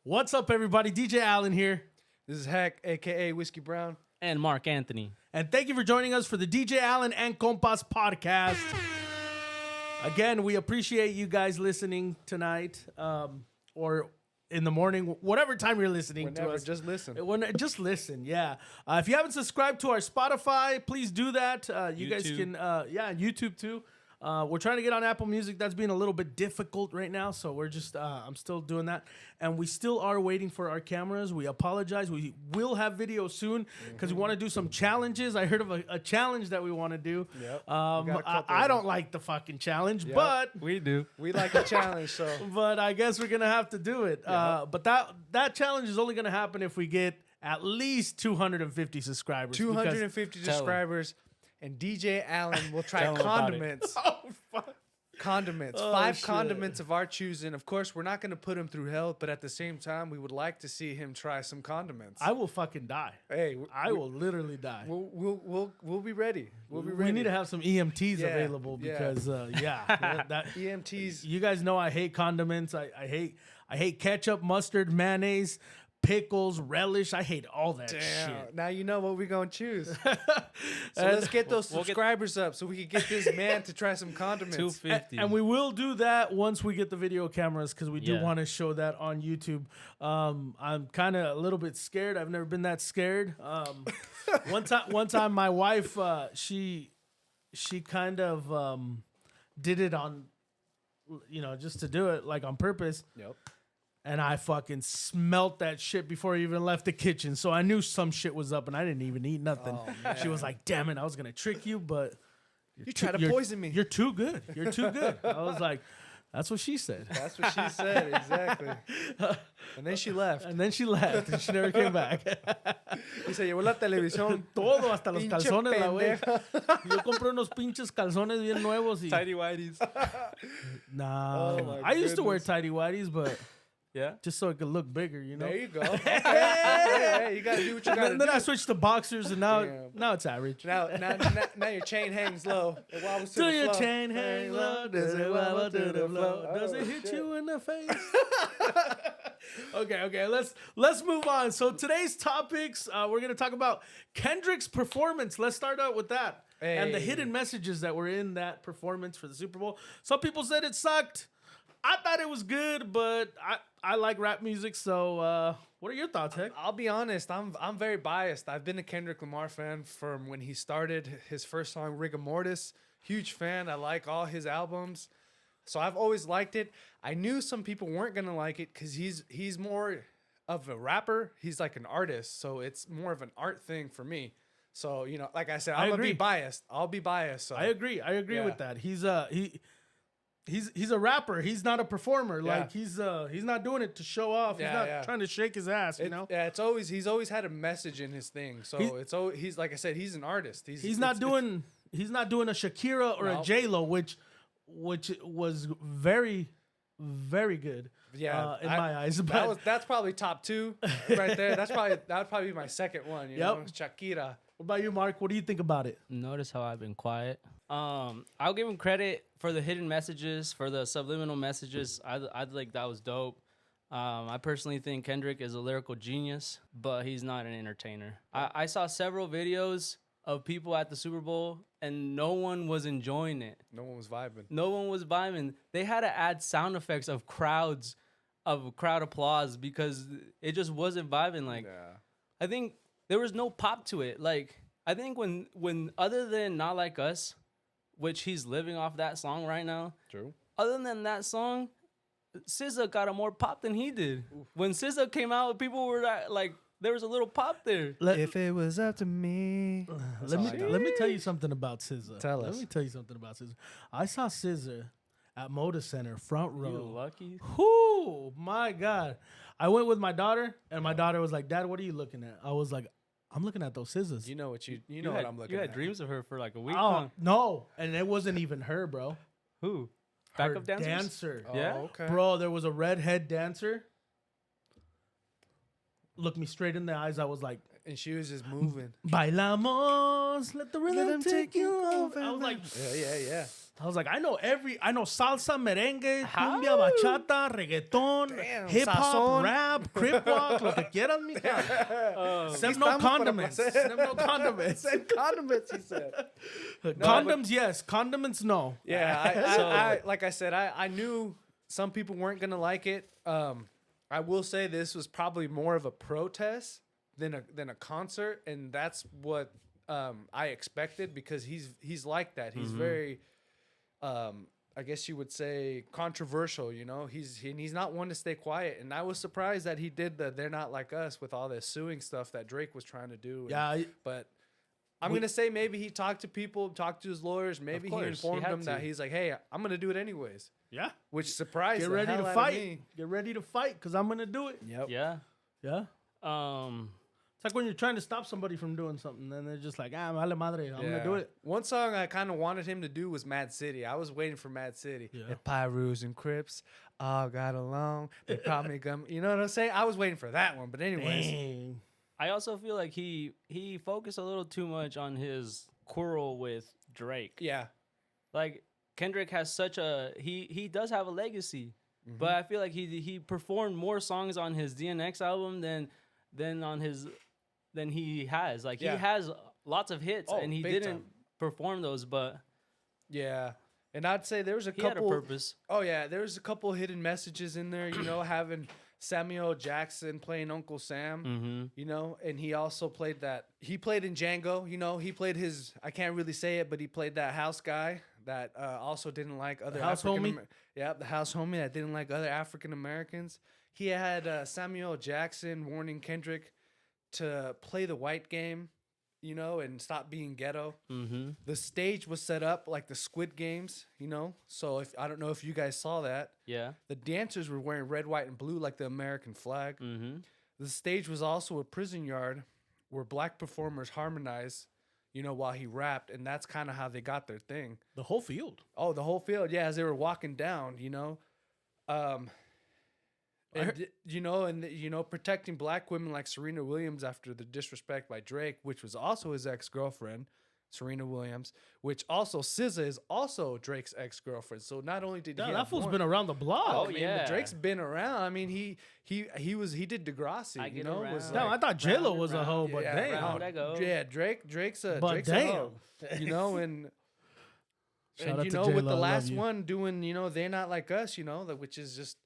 What's up, everybody? DJ Allen here. This is Heck, a.k.a. Whiskey Brown. And Mark Anthony. And thank you for joining us for the DJ Allen and Compas podcast. Again, we appreciate you guys listening tonight or in the morning, whatever time you're listening to us. Just listen. Just listen, yeah. If you haven't subscribed to our Spotify, please do that. You guys can, and YouTube too. We're trying to get on Apple Music. That's being a little bit difficult right now, so we're just I'm still doing that, and we still are waiting for our cameras. We apologize. We will have video soon because we want to do some challenges. I heard of a challenge that we want to do. Yep. I don't like the fucking challenge, but We do. We like a challenge, so. but I guess we're gonna have to do it. But that challenge is only gonna happen if we get at least 250 subscribers. 250 subscribers, and DJ Allen will try Tell him about condiments. Oh, fuck. Condiments. Oh, 5 shit. condiments of our choosing. Of course, we're not going to put him through hell, but at the same time, we would like to see him try some condiments. I will fucking die. Hey, I will literally die. We'll be ready. We'll be ready. We need to have some EMTs Yeah, available yeah. because that EMTs. you guys know I hate condiments. I hate ketchup, mustard, mayonnaise, pickles, relish. I hate all that Damn. shit. Now you know what we're going to choose. So let's get those subscribers up so we can get this man to try some condiments. 250. And we will do that once we get the video cameras because we do want to show that on YouTube. I'm kind of a little bit scared. I've never been that scared. One time, my wife she kind of did it on, just to do it like on purpose. Yep. And I fucking smelt that shit before I even left the kitchen. So I knew some shit was up and I didn't even eat nothing. Oh, She was like, damn it, I was going to trick you, but... You tried to poison me. You're too good. You're too good. I was like, that's what she said. That's what she said, exactly. And then she left. And then she left and she never came back. Y se llevó la televisión. Todo, hasta los Pinche calzones, la güey. pendeja. Yo compré unos pinches calzones bien nuevos. Y... Tidy whities. Nah. Oh, my I used to wear goodness. tidy whities, but Yeah. just so it could look bigger, you know? There you go. Okay. Hey, you got to do what you got to And do. then I switched to boxers and now Damn. it's average. Now your chain hangs low. It wobbles to Do the your flow. chain hang low? Does it wobble to the flow? Oh, Does it hit shit. you in the face? Okay. Let's move on. So today's topics, we're gonna talk about Kendrick's performance. Let's start out with that and the Hey. hidden messages that were in that performance for the Super Bowl. Some people said it sucked. I thought it was good, but I like rap music. So what are your thoughts, Heck? I'll be honest, I'm very biased. I've been a Kendrick Lamar fan from when he started his first song, Rigor Mortis. Huge fan. I like all his albums. So I've always liked it. I knew some people weren't going to like it because he's more of a rapper. He's like an artist. So it's more of an art thing for me. So, like I said, I'm going to be biased. I'll be biased. So I agree Yeah. with that. He's a rapper. He's not a performer. Yeah. Like he's not doing it to show off. He's not trying to shake his ass. You know. Yeah, he's always had a message in his thing. So he's like I said, he's an artist. He's not doing a Shakira or a No. J-Lo, which was very, very good. Yeah, in my eyes. But That's probably top 2 right there. That would probably be my second one. You know, Shakira. what about you, Mark? What do you think about it? Notice how I've been quiet. I'll give him credit for the hidden messages, for the subliminal messages. I think that was dope. I personally think Kendrick is a lyrical genius, but he's not an entertainer. I saw several videos of people at the Super Bowl, and no one was enjoying it. No one was vibing. No one was vibing. They had to add sound effects of crowd applause because it just wasn't vibing. Like, Yeah. I think there was no pop to it. Like, I think when other than Not Like Us, which he's living off that song right now. True. Other than that song, SZA got a more pop than he did. When SZA came out, people were like, there was a little pop there. If it was up to me. Let me tell you something about SZA. Tell Let us. me tell you something about SZA. I saw SZA at Moda Center, front row. You lucky. Whoo, my God. I went with my daughter, and my daughter was like, Dad, what are you looking at? I was like, I'm looking at those scissors. You know what what I'm looking You at. had dreams of her for like a week. Oh, Huh? no. And it wasn't even her, bro. Who? Her Backup dancers? dancer. Oh, Yeah? okay. Bro, there was a redhead dancer. Looked me straight in the eyes. I was like, And she was just moving. Bailamos, let the rhythm take you over. I was like, Yeah. I know salsa, merengue, cumbia, bachata, reggaeton, Damn, hip hop, sazon. rap, sleepwalk, lo que quieras, mija. Send no Estamos para condiments. placer. Send no condiments. Send condiments, he said. Condoms, yes. Condiments, no. Yeah, I like I said, I knew some people weren't gonna like it. I will say this was probably more of a protest than a concert, and that's what I expected because he's like that. He's very, I guess you would say, controversial. You know, he's not one to stay quiet, and I was surprised that he did the "They're Not Like Us" with all this suing stuff that Drake was trying to do. But I'm going to say maybe he talked to people, talked to his lawyers. Maybe he informed them that he's like, hey, I'm going to do it anyways. Yeah. Which surprised Get the ready hell to out fight. of me. Get ready to fight because I'm going to do it. Yep. Yeah. Yeah. It's like when you're trying to stop somebody from doing something, then they're just like, vale madre, I'm going to do it. One song I kind of wanted him to do was Mad City. I was waiting for Mad City. Yeah. The Pyrus and Crips all got along. They probably gum. You know what I'm saying? I was waiting for that one. But anyways. Dang. I also feel like he focused a little too much on his quarrel with Drake. Yeah. Like Kendrick has such a he does have a legacy, but I feel like he performed more songs on his DNX album than he has. Like he has lots of hits and he didn't perform those, but yeah. And I'd say there was a he couple had a purpose. Oh yeah, there's a couple hidden messages in there, you know, having Samuel Jackson playing Uncle Sam, you know, and he also played he played in Django, you know, he played I can't really say it, but he played that house guy that also didn't like other house homie. The house homie that didn't like other African Americans. He had Samuel Jackson warning Kendrick to play the white game, you know, and stop being ghetto. The stage was set up like the Squid Games, you know. So I don't know if you guys saw that. Yeah. The dancers were wearing red, white, and blue like the American flag. The stage was also a prison yard where black performers harmonized, you know, while he rapped, and that's kind of how they got their thing. The whole field. Oh, the whole field, yeah, as they were walking down, you know. Protecting black women like Serena Williams after the disrespect by Drake, which was also his ex-girlfriend, Serena Williams, which also SZA is also Drake's ex-girlfriend. So not only did that fool's been around the block. Oh, but yeah. Drake's been around. I mean, he did Degrassi, you know. Was no, I thought J-Lo was a hoe, but damn. Round I go. Yeah, Drake's a damn. hoe, you know, and Shout out you to know, J-Lo, with the I love last you. one doing, you know, They're Not Like Us, you know, which is just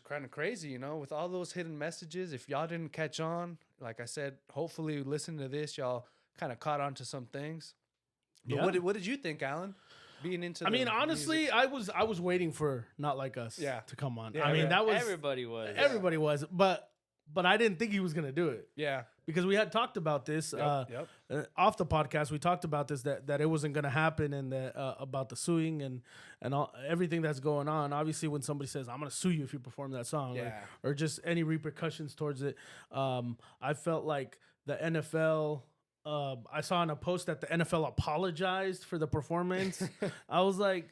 kind of crazy, you know, with all those hidden messages. If y'all didn't catch on, like I said, hopefully listening to this, y'all kind of caught on to some things. But what did you think, Alan? Being into honestly, music? I was waiting for Not Like Us to come on. Yeah, I mean, that was Everybody was. but I didn't think he was gonna do it. Yeah. Because we had talked about this off the podcast. We talked about this that it wasn't going to happen and that about the suing and all everything that's going on. Obviously, when somebody says I'm going to sue you if you perform that song, or just any repercussions towards it, I felt like the NFL. I saw in a post that the NFL apologized for the performance. I was like,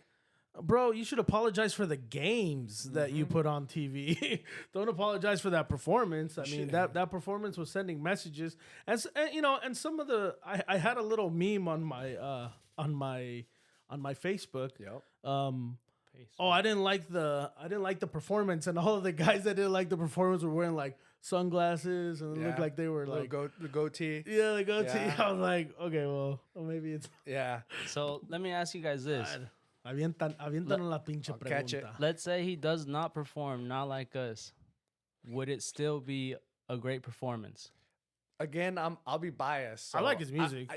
bro, you should apologize for the games that you put on TV. Don't apologize for that performance. I mean, that performance was sending messages. And you know, and some of I had a little meme on my Facebook. Yep. I didn't like the performance, and all of the guys that didn't like the performance were wearing like sunglasses and it looked like they were like the goatee. Yeah, the goatee. Yeah. I was like, okay, well maybe it's So let me ask you guys this. Avientan la pinche pregunta. Catch it. Let's say he does not perform Not Like Us. Would it still be a great performance? Again, I'll be biased. So I like his music.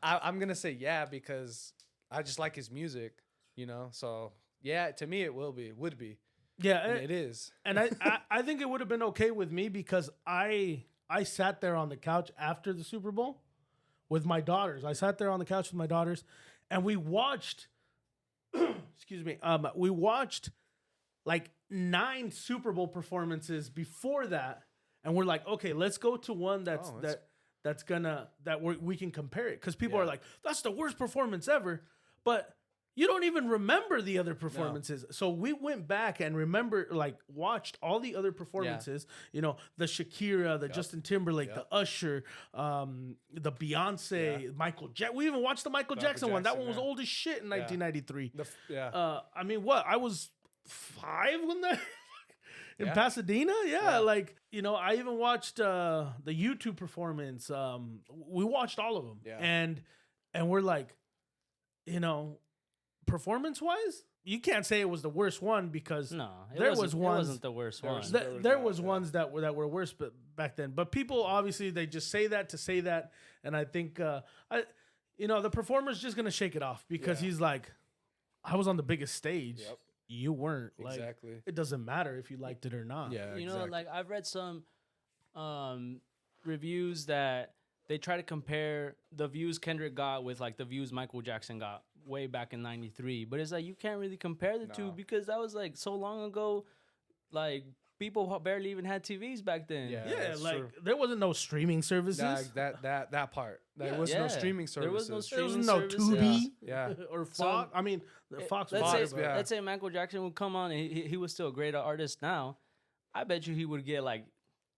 I'm gonna say because I just like his music, you know. So yeah, to me it would be. Yeah, and it is. And I think it would have been okay with me because I sat there on the couch after the Super Bowl with my daughters. I sat there on the couch with my daughters, and we watched. Excuse me. We watched like 9 Super Bowl performances before that, and we're like, okay, let's go to one we can compare it because people are like, that's the worst performance ever, but you don't even remember the other performances. No. So we went back and watched all the other performances. You know, the Shakira, the Justin Timberlake, the Usher, the Beyonce, Michael Jackson. We even watched the Michael Jackson one. That one was old as shit in 1993. I mean, what? I was 5 when that. in Yeah. Pasadena. Yeah, Yeah. like I even watched the YouTube performance. We watched all of them, Yeah. and we're like, performance wise, you can't say it was the worst one because No, there it wasn't the worst there one. was- there bad, was yeah. ones that were worse, but back then. But people obviously they just say that to say that, and I think the performer's just gonna shake it off because Yeah. he's like, I was on the biggest stage. Yep. You weren't. Like, Exactly. it doesn't matter if you liked it or not. Yeah. You know, exactly. like I've read some reviews that they try to compare the views Kendrick got with like the views Michael Jackson got way back in '93, but it's like you can't really compare the two No. because that was like so long ago. Like people barely even had TVs back then. Yeah. Yeah, that's like true. there wasn't no streaming services. that part. There Yeah. was no Yeah. streaming There was services. no There was streaming no services. Tubi Yeah. or So, Fox. I mean, Fox. Let's was say, big, yeah. let's say Michael Jackson would come on and he was still a great artist now. I bet you he would get like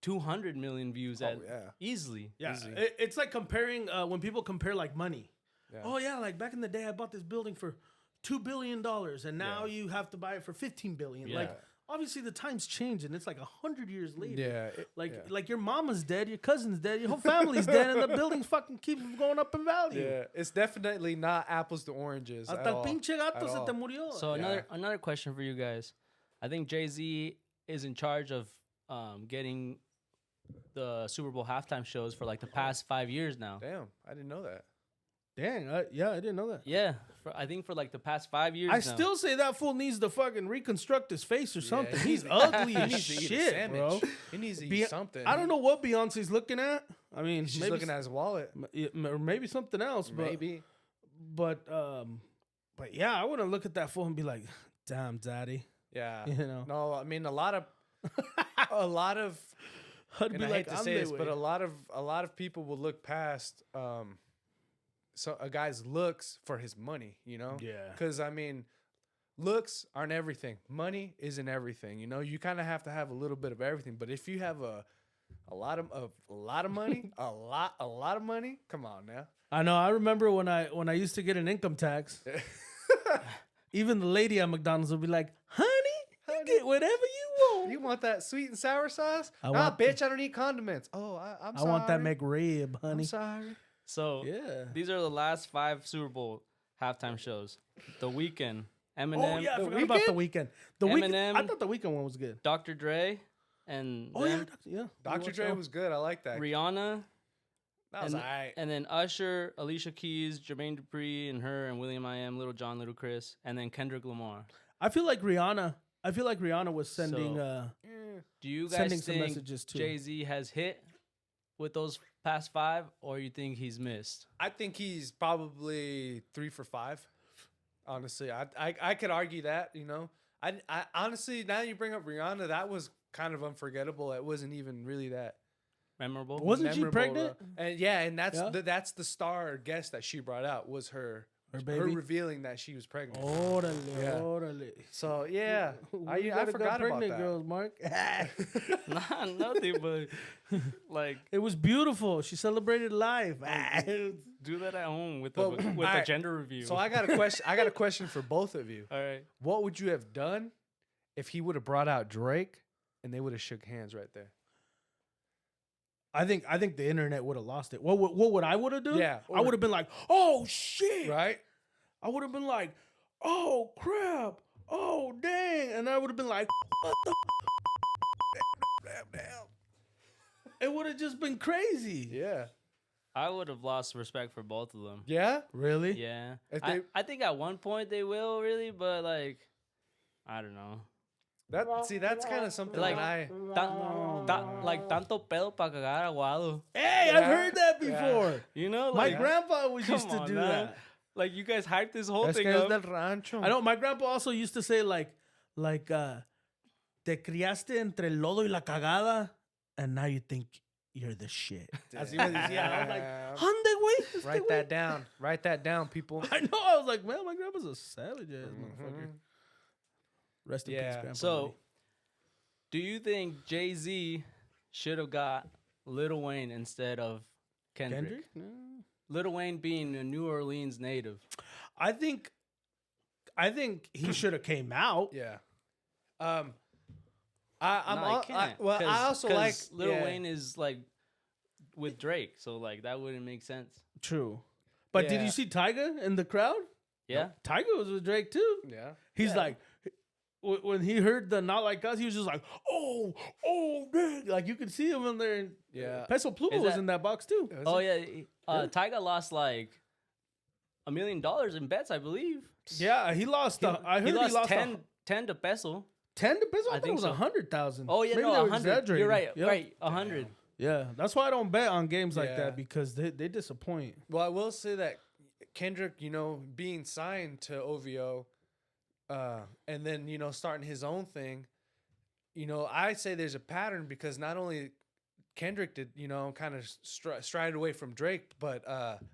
200 million views Oh, yeah. easily. Yeah, Easy. it's like comparing when people compare like money. Yeah. Oh yeah, like back in the day, I bought this building for $2 billion, and now Yeah. you have to buy it for $15 billion. Yeah. Like obviously the times change, and it's like 100 years later. Yeah. Like your mama's dead, your cousin's dead, your whole family's dead, and the building fucking keeps going up in value. Yeah. It's definitely not apples to oranges. Hasta at el all. pinche gato At se all. te murió. So Yeah. another question for you guys. I think Jay-Z is in charge of getting the Super Bowl halftime shows for like the past 5 years now. Damn, I didn't know that. Dang, I didn't know that. Yeah, I think for like the past 5 years I now. still say that fool needs to fucking reconstruct his face or something. he He's needs- ugly He as needs to eat a shit, sandwich. bro. He needs to eat Be- something. I don't know what Beyonce's looking at. I mean, She's maybe looking at his wallet. or maybe something else. But Maybe. but yeah, I wouldn't look at that fool and be like, "Damn, daddy." Yeah. You know. No, I mean a lot of, I'd and be I like, hate to "I'm say the this, but way." a lot of people will look past so a guy's looks for his money. You know. Yeah. Because I mean, looks aren't everything. Money isn't everything. You know, you kind of have to have a little bit of everything. But if you have a lot of money, a lot of money, come on now. I know. I remember when I used to get an income tax. Even the lady at McDonald's would be like, "Honey, you get whatever you want." You want that sweet and sour sauce? I Nah, want bitch, I don't eat condiments. Oh, I'm I sorry. want that McRib, I'm honey. sorry. So Yeah. these are the last 5 Super Bowl halftime shows. The Weeknd, Oh Eminem, yeah, I The forgot about the Weeknd? weekend. The weekend. Eminem. I thought the weekend one was good. Dr. Dre, and Oh them, yeah. Dr. Dre was good. I like that. Rihanna, That was and, alright. and then Usher, Alicia Keys, Jermaine Dupri, and her, and William I.Am, Little John, Little Chris, and then Kendrick Lamar. I feel like Rihanna was sending. So- Do you guys Sending some think messages, too. Jay-Z has hit with those past 5, or you think he's missed? I think he's probably 3 for 5. Honestly, I could argue that. You know, I honestly, now you bring up Rihanna, that was kind of unforgettable. It wasn't even really that Memorable? Wasn't she memorable, pregnant? And yeah, and that's Yeah? that's the star guest that she brought out was her baby? revealing that she was pregnant. Orale, Yeah. orale. So yeah, We I gotta go forgot about pregnant that. girls, Mark. Nah, nothing, but like It was beautiful. She celebrated life. do that at home with Well, the with the alright, gender review. So I got a question. I got a question for both of you. All right. What would you have done if he would have brought out Drake and they would have shook hands right there? I think the internet would have lost it. What would I would have done? Yeah, I would have been like, "Oh shit!" Right? I would have been like, "Oh crap! Oh dang!" And I would have been like, "What the?" It would have just been crazy. Yeah. I would have lost respect for both of them. Yeah. Really? Yeah. If I, they- I think at one point they will really, but like I don't know. That's kind of something Like that I. like tanto pedo para cagar aguado. Hey, Yeah. I've heard that before. You know, My like grandpa always come used to on, do man. that. Like you guys hyped this whole Es thing que es up. del rancho. I know my grandpa also used to say te criaste entre el lodo y la cagada, and now you think you're the shit. Así me decía. I was like, "Ande, güey, este Write güey." that down. Write that down, people. I know. I was like, man, my grandpa's a savage ass motherfucker. Rest in Yeah. peace, grandpa. So, do you think Jay-Z should have got Lil Wayne instead of Kendrick? Kendrick? No. Lil Wayne being a New Orleans native. I think he should have came out. Yeah. I also like Lil Wayne is like with Drake, so like that wouldn't make sense. True. But did you see Tyga in the crowd? Yeah. Tyga was with Drake too. Yeah. He's like, when he heard the Not Like Us, he was just like, oh, man. Like you could see him in there. Yeah. Peso Pluma was in that box too. Tyga lost like $1 million in bets, I believe. Yeah, he lost. I heard he lost 10 to Peso. 10 to Peso? I think it was so. 100,000. Oh yeah, Maybe no, 100. You're right. Yep. Right, 100. Yeah, that's why I don't bet on games like that because they disappoint. Well, I will say that Kendrick, being signed to OVO, and then starting his own thing, I say there's a pattern because not only Kendrick did kind of stride away from Drake, but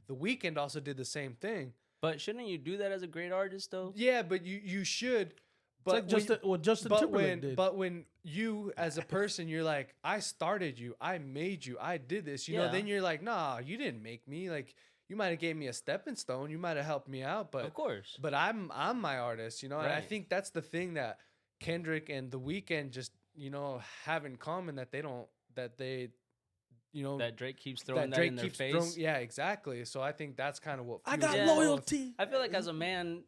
The Weeknd also did the same thing. But shouldn't you do that as a great artist though? Yeah, but you should. But it's like what Justin Timberlake did. But when you as a person, you're like, I started you, I made you, I did this, then you're like, nah, you didn't make me. Like you might have gave me a stepping stone, you might have helped me out, but of course. But I'm my artist, Right. And I think that's the thing that Kendrick and The Weeknd just have in common that that Drake keeps throwing that in their face. Yeah, exactly. So I think that's kind of what I got loyalty. I feel like as a man,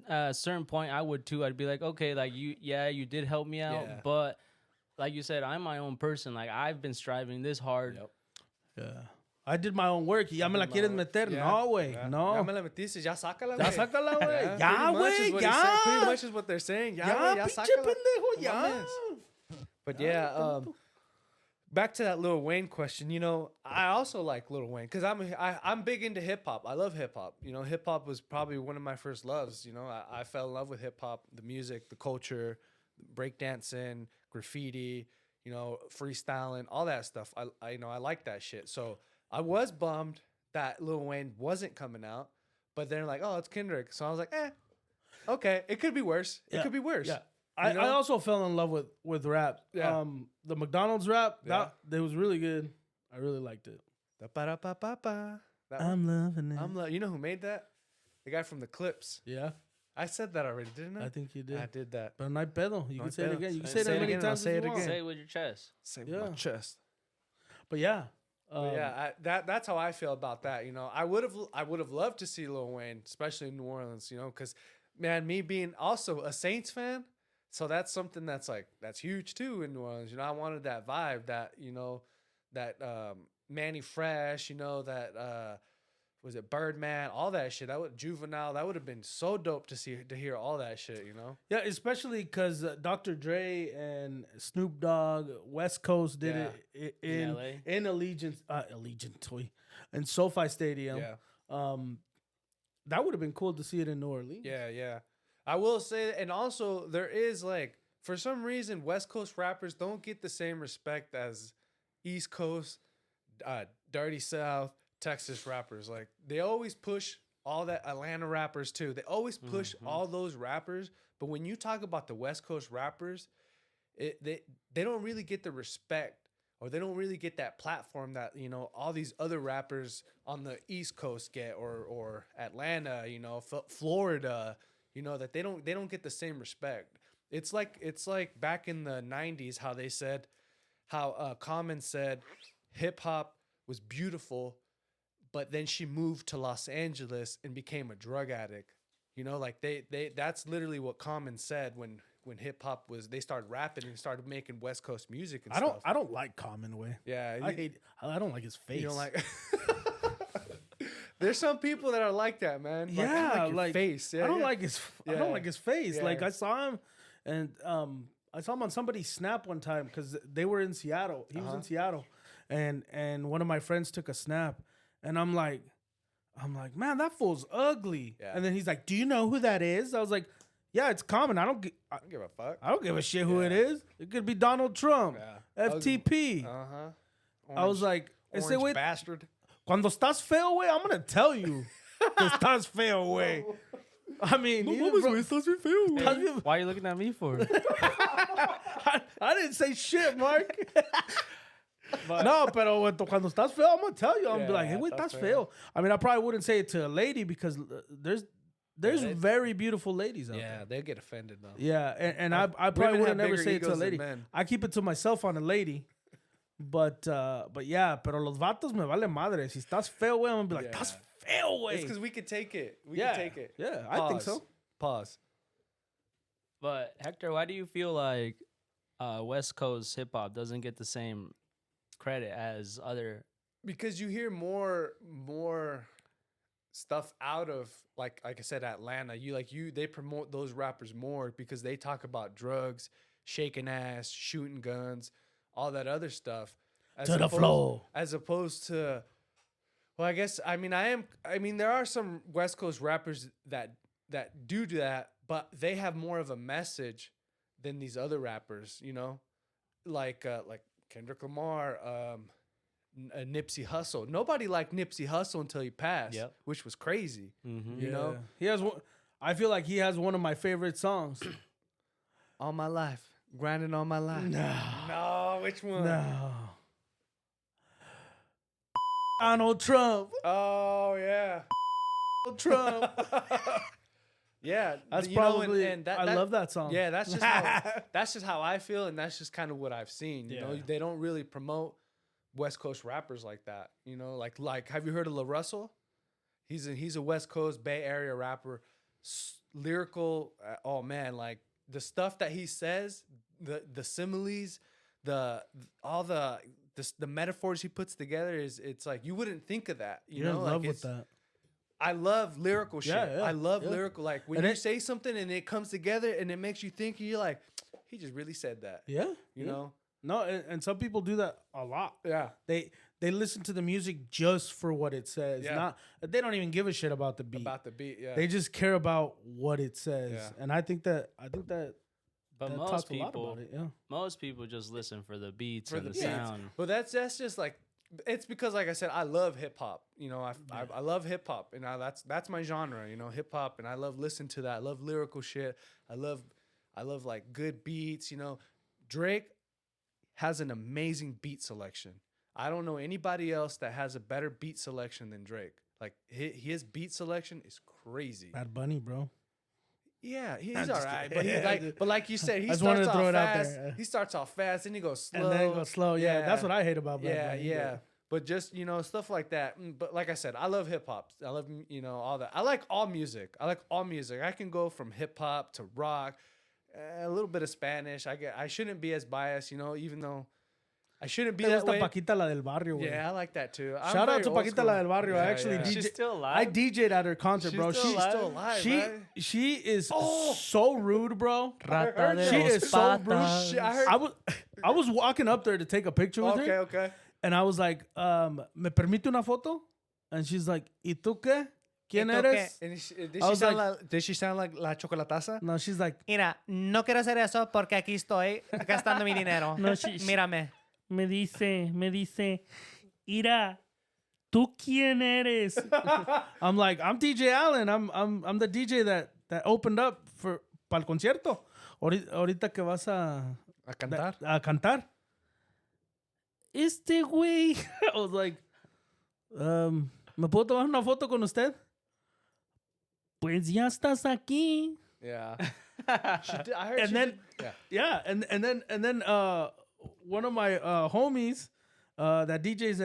a certain point, I would too. I'd be like, okay, like you did help me out, but like you said, I'm my own person. Like I've been striving this hard. Yep. Yeah. I did my own work. Ya me la quieres meter? No, güey. No. Ya me la metiste. Ya sácala, güey. Ya sácala, güey. Ya, güey. Ya. Pretty much is what they're saying. Ya, güey. Ya pinche sácala. pendejo. Ya. But yeah, back to that Lil Wayne question. I also like Lil Wayne because I'm big into hip hop. I love hip hop. Hip hop was probably one of my first loves. I fell in love with hip hop, the music, the culture, breakdancing, graffiti, freestyling, all that stuff. I like that shit. So I was bummed that Lil Wayne wasn't coming out, but they're like, oh, it's Kendrick. So I was like, okay, it could be worse. It could be worse. Yeah. I also fell in love with rap. Yeah. The McDonald's rap, that was really good. I really liked it. I'm loving it. You know who made that? The guy from the Clips. Yeah. I said that already, didn't I? I think you did. I did that. But no hay pedo. You can say it again. You can Say say that it many again, times I'll say as it you want. again. Say it with your chest. Say it with my chest. But yeah. That's how I feel about that. I would have loved to see Lil Wayne, especially in New Orleans. because man, me being also a Saints fan, so that's something that's huge too in New Orleans. I wanted that vibe, that that Manny Fresh, that was it Birdman, all that shit. That would Juvenile. That would have been so dope to hear all that shit. Yeah, especially because Dr. Dre and Snoop Dogg, West Coast did it in Allegiant, in SoFi Stadium. Yeah. That would have been cool to see it in New Orleans. Yeah. I will say, and also there is for some reason, West Coast rappers don't get the same respect as East Coast, Dirty South, Texas rappers. They always push all that Atlanta rappers too. They always push all those rappers. But when you talk about the West Coast rappers, they don't really get the respect, or they don't really get that platform that all these other rappers on the East Coast get, or Atlanta, Florida, that they don't get the same respect. It's like back in the 90s how Common said hip hop was beautiful, but then she moved to Los Angeles and became a drug addict. That's literally what Common said when hip hop they started rapping and started making West Coast music and stuff. I don't like Common way. Yeah. I don't like his face. You don't like There's some people that are like that, man. Yeah, like face. Yeah, I don't like his face. Yeah. Like I saw him and I saw him on somebody's Snap one time because they were in Seattle. He was in Seattle. And one of my friends took a snap, and I'm like, man, that fool's ugly. Yeah. And then he's like, do you know who that is? I was like, yeah, it's Common. I don't give a fuck. I don't give a shit who it is. It could be Donald Trump, FTP. I was like, orange bastard. Cuando estás feo, güey, I'm gonna tell you, que estás feo, güey. I mean, why are you looking at me for? I didn't say shit, Mark. No, pero cuando estás feo, I'm gonna tell you. I'm be like, hey, wait, that's feo. I mean, I probably wouldn't say it to a lady because there's very beautiful ladies out there. Yeah, they get offended though. Yeah, and I probably women would have never bigger say it to a egos than lady. men. I keep it to myself on a lady. But yeah, pero los vatos me vale madre. Si estás feo, güey, I'm gonna be like, estás feo, güey. It's because we could take it. We can take it. Yeah, I think so. Pause. But Hector, why do you feel like West Coast hip hop doesn't get the same credit as other? Because you hear more stuff out of like I said, Atlanta. They promote those rappers more because they talk about drugs, shaking ass, shooting guns, all that other stuff. To the flow. As opposed to, well, I mean, there are some West Coast rappers that do that, but they have more of a message than these other rappers, you know, like Kendrick Lamar, Nipsey Hussle. Nobody liked Nipsey Hussle until he passed, which was crazy. Mm-hmm. You know, he has one. I feel like he has one of my favorite songs. All My Life, grinding all my life. No, which one? No. Donald Trump. Oh yeah, Trump. Yeah, that's probably. I love that song. Yeah, that's just how I feel, and that's just kind of what I've seen. You know, they don't really promote West Coast rappers like that. You know, like have you heard of La Russell? He's a West Coast Bay Area rapper, lyrical. Oh man, like the stuff that he says, the similes, the metaphors he puts together it's like you wouldn't think of that. You know, in love with that. I love lyrical shit. Yeah, I love lyrical. Like when and you say something and it comes together and it makes you think, you're like, he just really said that. Yeah. You know? No, and some people do that a lot. Yeah. They listen to the music just for what it says. Yeah. They don't even give a shit about the beat. Yeah. They just care about what it says. Yeah. And I think that But that most talks a lot people, about it, yeah. most people just listen for the beats For and the the beats. sound. But that's just like, it's because like I said, I love hip hop. You know, I love hip hop, and that's my genre. You know, hip hop, and I love listening to that. I love lyrical shit. I love like good beats. You know, Drake has an amazing beat selection. I don't know anybody else that has a better beat selection than Drake. Like his beat selection is crazy. Bad Bunny, bro. Yeah, he's all right, but like you said, he I just wanted starts to throw off it out fast. there. He starts off fast, and he goes slow, And then go slow. Yeah, that's what I hate about Bad Bunny. Yeah. But just, you know, stuff like that. But like I said, I love hip hop. I love, you know, all that. I like all music. I can go from hip hop to rock, a little bit of Spanish. I shouldn't be as biased, you know, even though I shouldn't be that way. Paquita la del barrio, güey. Yeah, I like that too. Shout out to Paquita la del barrio. I actually DJ. She's still alive. I DJ'd at her concert, bro. She's still alive, right? She is so rude, bro. Rata de She los is so rude. patas. I was walking up there to take a picture with her. Okay. And I was like, ¿me permite una foto? And she's like, ¿y tú qué? ¿Quién eres? Did she sound like La Chocolataza? No, she's like, Mira, no quiero hacer eso porque aquí estoy gastando mi dinero. No, Mírame. me dice, Ira, ¿tú quién eres? I'm like, I'm DJ Allen. I'm the DJ that opened up para el concierto. Ahorita que vas a cantar. Este güey. I was like, ¿me puedo tomar una foto con usted? Pues ya estás aquí. Yeah. I heard And then, and then one of my homies that DJs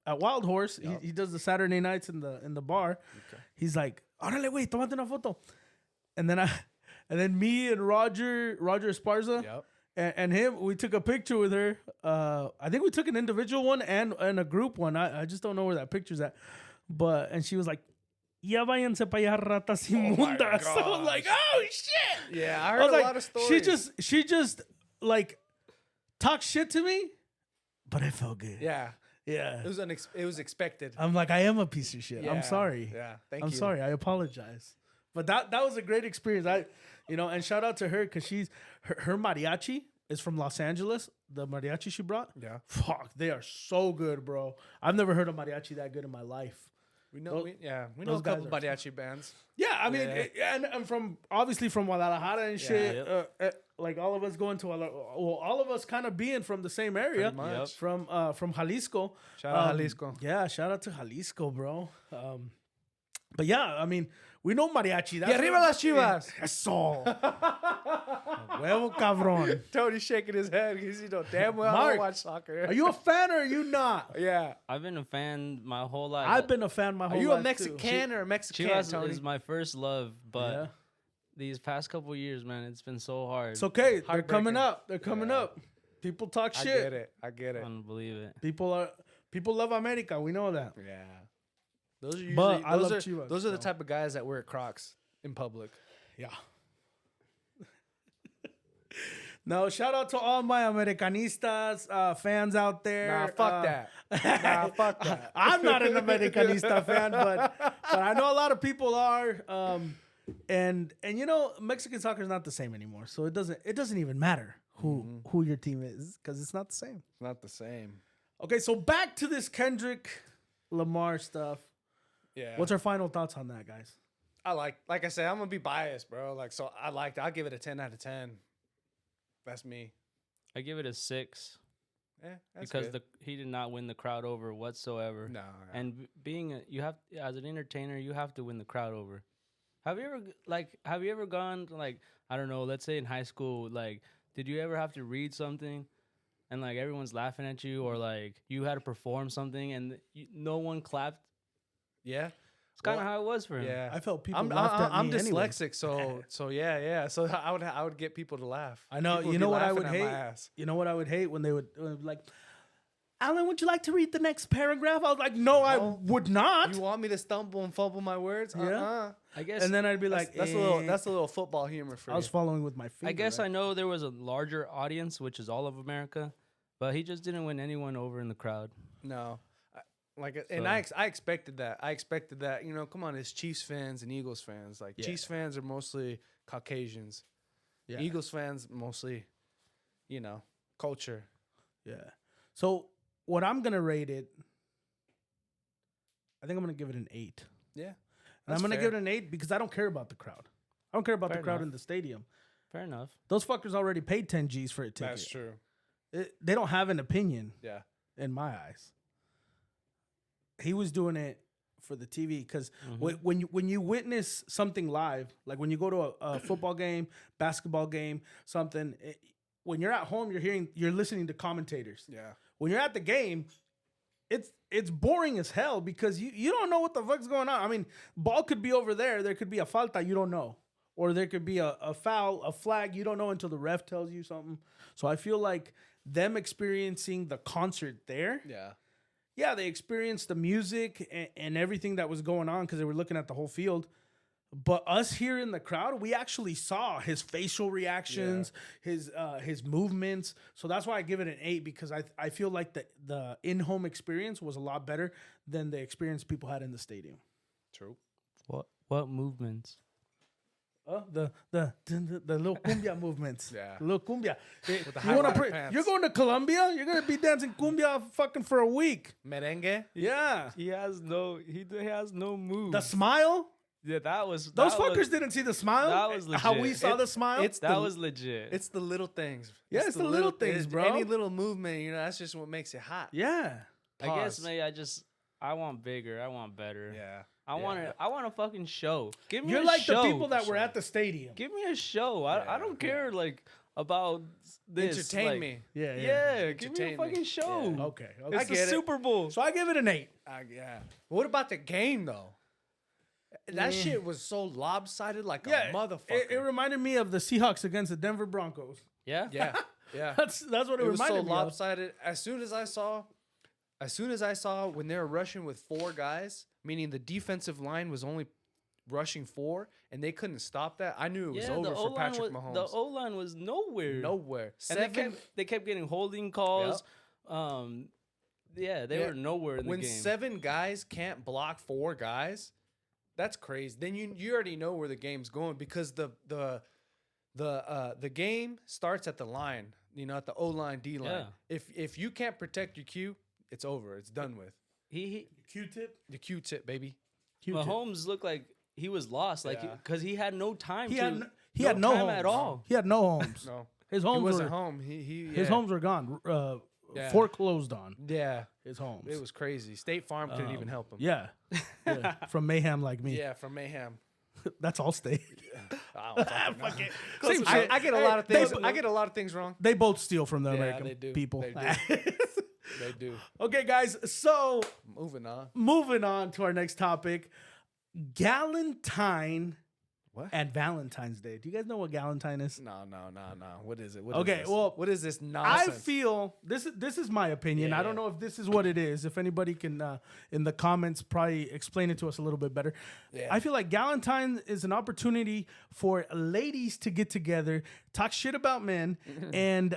at Wild Horse, he does the Saturday nights in the bar. Okay. He's like, "Órale, güey, tómate una foto." And then me and Roger Esparza, and him, we took a picture with her. I think we took an individual one and a group one. I just don't know where that picture's at. And she was like, "Ya váyanse para allá, ratas inmundas." So I was like, "Oh shit!" Yeah, I heard a lot of stories. She just like talked shit to me, but it felt good. Yeah. Yeah. It was expected. I'm like, I am a piece of shit. Yeah. I'm sorry. Yeah. Thank you. I'm sorry. I apologize. But that was a great experience. And shout out to her because she's her mariachi is from Los Angeles. The mariachi she brought. Yeah. Fuck, they are so good, bro. I've never heard a mariachi that good in my life. We know a couple mariachi bands. Yeah, I mean, and I'm from Guadalajara and shit. Like all of us going to all of us kind of being from the same area, from Jalisco. Shout out Jalisco. Yeah, shout out to Jalisco, bro. But yeah, I mean, we know mariachi. Y arriba las Chivas. Eso. Huevo cabrón. Tony's shaking his head because damn well I Mark, don't watch soccer. Are you a fan or are you not? Yeah. I've been a fan my whole life. I've been a fan my Are whole you life a Mexican or a Mexican, Chivas Tony? is my first love, but Yeah. these past couple years, man, it's been so hard. It's okay. They're coming Heartbreaking. up. They're coming Yeah. up. People talk I shit. get it. I get I it. don't believe it. People love America. We know that. Yeah. Those are usually But I love are, Chivas, those are the so. type of guys that wear Crocs in public. Yeah. No, shout out to all my Americanistas fans out there. Nah, fuck that. Nah, fuck that. I'm not an Americanista fan, but I know a lot of people are. And you know, Mexican soccer is not the same anymore. So it doesn't even matter who your team is because it's not the same. It's not the same. Okay, so back to this Kendrick Lamar stuff. Yeah. What's our final thoughts on that, guys? I like I said, I'm gonna be biased, bro. Like, so I'll give it a 10 out of 10. That's me. I give it a 6 Yeah, that's because good. he did not win the crowd over whatsoever. No. And you have as an entertainer, you have to win the crowd over. Have you ever gone like, I don't know, let's say in high school, like, did you ever have to read something and like everyone's laughing at you, or like you had to perform something and no one clapped? Yeah. It's kind of how it was for him. Yeah. I felt people I'm laughed at me anyway. dyslexic, so yeah. So I would get people to laugh. I know. People You be know what I laughing would at my hate? ass. You know what I would hate when they would be like, Alan, would you like to read the next paragraph? I was like, no, I would not. You want me to stumble and fumble my words? Yeah. I guess. And then I'd be like, That's a little football humor for I was you. following with my finger. I guess right? I know there was a larger audience, which is all of America, but he just didn't win anyone over in the crowd. No. So- I expected that. I expected that. You know, come on, it's Chiefs fans and Eagles fans. Like, Yeah. Chiefs fans are mostly Caucasians. Yeah. Eagles fans mostly, you know, culture. Yeah. So what I'm gonna rate it, I think I'm gonna give it an 8. Yeah. And I'm That's gonna fair. give it an 8 because I don't care about the crowd. I don't care about Fair the crowd enough. in the stadium. Fair enough. Those fuckers already paid 10 G's for a ticket. That's true. They don't have an opinion Yeah. in my eyes. He was doing it for the TV because Mm-hmm. when you witness something live, like when you go to a football game, basketball game, something, when you're at home, you're listening to commentators. Yeah. When you're at the game, it's boring as hell because you don't know what the fuck's going on. I mean, ball could be over there. There could be a falta, you don't know. Or there could be a foul, a flag, you don't know until the ref tells you something. So I feel like them experiencing the concert there, Yeah. they experienced the music and everything that was going on because they were looking at the whole field. But us here in the crowd, we actually saw his facial reactions, his movements. So that's why I give it an 8 because I feel like the in-home experience was a lot better than the experience people had in the stadium. True. What movements? The little cumbia movements. Yeah. The little cumbia. the You high wanna water pants. you're going to Colombia? You're going to be dancing cumbia fucking for a week. Merengue. Yeah. He has no moves. The smile? Yeah, Those that fuckers was, didn't see the smile. that was How we legit. saw the smile. That was legit. It's the little things. Yeah, it's the little things, bro. Any little movement, you know, that's just what makes it hot. yeah. I guess Pause. maybe I want bigger. I want better. Yeah. I want a fucking show. Give me You're a like show. the people that were at the stadium. Give me a show. I don't care like about this. Entertain like, me. Yeah. Yeah, give me a Entertain me. fucking show. Yeah. Okay. It's okay. the get it. Super Bowl. So I give it an 8. Yeah. What about the game though? That shit was so lopsided like a motherfucker. It reminded me of the Seahawks against the Denver Broncos. Yeah. yeah. Yeah. That's what it, It was so reminded me of. lopsided. As soon as I saw when they were rushing with 4 guys, meaning the defensive line was only rushing 4, and they couldn't stop that, I knew it was over for Patrick Mahomes. The O line was nowhere. Nowhere. And they kept getting holding calls. They were nowhere in the when game. 7 guys can't block 4 guys, that's crazy. Then you already know where the game's going because the game starts at the line, you know, at the O line, D line. Yeah. If you can't protect your Q, it's over. It's done with. he Q-tip. The Q-tip, baby. Q-tip. Mahomes looked like he was lost, like Yeah. because he had no time. He to, had no time homes at all. He had no homes. No, His he homes wasn't were home. his homes were gone. foreclosed on Yeah, his homes. it was crazy. State Farm couldn't even help him. Yeah. From mayhem like me. Yeah, from Mayhem. That's all state. I don't fucking know. Same I, shit. I get a Hey, lot of things. they- I get a lot of things wrong. They both steal from the Yeah, American they do. people. They do. They do. Okay, guys. So Moving on. moving on to our next topic, Galentine What? and Valentine's Day. Do you guys know what Galentine is? No. What is it? What Okay, is this? well, what is this I nonsense? feel this is my opinion. Yeah, I don't yeah. know if this is what it is. If anybody can in the comments probably explain it to us a little bit better. Yeah. I feel like Galentine is an opportunity for ladies to get together, talk shit about men, and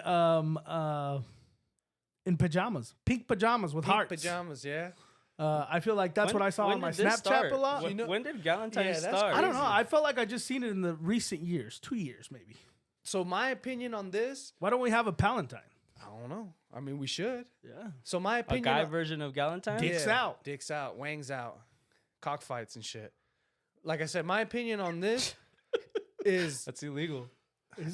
in pajamas, pink pajamas with Pink hearts. pajamas, yeah. I feel like that's what I saw when on my did this Snapchat start? a lot. When did Galentine Yeah, that's start? I don't know. I felt like I just seen it in the recent years, 2 years maybe. So my opinion on this, Why don't we have a Palentine? I don't know. I mean, we should. Yeah. So my A opinion, guy version of Galentine? Dicks out. dicks out, wangs out, cockfights and shit. Like I said, my opinion on this is, That's illegal.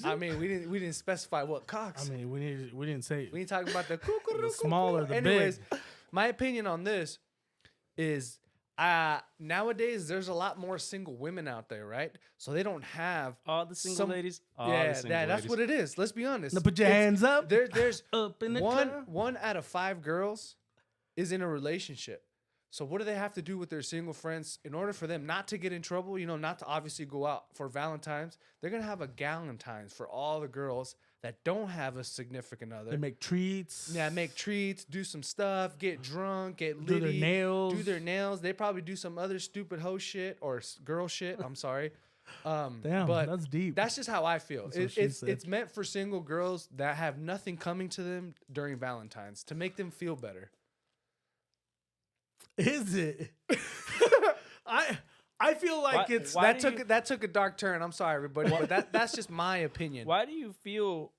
I mean, we didn't specify what cocks. I mean, we didn't say We ain't talking about the the small or the Anyways, big. my opinion on this is nowadays there's a lot more single women out there, right? So they don't have All the single some- ladies? All yeah, the single that's ladies. what it is. Let's be honest. Now put your hands up. There's Up in the one club. 1 out of 5 girls is in a relationship. So what do they have to do with their single friends in order for them not to get in trouble? You know, not to obviously go out for Valentine's. They're gonna have a Galentine's for all the girls that don't have a significant other. They make treats. Yeah, make treats, do some stuff, get drunk, get Do litty, their nails. do their nails. They probably do some other stupid hoe shit or girl shit. I'm sorry. Damn, but that's deep. That's just how I feel. That's what she said. It's meant for single girls that have nothing coming to them during Valentine's to make them feel better. Is it? I feel like Why- it's why That do took you- that took a dark turn. I'm sorry, everybody, but that's just my opinion. Why do you feel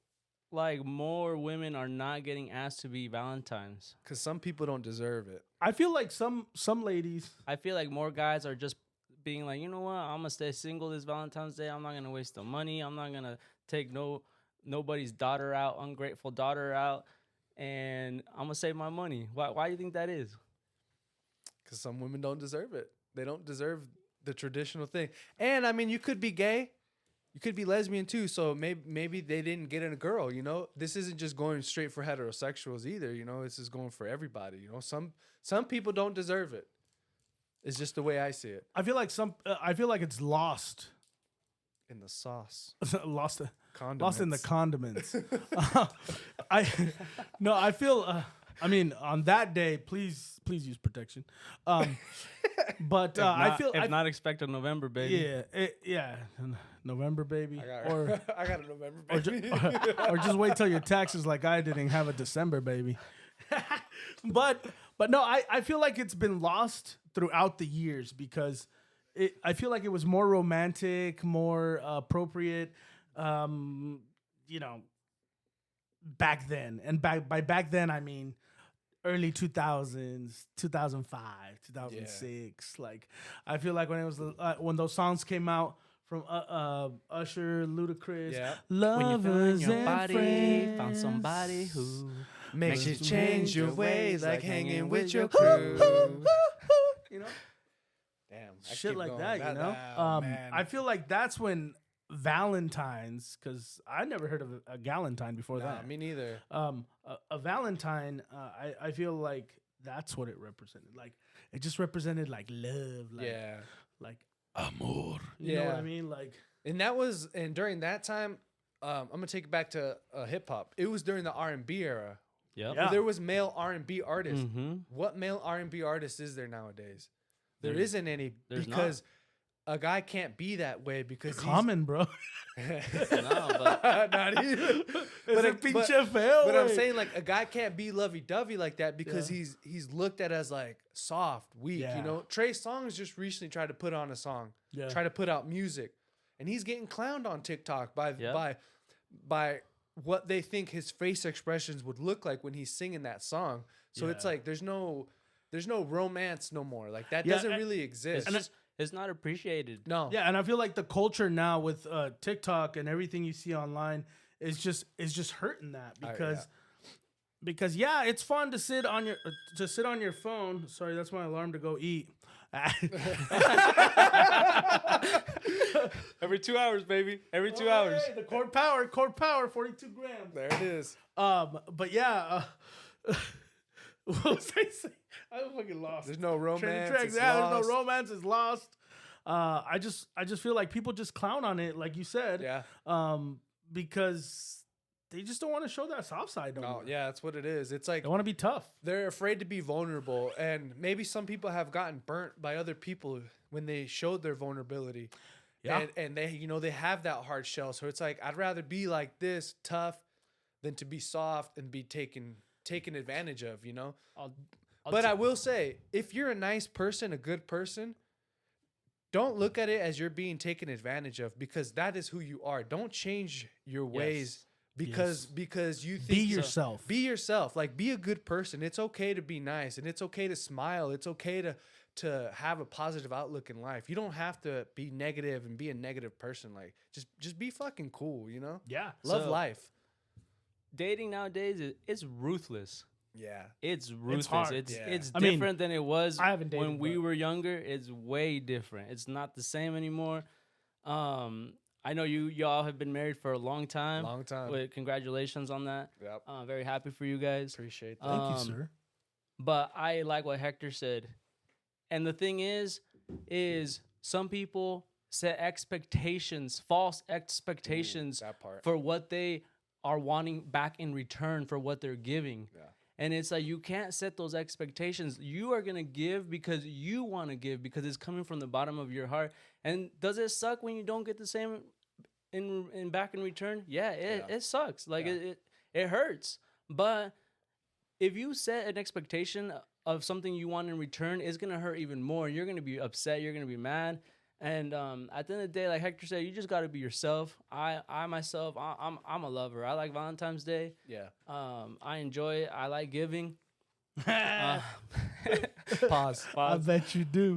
like more women are not getting asked to be Valentines? Because some people don't deserve it. I feel like some ladies. I feel like more guys are just being like, you know what, I'm gonna stay single this Valentine's Day. I'm not gonna waste the money. I'm not gonna take nobody's daughter out, ungrateful daughter out, and I'm gonna save my money. Why do you think that is? Because some women don't deserve it. They don't deserve the traditional thing. And I mean, you could be gay, you could be lesbian too. So maybe they didn't get in a girl. You know, this isn't just going straight for heterosexuals either. You know, this is going for everybody. You know, some people don't deserve it. It's just the way I see it. I feel like I feel like it's lost. In the sauce, lost. condiments. Lost in the condiments. I feel. I mean, on that day, please use protection. But I feel. If not, expect a November baby. Yeah, November baby, or I got a November or, baby. or just wait till your taxes like I did and have a December baby. but no, I feel like it's been lost throughout the years because I feel like it was more romantic, more appropriate, you know, back then. And by back then, I mean early 2000s, 2005, 2006. Like, I feel like when it was when those songs came out from Usher, Ludacris, Yeah. Lovers your and body, Friends. found somebody who Makes you change your ways like hanging with your Woo, crew. You know, Damn, I shit keep like going. that. You know, man. I feel like that's when Valentine's, because I never heard of a Galentine before Nah, that. me neither. A Valentine, I feel like that's what it represented. Like it just represented like love, like Yeah. like amor. You know what I Yeah. mean? Like And during that time, I'm gonna take it back to hip hop. It was during the R&B era. Yep. Yeah. Where there was male R&B artists. Mm-hmm. What male R&B artist is there nowadays? There There's- isn't any there's because a guy can't be that way because common, bro. No, but not even. But a- pinche feo. But I'm güey. saying like a guy can't be lovey-dovey like that because Yeah. he's looked at as like soft, weak. Yeah. You know, Trey Songz just recently tried to put on a song, Yeah. try to put out music, and he's getting clowned on TikTok Yeah. by what they think his face expressions would look like when he's singing that song. So it's Yeah. like there's no romance no more. Like that Yeah, doesn't and- really exist. it's not appreciated. No. Yeah, and I feel like the culture now with TikTok and everything you see online is just hurting that Oh, because because yeah, it's fun to sit on your phone. Sorry, that's my alarm to go eat. Every 2 hours, baby. Every 2 hours. Hey, the core power, 42 grams. There it is. But yeah, what was I saying? I'm fucking lost. There's no romance. There's no romance. It's lost. I just feel like people just clown on it, like you said. Yeah. Because they just don't want to show that soft side. No, yeah, that's what it is. It's like they want to be tough. they're afraid to be vulnerable, and maybe some people have gotten burnt by other people when they showed their vulnerability. Yeah. And they, they have that hard shell. So it's like, I'd rather be like this, tough, than to be soft and be taken advantage of, But I will say, if you're a nice person, a good person, don't look at it as you're being taken advantage of, because that is who you are. Don't change your ways because you think Be yourself. Be yourself. Like, be a good person. It's okay to be nice, and it's okay to smile. It's okay to have a positive outlook in life. You don't have to be negative and be a negative person. Like, just be fucking cool, Yeah. Love life. Dating nowadays, it's ruthless. Yeah. It's ruthless. hard. It's I mean, different than it was I haven't dated, when we but- were younger. It's way different. It's not the same anymore. I know y'all have been married for a long time. Long time. With congratulations on that. Yep. Very happy for you guys. Appreciate that. Thank you, sir. But I like what Hector said. And the thing is some people set expectations, false expectations that part. for what they are wanting back in return for what they're giving. Yeah. And it's like, you can't set those expectations. You are going to give because you want to give, because it's coming from the bottom of your heart. And does it suck when you don't get the same in back in return? Yeah, it sucks. Like, it hurts. But if you set an expectation of something you want in return, it's going to hurt even more. You're going to be upset. You're going to be mad. And at the end of the day, like Hector said, you just got to be yourself. I myself, I'm a lover. I like Valentine's Day. Yeah. I enjoy it. I like giving. Pause. I bet you do.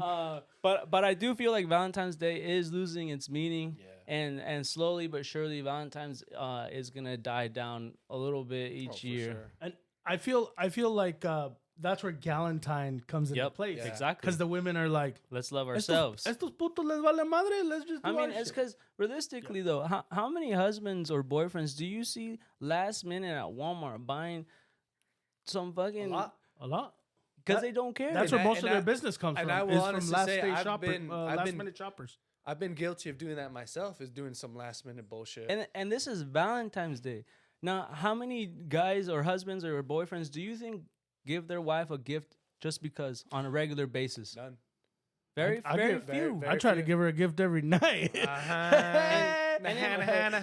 But I do feel like Valentine's Day is losing its meaning. Yeah. And slowly but surely, Valentine's is gonna die down a little bit each year. Sure. And I feel like that's where Galentine comes into place. Yeah. Exactly. Because the women are like, Let's love ourselves. Estos putos les vale madre. Let's just do I mean, our it's shit." because realistically, though, how many husbands or boyfriends do you see last minute at Walmart buying some fucking A lot. because they don't care? That's And where I- most of and their I- business comes and from. I will is from honestly last say day I've shopper, been- last minute shoppers. I've been guilty of doing that myself, is doing some last minute bullshit. And this is Valentine's Day. Now, how many guys or husbands or boyfriends do you think give their wife a gift just because on a regular basis? None. Very I very give- few. very I try to few. give her a gift every night.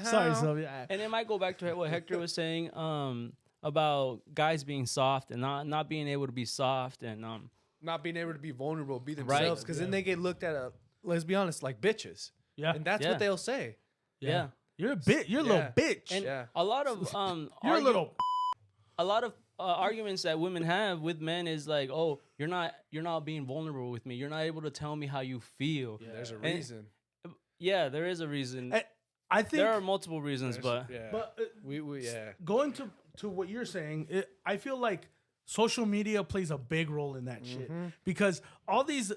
Sorry, Sylvia. And it might go back to what Hector was saying about guys being soft and not being able to be soft and Not being able to be vulnerable, be Right. themselves, because then they get looked at, let's be honest, like bitches. Yeah. And that's Yeah. what they'll say. yeah. You're a bit. You're a little Yeah. bitch. And Yeah. a lot of You're a little. a lot of arguments that women have with men is like, oh, you're not being vulnerable with me. You're not able to tell me how you feel. There's a And- reason. Yeah, there is a reason. I think. There are multiple reasons, but Yeah. But we yeah. going to what you're saying, I feel like social media plays a big role in that shit because all these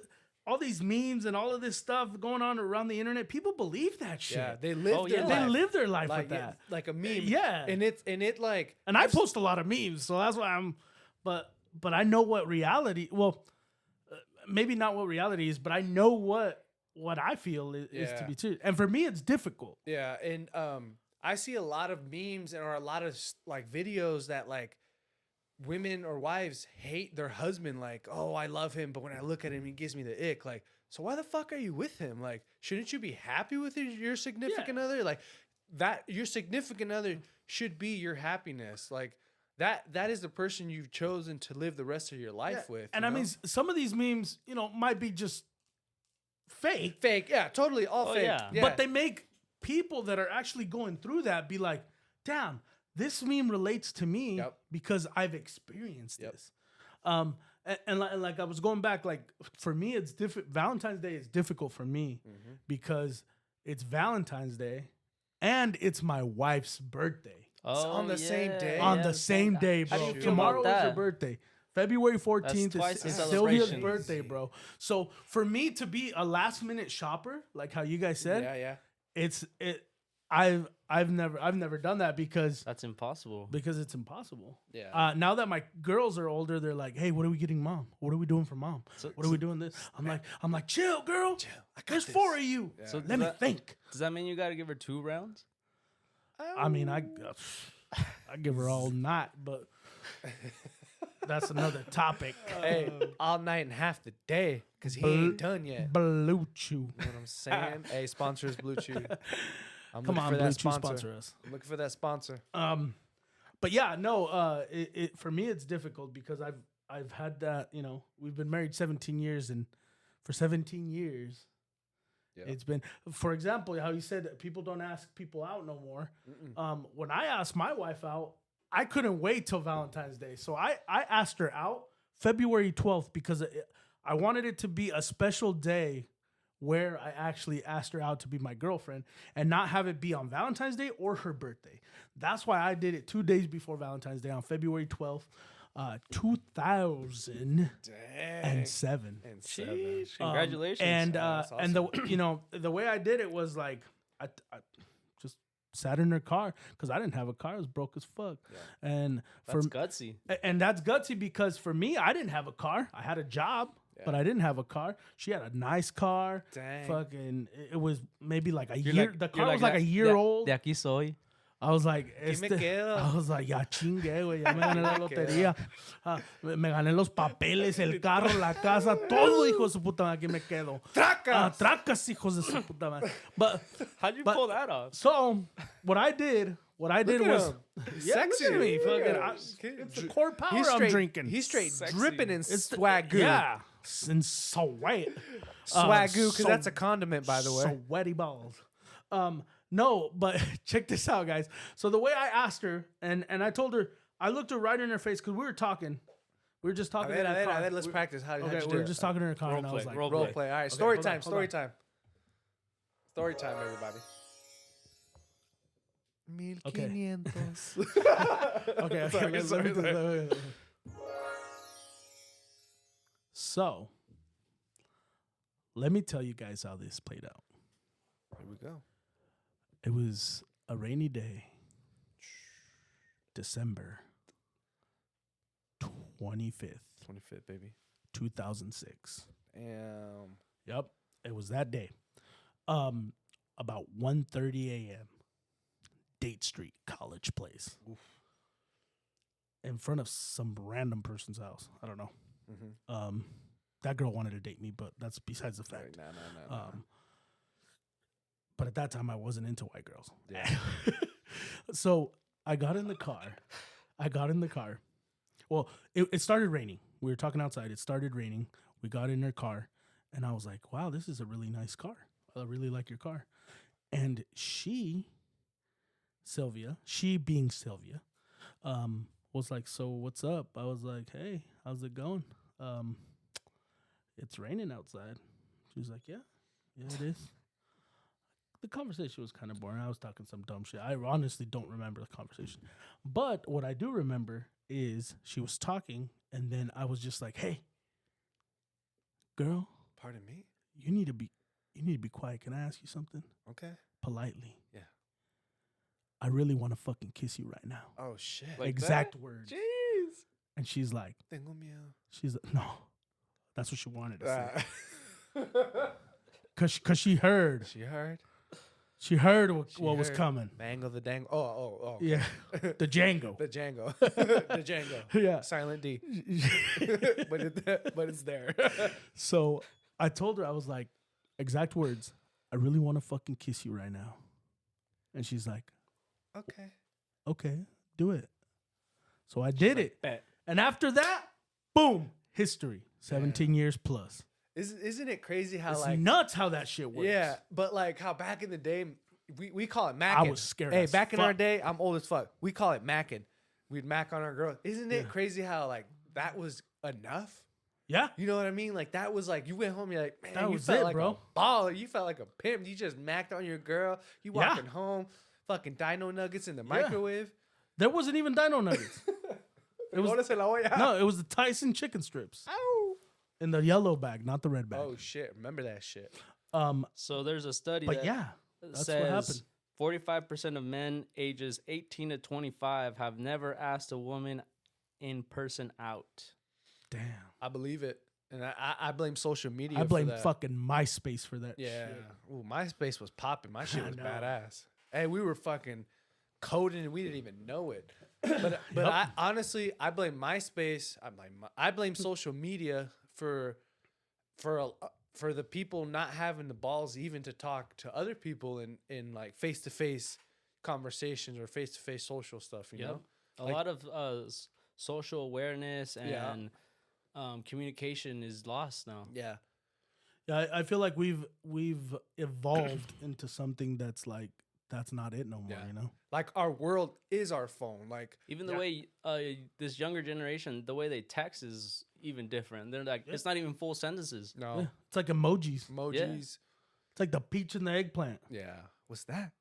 memes and all of this stuff going on around the internet, people believe that shit. Yeah. They live Oh, their yeah. They life. live their life like with that. like a meme. Yeah. And it like, And I post a lot of memes, so that's why I'm. But I know what reality. Well, maybe not what reality is, but I know what I feel is to Yeah. be true. And for me, it's difficult. yeah. And I see a lot of memes or a lot of like videos that like women or wives hate their husband. Like, oh, I love him, but when I look at him, he gives me the ick. Like, so why the fuck are you with him? Like, shouldn't you be happy with your significant other? Like, that your significant other should be your happiness. Like, that is the person you've chosen to live the rest of your life with. And you I know? mean, some of these memes, might be just fake, fake. Yeah, totally. All Oh, fake. yeah. but they make people that are actually going through that be like, damn, this meme relates to me Yep. because I've experienced Yep. this. And like I was going back, like for me, it's different. Valentine's Day is difficult for me because it's Valentine's Day and it's my wife's birthday. on the same day? On the same day, How do bro. you feel Tomorrow about is her that? birthday. February 14th twice is the Sylvia's celebration. birthday, bro. So for me to be a last minute shopper, like how you guys said, Yeah. I've never done that because That's impossible. it's impossiple. Yeah. Now that my girls are older, they're like, "Hey, what are we getting, mom? What are we doing for mom? What are we doing this?" I'm like, "Chill, girl. There's 4 of you. Yeah. So Let me think." Does that mean you got to give her 2 rounds? I mean, I give her all night, but that's another topic. Hey, all night and half the day, because he ain't done yet. Blue Chew. You know what I'm saying? Hey, sponsors Blue Chew. I'm Come looking on, for Blue that Chew, sponsor us. I'm looking for that sponsor. But yeah, no. For me, it's difficult because I've had that. You know, we've been married 17 years, and for 17 years, it's been. For example, how you said that people don't ask people out no more. When I asked my wife out, I couldn't wait till Valentine's Day, so I asked her out February 12th because I wanted it to be a special day where I actually asked her out to be my girlfriend and not have it be on Valentine's Day or her birthday. That's why I did it 2 days before Valentine's Day on February 12th, 2007. Sheesh. Congratulations. And that's and the way I did it was like I just sat in her car because I didn't have a car. I was broke as fuck. And That's gutsy. and that's gutsy because for me, I didn't have a car. I had a job. But I didn't have a car. She had a nice car. Dang. Fucking, it was maybe like a You're year. like- The you're car was like a year old. De aquí soy. I was like, me quedo. I was like, ya chingue, güey, ya me gané la lotería. Me gané los papeles, el carro, la casa, todo, hijo de su puta madre, aquí me quedo. Tracas. Tracas, hijos de su puta madre. But How'd you But- pull that off? so what I did Look was, at him. yeah, Sexy. look at me, Look fucking, at him. it's the core power He's I'm straight, drinking. He's straight Sexy. dripping in It's the- swagoo. Yeah, and so white. Swagoo, because so- that's a condiment, by the way. So sweaty balls. No, but check this out, guys. So the way I asked her, and I told her, I looked her right in her face because we were talking. We were just talking in her car. Let's practice. How'd Okay, you we do were it? just talking in her car, and I was like, Role Role play. play. All right, Okay, story hold time. on, hold Story on. time. Story time, everybody. 1500. okay, Sorry, let me sorry, do- sorry. let me- So, let me tell you guys how this played out. Here we go. It was a rainy day, December 25th, 25th, baby. 2006. Damn. Yep, it was that day. About 1:30 a.m. Date Street, College Place. In front of some random person's house. I don't know. That girl wanted to date me, but that's besides the fact. No. But at that time, I wasn't into white girls. Yeah. So I got in the car. Well, it started raining. We were talking outside. It started raining. We got in her car, and I was like, wow, this is a really nice car. I really like your car. And Sylvia, she being Sylvia, was like, so what's up? I was like, hey, how's it going? It's raining outside. She was like, yeah, it is. The conversation was kind of boring. I was talking some dumb shit. I honestly don't remember the conversation. But what I do remember is she was talking, and then I was just like, hey, girl, Pardon me? you need to be quiet. Can I ask you something? Okay. Politely. Yeah. I really want to fucking kiss you right now. Oh, shit. Like Exact words. Jeez. And she's like, Tengo miedo. no. That's what she wanted to say. Ah. Cause she heard. She heard? She heard what was heard. coming. Mango the dango. Oh. Yeah. The Django. The Django. The Django. Yeah. Silent D. but it's there. So I told her, I was like, exact words, I really want to fucking kiss you right now. And she's like, okay, do it. So I did it. Bet. And after that, boom, history. 17 years plus. Isn't it crazy how It's like nuts how that shit works. yeah, but like how back in the day we call it macking. I was scared Hey, as back in our fuck. day, I'm old as fuck. We call it macking. We'd mack on our girls. Isn't it crazy how like that was enough? Yeah. You know what I mean? Like that was like you went home, you're like, man, That you was felt it, like bro. a baller. You felt like a pimp. You just macked on your girl. You Yeah. walking home, fucking dino nuggets in the microwave. There wasn't even dino nuggets. It was no, it was the Tyson chicken strips. Ow. In the yellow bag, not the red bag. Oh shit! Remember that shit. So there's a study But that yeah, that's says what happened. 45% of men ages 18 to 25 have never asked a woman in person out. Damn. I believe it, and I blame social media. I blame for that. fucking MySpace for that. Yeah. Shit. Ooh, MySpace was popping. My shit I was know. badass. Hey, we were fucking coding and we didn't even know it. But I honestly, I blame MySpace. I blame social media for the people not having the balls even to talk to other people in like face-to-face conversations or face-to-face social stuff, you know? A lot of social awareness and communication is lost now. Yeah. Yeah, I feel like we've evolved into something that's not it no more, Yeah. you know? Like our world is our phone. Like Even the way this younger generation, the way they text is even different. They're like, it's not even full sentences. no Yeah. It's like emojis. emojis. It's like the peach and the eggplant. Yeah. What's that?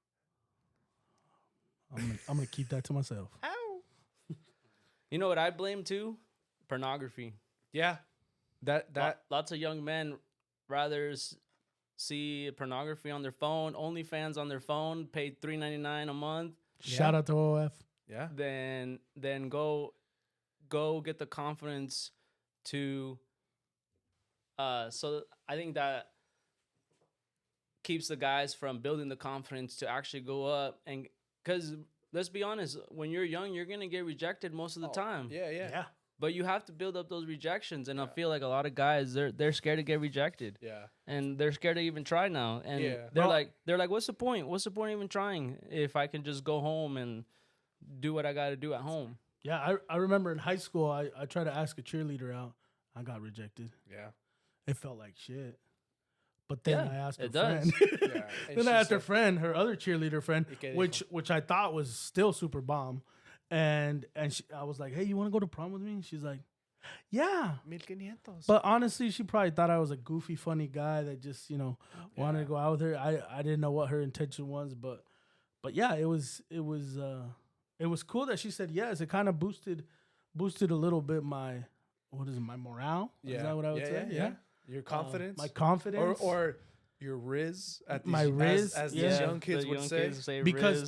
I'm gonna keep that to myself. Ow. You know what I blame too? Pornography. Yeah. That Lots of young men rather see pornography on their phone, OnlyFans on their phone, pay $3.99 a month, Shout out to OF. yeah. then go get the confidence to. So I think that keeps the guys from building the confidence to actually go up, and because let's be honest, when you're young, you're gonna get rejected most of the time. Yeah. But you have to build up those rejections, and I feel like a lot of guys they're scared to get rejected, Yeah. and they're scared to even try now. And Yeah. they're like, what's the point? What's the point of even trying if I can just go home and do what I got to do at home? Yeah, I remember in high school, I tried to ask a cheerleader out. I got rejected. Yeah. It felt like shit. But then Yeah, I asked her it does. friend. Yeah. And Then she I asked her said- friend, her other cheerleader friend, que which I thought was still super bomb. And I was like, hey, you want to go to prom with me? And she's like, yeah. 1500. But honestly, she probably thought I was a goofy, funny guy that just, wanted to go out with her. I didn't know what her intention was, but yeah, it was cool that she said yes. It kind of boosted a little bit my morale? Yeah. Is that what I would say? Yeah. Your confidence. My confidence. or your riz at these, My riz, as yeah. these young kids The would young say. kids say because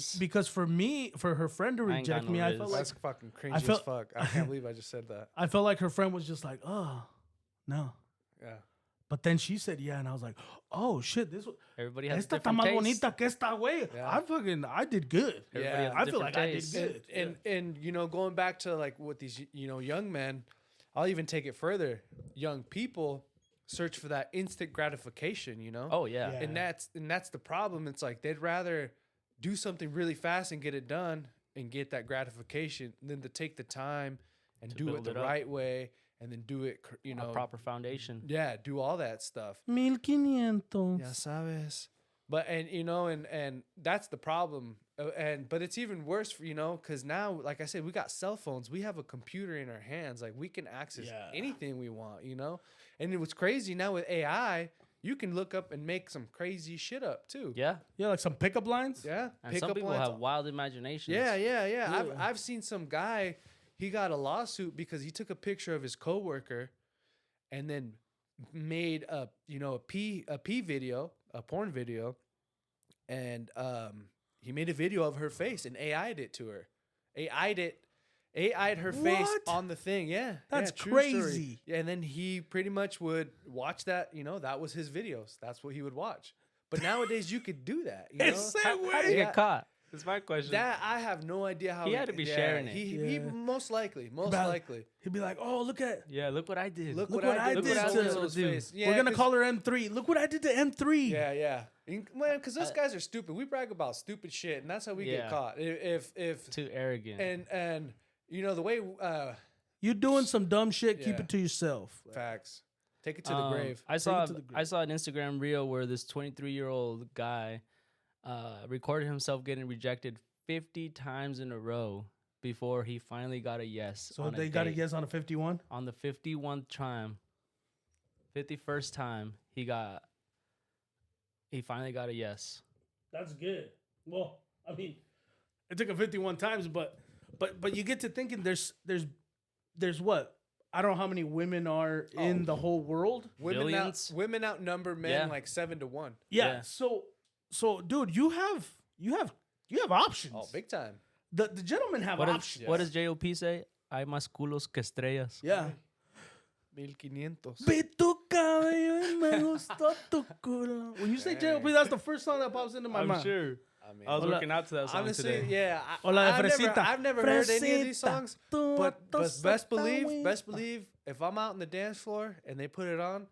Riz. for her friend to I ain't got reject no me, I riz. felt like That's fucking cringy I felt- as fuck. I can't believe I just said that. I felt like her friend was just like, oh, no. Yeah. But then she said yeah, and I was like, oh shit, this was Everybody has esta está different más tastes. bonita que esta way. Yeah. I did good. Everybody has I feel different like tastes. I did good. And going back to like what these young men, I'll even take it further. Young people search for that instant gratification, Oh yeah. Yeah. and that's the problem. It's like they'd rather do something really fast and get it done and get that gratification than to take the time and To do it build the it up. right way and then do it A proper foundation. yeah, do all that stuff. 1500. Ya sabes. But and that's the problem. But it's even worse for because now, like I said, we got cell phones. We have a computer in our hands. Like we can access Yeah. anything we want. And what's crazy now with AI, you can look up and make some crazy shit up too. Yeah. Yeah, like some pickup lines. Yeah. And some people lines. have wild imaginations. Yeah. I've seen some guy. He got a lawsuit because he took a picture of his coworker, and then made a porn video, and he made a video of her face and AI'd it to her. AI'd her face What? on the thing. Yeah. That's true story. crazy. Yeah, and then he pretty much would watch that. That was his videos. That's what he would watch. But nowadays you could do that. It's that How did way. he Yeah. get caught? That's my question. That I have no idea how He had to be sharing it. He Yeah. most likely. He'd be like, oh, look Yeah, look what I did. Look what what I I did did to to her, Solo's dude. face. we're gonna 'cause- call her M3. Look what I did to M3. Yeah. Man, because those guys are stupid. We brag about stupid shit, and that's how we Yeah. get caught. If Too arrogant. and the way You doing some dumb shit, keep Yeah. it to yourself. facts, take it to the grave. I saw to the grave. I saw an Instagram reel where this 23-year-old guy recorded himself getting rejected 50 times in a row before he finally got a yes. So on they a got a date. yes on a 51? On the 51st time, 51st time, he finally got a yes. That's good. Well, I mean, it took him 51 times, but But you get to thinking there's what? I don't know how many women are in the whole world. Billions? Women outnumber men Yeah. like 7-1. Yeah. Yeah. So dude, you have options. Oh, big time. The gentlemen have options. What does JOP say? Hay más culos que estrellas. Yeah. 1500. Vi tu cabello y me gustó tu culo. When you say JLP, that's the first song that pops into my mind. sure. I mean, I was Hola. working out to that song honestly, today. yeah. Hola de I've fresita. never heard any of these Fresita, songs, tu but tosta best está believe, if I'm out on the dance floor and they put it on,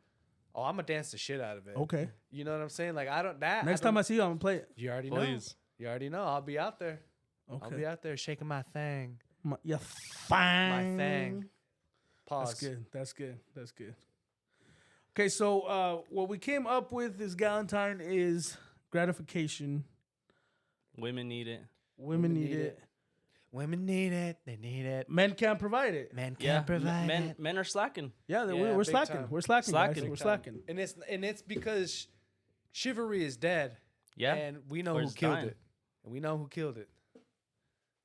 oh, I'm gonna dance the shit out of it. Okay. You know what I'm saying? Like I don't that. Next time I see you, I'm gonna play it. you already know. Please. You already know. I'll be out there. I'll be Okay. out there shaking my thing. Yeah, fine. My thing. Pause. That's good. That's good. That's good. Okay, so what we came up with is Galentine is gratification. Women need it. Women need it. Women need it. They need it. Men can't provide it. Men can't Yeah. provide Men, it. men are slacking. Yeah, Yeah, we're big slacking. time. We're slacking. Slacking. Guys. We're Big time. slacking. And it's because chivalry is dead. Yeah. And we know Or who it's killed dying. it. And we know who killed it.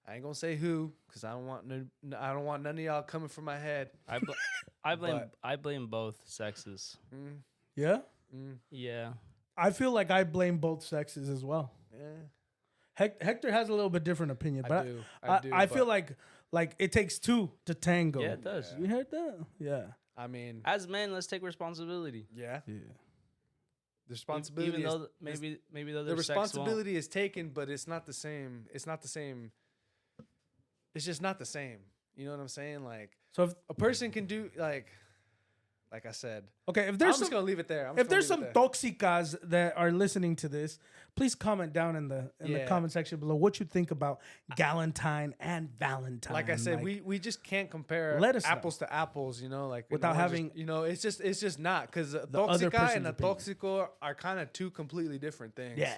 I ain't gonna say who, because I don't want none of y'all coming from my head. I blame both sexes. Yeah, Yeah. I feel like I blame both sexes as well. Yeah. Hector has a little bit different opinion, but I do. I feel but, like it takes two to tango. Yeah, it does. You heard that? Yeah. I mean, As men, let's take responsibility. yeah. Yeah. The responsibility Even is, though maybe though the their sex won't. responsibility is taken, but it's not the same. It's not the same. It's just not the same. You know what I'm saying? Like So if a person can do like I said. okay, if I'm there's just gonna leave it there. if there's some toxicas that are listening to this, please comment down in the comment section below what you think about Galentine and Valentine. like I said, we just can't compare Let us know. apples to apples, you know, like Without we're having- just, you know, it's just not because other toxica person's and a opinion. toxico are kind of two completely different things. Yeah.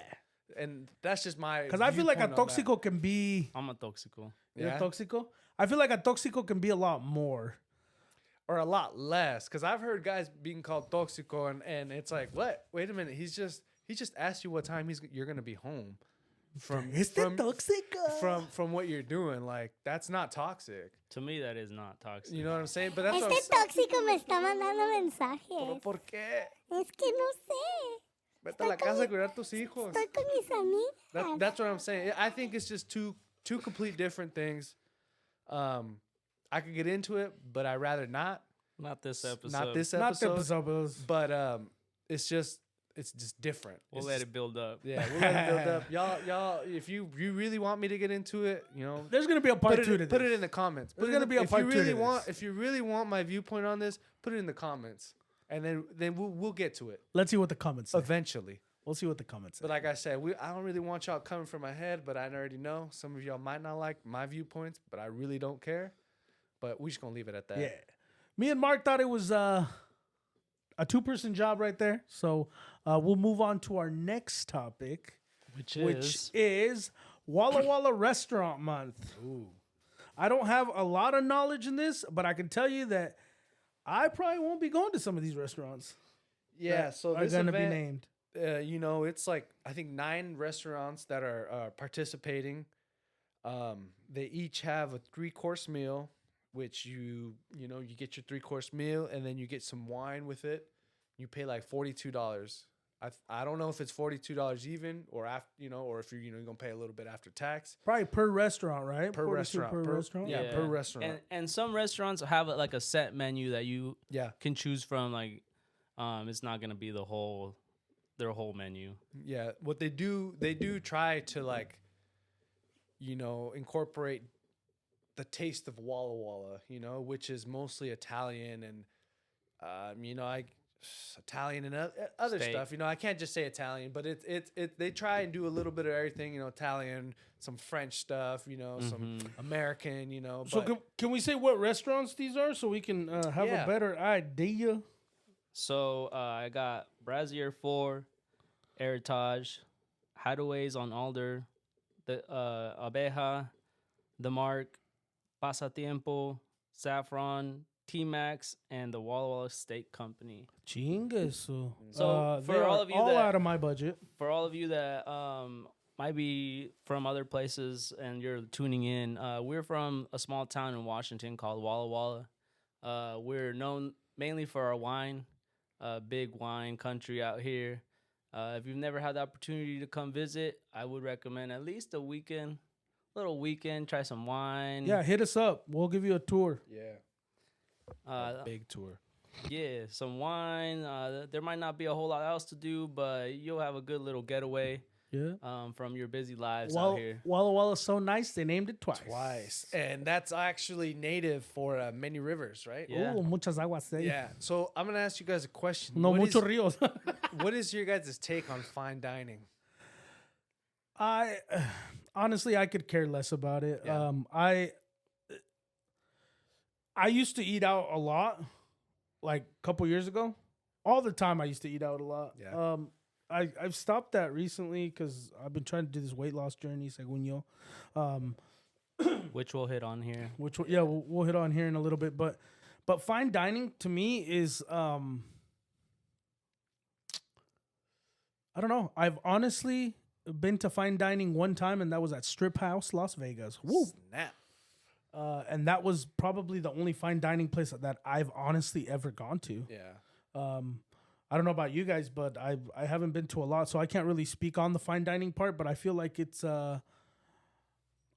And that's just my Because I feel like a viewpoint on that. toxico can be I'm a toxico. You're a Yeah. toxico? I feel like a toxico can be a lot more. or a lot less, because I've heard guys being called toxico and it's like, what? Wait a minute, he just asked you what time you're gonna be home from toxico? from what you're doing. Like that's not toxic. To me, that is not toxic. You know what I'm saying? But that's what Este I'm saying. tóxico me está mandando mensajes. ¿Por qué? Es que no sé. Vete a la casa a cuidar tus hijos. Estoy con mis amigas. That's what I'm saying. I think it's just two complete different things. I could get into it, but I'd rather not. Not this episode. Not this Not the episode. episodes. But it's just different. We'll It's let just- it build up. Yeah, we'll let it build up. Y'all, if you really want me to get into it, you know, There's gonna be a part put two to it, put this. it in the comments. There's Put it gonna in be the- a part if you two really to want, this. if you really want my viewpoint on this, put it in the comments, and then we'll get to it Let's see what the comments say. eventually. We'll see what the comments say. But like I said, I don't really want y'all coming from my head, but I already know some of y'all might not like my viewpoints, but I really don't care. But we just gonna leave it at that. Yeah. Me and Mark thought it was a two-person job right there. So we'll move on to our next topic, Which which is Walla Walla Restaurant Month. Ooh. I don't have a lot of knowledge in this, but I can tell you that I probably won't be going to some of these restaurants. Yeah. that So are this gonna event, be named. you know, it's like I think 9 restaurants that are participating. They each have a 3-course meal, which you get your 3-course meal and then you get some wine with it. You pay like $42. I don't know if it's $42 even or after, or if you're gonna pay a little bit after tax. Probably per restaurant, right? Per 42 restaurant. Per restaurant. Yeah, per restaurant. And some restaurants have like a set menu that you Yeah. can choose from. Like, it's not gonna be their whole menu. Yeah, what they do try to like, incorporate the taste of Walla Walla, which is mostly Italian and, Italian and other Steak. stuff. I can't just say Italian, but they try and do a little bit of everything. Italian, some French stuff, some American. So but can we say what restaurants these are so we can have Yeah. a better idea? So I got Brazier 4, Heritage, Hideaways on Alder, the Abeja, The Mark, Pasatiempo, Saffron, T-Max, and the Walla Walla Steak Company. Chingueso. So, they for all are of you all that- out of my budget. For all of you that might be from other places and you're tuning in, we're from a small town in Washington called Walla Walla. We're known mainly for our wine, big wine country out here. If you've never had the opportunity to come visit, I would recommend at least a weekend, little weekend, try some wine. Yeah, hit us up. We'll give you a tour. Yeah. Big tour. Yeah, some wine. There might not be a whole lot else to do, but you'll have a good little getaway. Yeah. From your busy lives out here. Walla Walla's so nice, they named it twice. And that's actually native for many rivers, right? Yeah. Ooh, muchas aguas. Yeah. So I'm gonna ask you guys a question. No, What muchos is- ríos. What is your guys' take on fine dining? I honestly, I could care less about it. Yeah. I used to eat out a lot, like a couple years ago. All the time, I used to eat out a lot. Yeah. I've stopped that recently because I've been trying to do this weight loss journey, según yo. Which we'll hit on here. We'll hit on here in a little bit, but fine dining to me is I don't know. I've honestly been to fine dining one time, and that was at Strip House, Las Vegas. Woo! Snap. And that was probably the only fine dining place that I've honestly ever gone to. Yeah. I don't know about you guys, but I haven't been to a lot, so I can't really speak on the fine dining part. But I feel like it's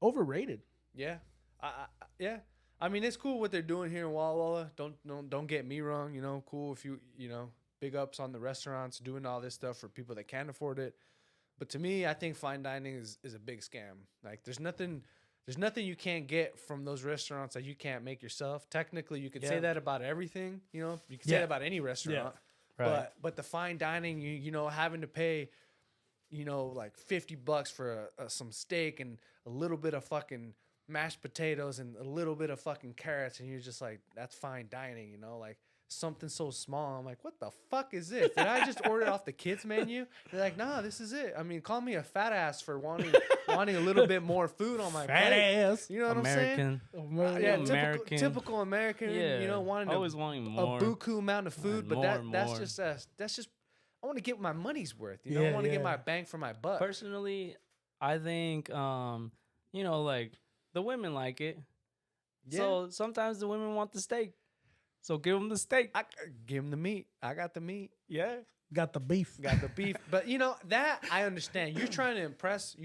overrated. Yeah. Yeah. I mean, it's cool what they're doing here in Walla Walla. Don't get me wrong. You know, cool if you big ups on the restaurants doing all this stuff for people that can't afford it. But to me, I think fine dining is a big scam. Like, there's nothing you can't get from those restaurants that you can't make yourself. Technically, you could say that about everything. You know, you could say that about any restaurant. Right. But the fine dining, you know, having to pay, you know, like $50 for some steak and a little bit of fucking mashed potatoes and a little bit of fucking carrots, and you're just like, that's fine dining, you know, like something so small. I'm like, what the fuck is this? Did I just order it off the kids menu? They're like, nah, this is it. I mean, call me a fat ass for wanting a little bit more food on my Fat plate. ass. You know what I'm saying? American. Yeah, American. typical American. Yeah. You know, wanting always wanting more. a buku amount of food, but More, that's more. just I want to get my money's worth. You know, I want to get my bang for my buck. Personally, I think you know, like the women like it. Yeah. So sometimes the women want the steak. So give them the steak. I give them the meat. I got the meat. Yeah. Got the beef. Got the beef. But you know that I understand. You're trying to impress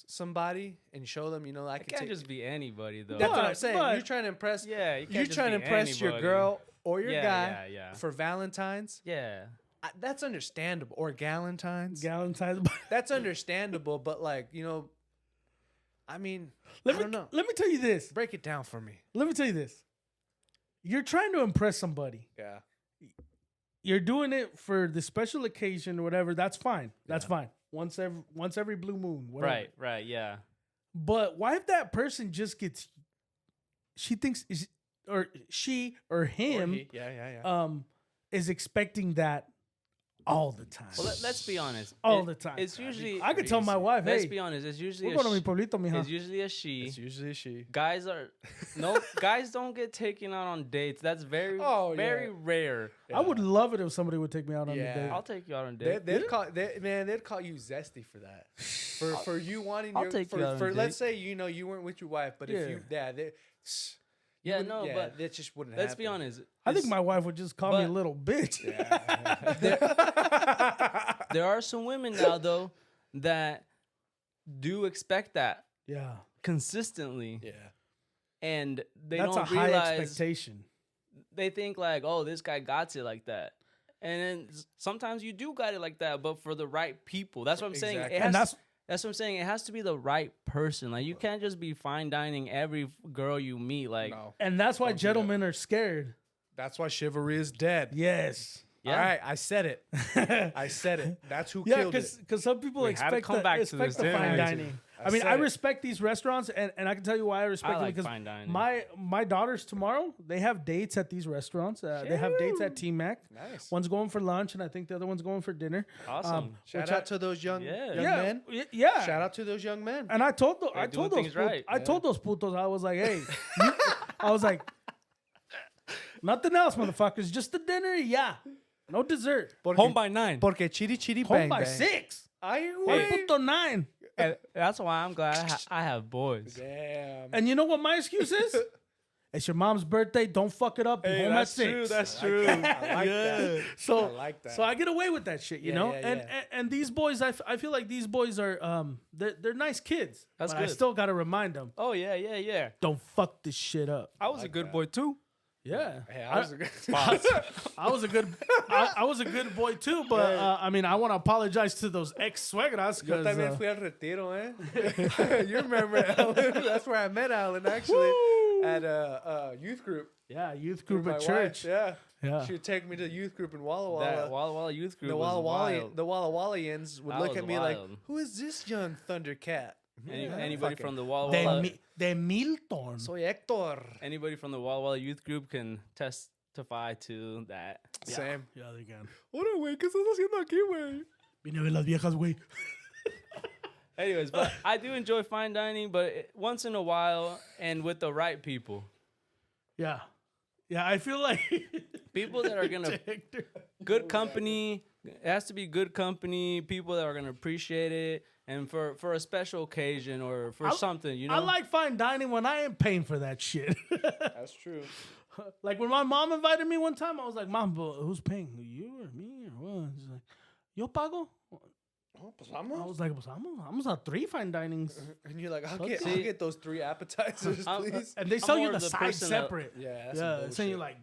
somebody and show them. You know, I It can't just be anybody though. That's what I'm But- saying. but- You're trying to impress. Yeah, you can't You're just trying to be impress your anybody. girl or your guy Yeah. for Valentine's. Yeah. That's understandable. Or Galentine's. Galentine. That's understandable. But like, you know, I mean, I don't know. Let me tell you this. Break it down for me. Let me tell you this. You're trying to impress somebody. Yeah. You're doing it for the special occasion or whatever. That's fine. That's fine. Once every blue moon. Whatever. Right, yeah. But why if that person just gets, she thinks or she or him Yeah. is expecting that all the time. Well, let's be honest. All the time. It's usually. I could tell my wife, Let's hey, be honest. It's usually. we're going to mi pueblito, mija. It's usually a she. It's usually she. Guys don't get taken out on dates. That's very very rare. I would love it if somebody would take me out on a Yeah. date. I'll take you out on a date. They'd call you zesty for that. For you wanting I'll take you out on for a let's date. say you weren't with your wife, but if you but that just wouldn't let's happen. be honest. I think my wife would just call me a but- little bitch. There are some women now though that do expect that Yeah. consistently, Yeah. and they That's don't a high realize. expectation. They think like, oh, this guy got it like that. And then sometimes you do got it like that, but for the right people. That's what I'm saying. Exactly. And That's what I'm saying. It has to be the right person. Like you can't just be fine dining every girl you meet. Like, No. And that's why Don't do that. gentlemen are scared. That's why chivalry is dead. Yes. yeah. All right, I said it. I said it. That's who Yeah, killed it. because some people We had to expect come back to expect this, the didn't fine we? dining. I I mean, said I it. respect these restaurants, and I can tell you why I respect I them like because fine dining. my daughters tomorrow they have dates at these restaurants. They have dates at T-Mac. Nice. One's going for lunch, and I think the other one's going for dinner. Awesome. Shout out to those young Yeah. men. Yeah. Shout out to those young men. And I told doing those things right. I told those putos, I was like, hey, I was like, nothing else, motherfuckers, just the dinner, yeah, no dessert. Home by 9. Porque chiri chiri Home bang by bang. 6. Ay, One güey. puto 9. And that's why I'm glad I have boys. Damn. And you know what my excuse is? It's your mom's birthday. Don't fuck it up. Be home at 6. That's true. I like that. So I like that. So I get away with that shit, you Yeah, know. yeah, and, yeah. and these boys, I feel like these boys are they're nice kids. That's but I good. still got to remind them, Oh yeah. don't fuck this shit up. I was a good boy too. Yeah. Hey, I was a good I was a good I was a good boy too, but I mean, I want to apologize to those ex suegras Yo because también fui al retiro, eh? You remember Alan? That's where I met Alan, actually, at a youth group. yeah, youth with group my at wife, church. Yeah. Yeah. She would take me to the youth group in Walla That Walla. Walla Walla youth group The was wild. Walla Wallaians would That look was at me like, wild. "Who is this young Thundercat?" Anybody from the Walla De, Walla, De Milton. Soy Hector. anybody from the Walla Walla youth group can testify to that. Same. Yeah, they can. Hola, güey, ¿qué estás haciendo aquí, güey? Vine a ver las viejas, güey. Anyways, but I do enjoy fine dining, but once in a while and with the right people. Yeah. Yeah, I feel like People that are gonna Hector. good company. It has to be good company. People that are gonna appreciate it, and for a special occasion or for something, you know. I like fine dining when I ain't paying for that shit. That's true. Like when my mom invited me one time, I was like, "Mom, but who's paying? You or me or what?" She's like, "Yo pago." Oh, pues I vamos. was like, "Pues vamos a 3 fine dinings," And you're like, I'll Okay. get those 3 appetizers, please. and they I'm sell you more the of the sides person that- separate. Yeah, that's Yeah, some they sell you bullshit. like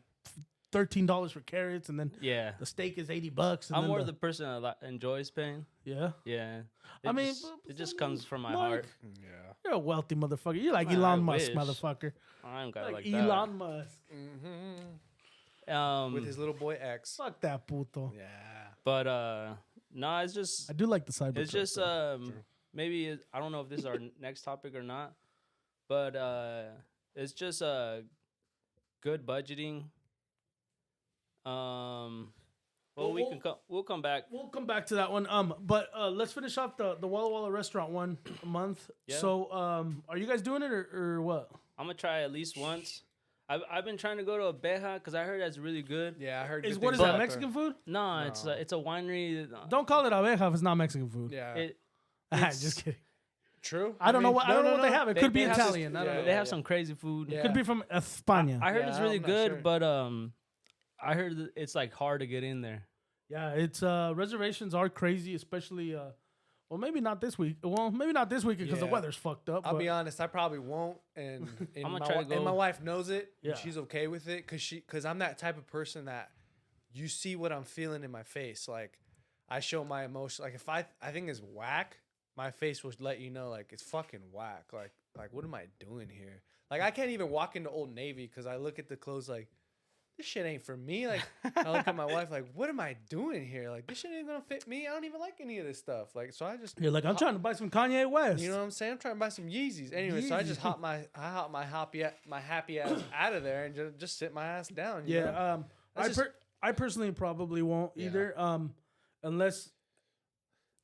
$13 for carrots, and then Yeah, the steak is $80. And I'm then more the person that enjoys paying. yeah. Yeah, I mean, it just comes from my Mike, heart. Yeah. You're a wealthy motherfucker. You're like Man, Elon I Musk, wish. motherfucker. I ain't got Like like Elon Musk. that. With his little boy X. Fuck that puto. Yeah. But no, it's just I do like the cyber. it's just maybe I don't know if this is our next topic or not, but it's just good budgeting. Well, we'll come back. We'll come back to that one. But let's finish off the Walla Walla Restaurant month. Yeah. So, are you guys doing it or what? I'm gonna try at least once. I've been trying to go to a Beja because I heard that's really good. Yeah, I heard. Is good what is things that about Mexican food? No, it's a winery. Don't call it abeja if it's not Mexican food. Yeah. It, Just kidding. True. I don't know what I don't know what they have. It could be they have Italian. this- I don't know. they have some crazy food. Yeah. It could be from España. I heard Yeah, it's really I'm not good, sure. but I heard that it's like hard to get in there. Yeah, it's reservations are crazy, especially well, maybe not this week. Well, maybe not this week because the Yeah. weather's fucked up. I'll but be honest, I probably won't, and I'ma my try to and my go. wife knows it, Yeah. and she's okay with it, cause I'm that type of person that you see what I'm feeling in my face. Like I show my emotion. Like if I think it's whack, my face will let you know like it's fucking whack. Like what am I doing here? Like I can't even walk into Old Navy because I look at the clothes like this shit ain't for me. Like I look at my wife like what am I doing here? Like this shit ain't gonna fit me. I don't even like any of this stuff. Like so I just you're like, I'm trying to buy some Kanye West. you know what I'm saying? I'm trying to buy some Yeezys. Anyway, so I just hop my happy ass out of there and just sit my ass down. You know? Yeah, That's I personally probably won't Yeah. either. Unless,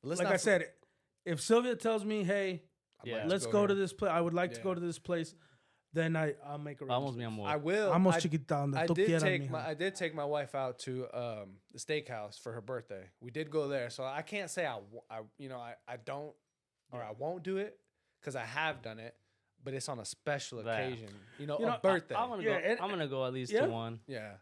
Let's like not I said, if Sylvia tells me, "Hey, Yeah. let's go to here. this place," I would like to Yeah. go to this place. Then I'll make Vamos, mi arrangements. amor. I will. Vamos, I, chiquita, donde I tú did quieras, take mija. I did take my wife out to the steakhouse for her birthday. We did go there, so I can't say I don't or I won't do it because I have done it, but it's on a special That. occasion. You know, You know, a birthday. I'm gonna Yeah, go. and- I'm gonna go at least yeah. to one. yeah.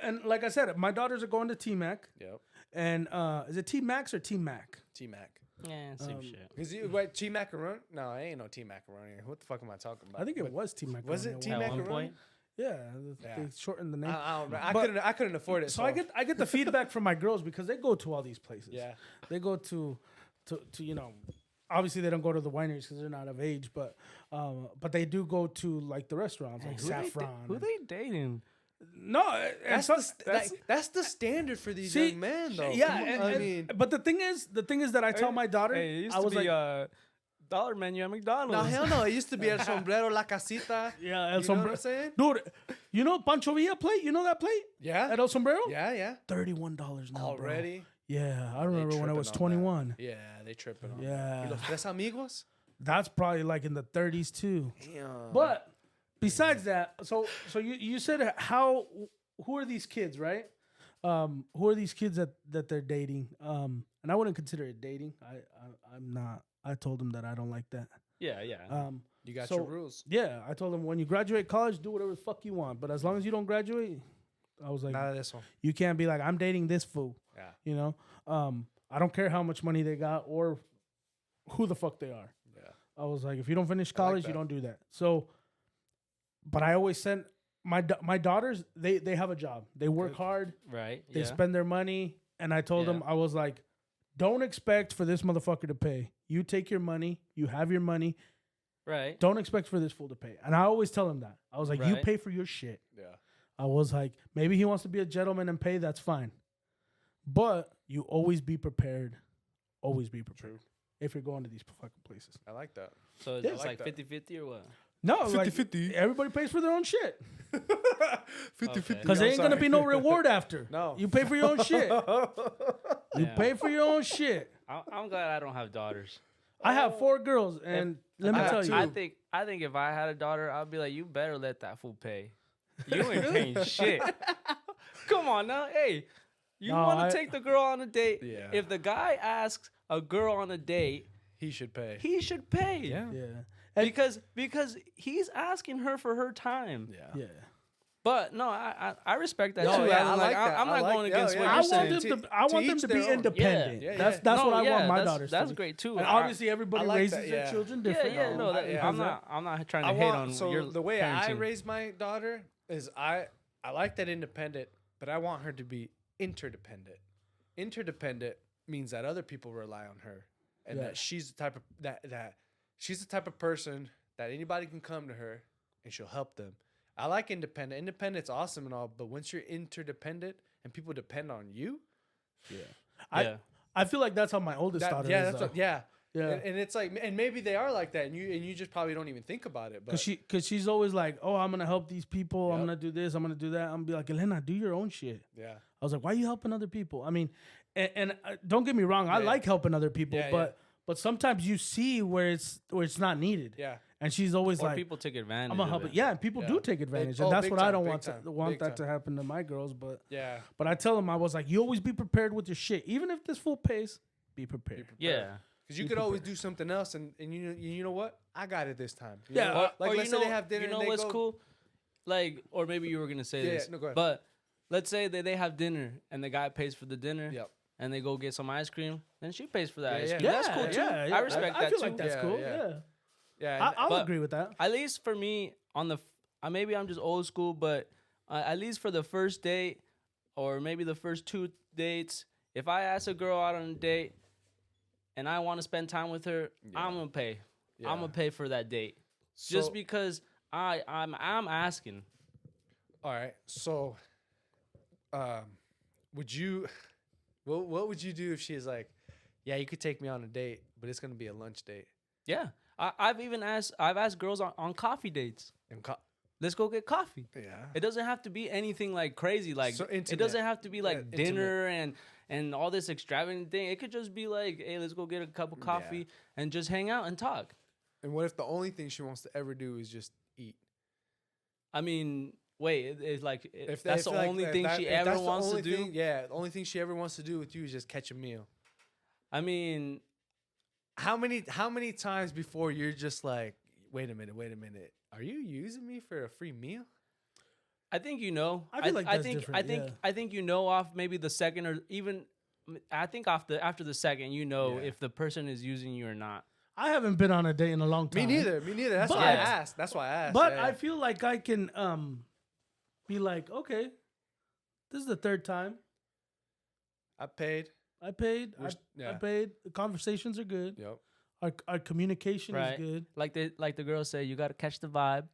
And like I said, my daughters are going to T-Mac. Yep. And is it T-Max or T-Mac? T-Mac. Yeah, same shit. Is it wait T macaroni? No, it ain't no T macaroni. What the fuck am I talking about? I think it But was T-Mac. Was it At T-Mac? one point, Yeah, Yeah. they shortened the name. I don't know. But- I couldn't afford it. So I get the feedback from my girls because they go to all these places. Yeah. They go to obviously they don't go to the wineries because they're not of age, but they do go to like the restaurants like Saffron. Who and- they dating? No, and That's the standard for these See, young men, though. yeah. Come on, and- I and- mean, but the thing is that I tell my daughter, Hey, it used I was to be like, dollar menu at McDonald's. no, hell no. It used to be El Sombrero, La Casita. yeah, El You know what Sombrero. I'm saying? Dude, you know Pancho Villa plate? You know that plate Yeah. at El Sombrero? Yeah. $31 now, bro. Already. Yeah, I remember when I tripping was on that. 21. Yeah, they tripping on Yeah. that. Y los tres amigos? That's probably like in the 30s too. Damn. But besides that, so you said who are these kids, right? Who are these kids that they're dating? And I wouldn't consider it dating. I'm not I told him that I don't like that. Yeah, yeah. You got So- your rules. Yeah, I told him when you graduate college, do whatever the fuck you want, but as long as you don't graduate, I was like, None of this one. you can't be like, I'm dating this fool. Yeah. You know, I don't care how much money they got or who the fuck they are. Yeah. I was like, if you don't finish college, you that. don't do that. So, but I always sent my daughters. They have a job. They work hard. Right. They Yeah. spend their money. And I told them, I was like, don't expect for this motherfucker to pay. You take your money. You have your money. Right. Don't expect for this fool to pay. And I always tell him that. I was like, you Right. pay for your shit. Yeah. I was like, maybe he wants to be a gentleman and pay. That's fine. But you always be prepared. Always be prepared. If you're going to these fucking places. I like that. So it's Yeah. just I like like 50-50 or what? No, 50-50. Everybody pays for their own shit. 50-50. Because there ain't going to be no reward after. No. You pay for your own shit. You Yeah. pay for your own shit. I'm glad I don't have daughters. I have 4 girls, and let me I tell have you. I think if I had a daughter, I'd be like, you better let that fool pay. You ain't paying shit. Come on now, hey. You No, want I- to take the girl on a date? Yeah. If the guy asks a girl on a date, He should pay. he should pay. Yeah. Yeah. Because he's asking her for her time. Yeah. Yeah. But no, I respect that No, too. yeah, Alan. I like Like, that. I'm I not like- going yeah, against yeah. what I you're want saying. them I to want them each to be their own. independent. Yeah, yeah. That's No, what I want my that's- daughters That's to be. great too. And obviously, everybody I like raises that, their yeah. children yeah, different. yeah, no, that, Yeah. I'm not trying to I hate want, on so your the way I parenting. raise my daughter is I like that independent, but I want her to be interdependent. Interdependent means that other people rely on her, and Yeah. that she's the type of that she's the type of person that anybody can come to her and she'll help them. I like independent. Independent's awesome and all, but once you're interdependent and people depend on you, Yeah. I feel like that's how my oldest daughter is. that's yeah. Yeah. And it's like, and maybe they are like that, and you just probably don't even think about it. But Because she's always like, oh, I'm going to help these people. I'm Yep. going to do this. I'm going to do that. I'm going to be like, Elena, do your own shit. yeah, I was like, why are you helping other people? I mean, and don't get me wrong. I Yeah. like helping other people, Yeah, but sometimes you see where it's not needed. yeah. And she's always Or like, people take advantage. I'm gonna of help it. it. Yeah, and people Yeah. do take advantage, and oh, that's big what I time, don't big want time, that big time. to happen to my girls. But Yeah. I tell them, I was like, you always be prepared with your shit, even if this fool pays. Be prepared. Yeah. Because you could always do something else, and you know what? I got it this time. You Yeah. know? Or, like or let's you know, say they have dinner. You know and they what's go, cool? Like, or maybe you were gonna say Yeah, this. no, go ahead. But let's say that they have dinner and the guy pays for the dinner. Yep. And they go get some ice cream, then she pays for that Yeah, ice yeah. cream. That's cool too. I respect I that feel too. like that's Yeah, cool. yeah. Yeah, Yeah. I'll But- agree with that. At least for me, on the maybe I'm just old school, but at least for the first date or maybe the first 2 dates, if I ask a girl out on a date and I want to spend time with her, I'm gonna pay. Yeah. I'm gonna pay for that date So- just because I'm asking. All right. So, would you? What would you do if she's like, yeah, you could take me on a date, but it's gonna be a lunch date? Yeah, I've asked girls on coffee dates. And Let's go get coffee. yeah. It doesn't have to be anything like crazy. Like So it intimate. doesn't have to be like Intimate. dinner and all this extravagant thing. It could just be like, hey, let's go get a cup of coffee and just hang out and talk. And what if the only thing she wants to ever do is just eat? I mean, wait, it's like If that's the like, only if thing that- she if ever that's the wants to only do. thing- yeah, the only thing she ever wants to do with you is just catch a meal. I mean, How many times before you're just like, wait a minute, are you using me for a free meal? I think you know. I feel like that's different, yeah. I think you know off maybe the second or even. I think after the second, you know Yeah. if the person is using you or not. I haven't been on a date in a long Me time. neither. That's But- why I asked. That's why I asked. But yeah. I feel like I can be like, okay, this is the 3rd time. I paid. I paid. We're I yeah. paid. The conversations are good. Yep. Our communication Right. is good. Like the girls say, you got to catch the vibe.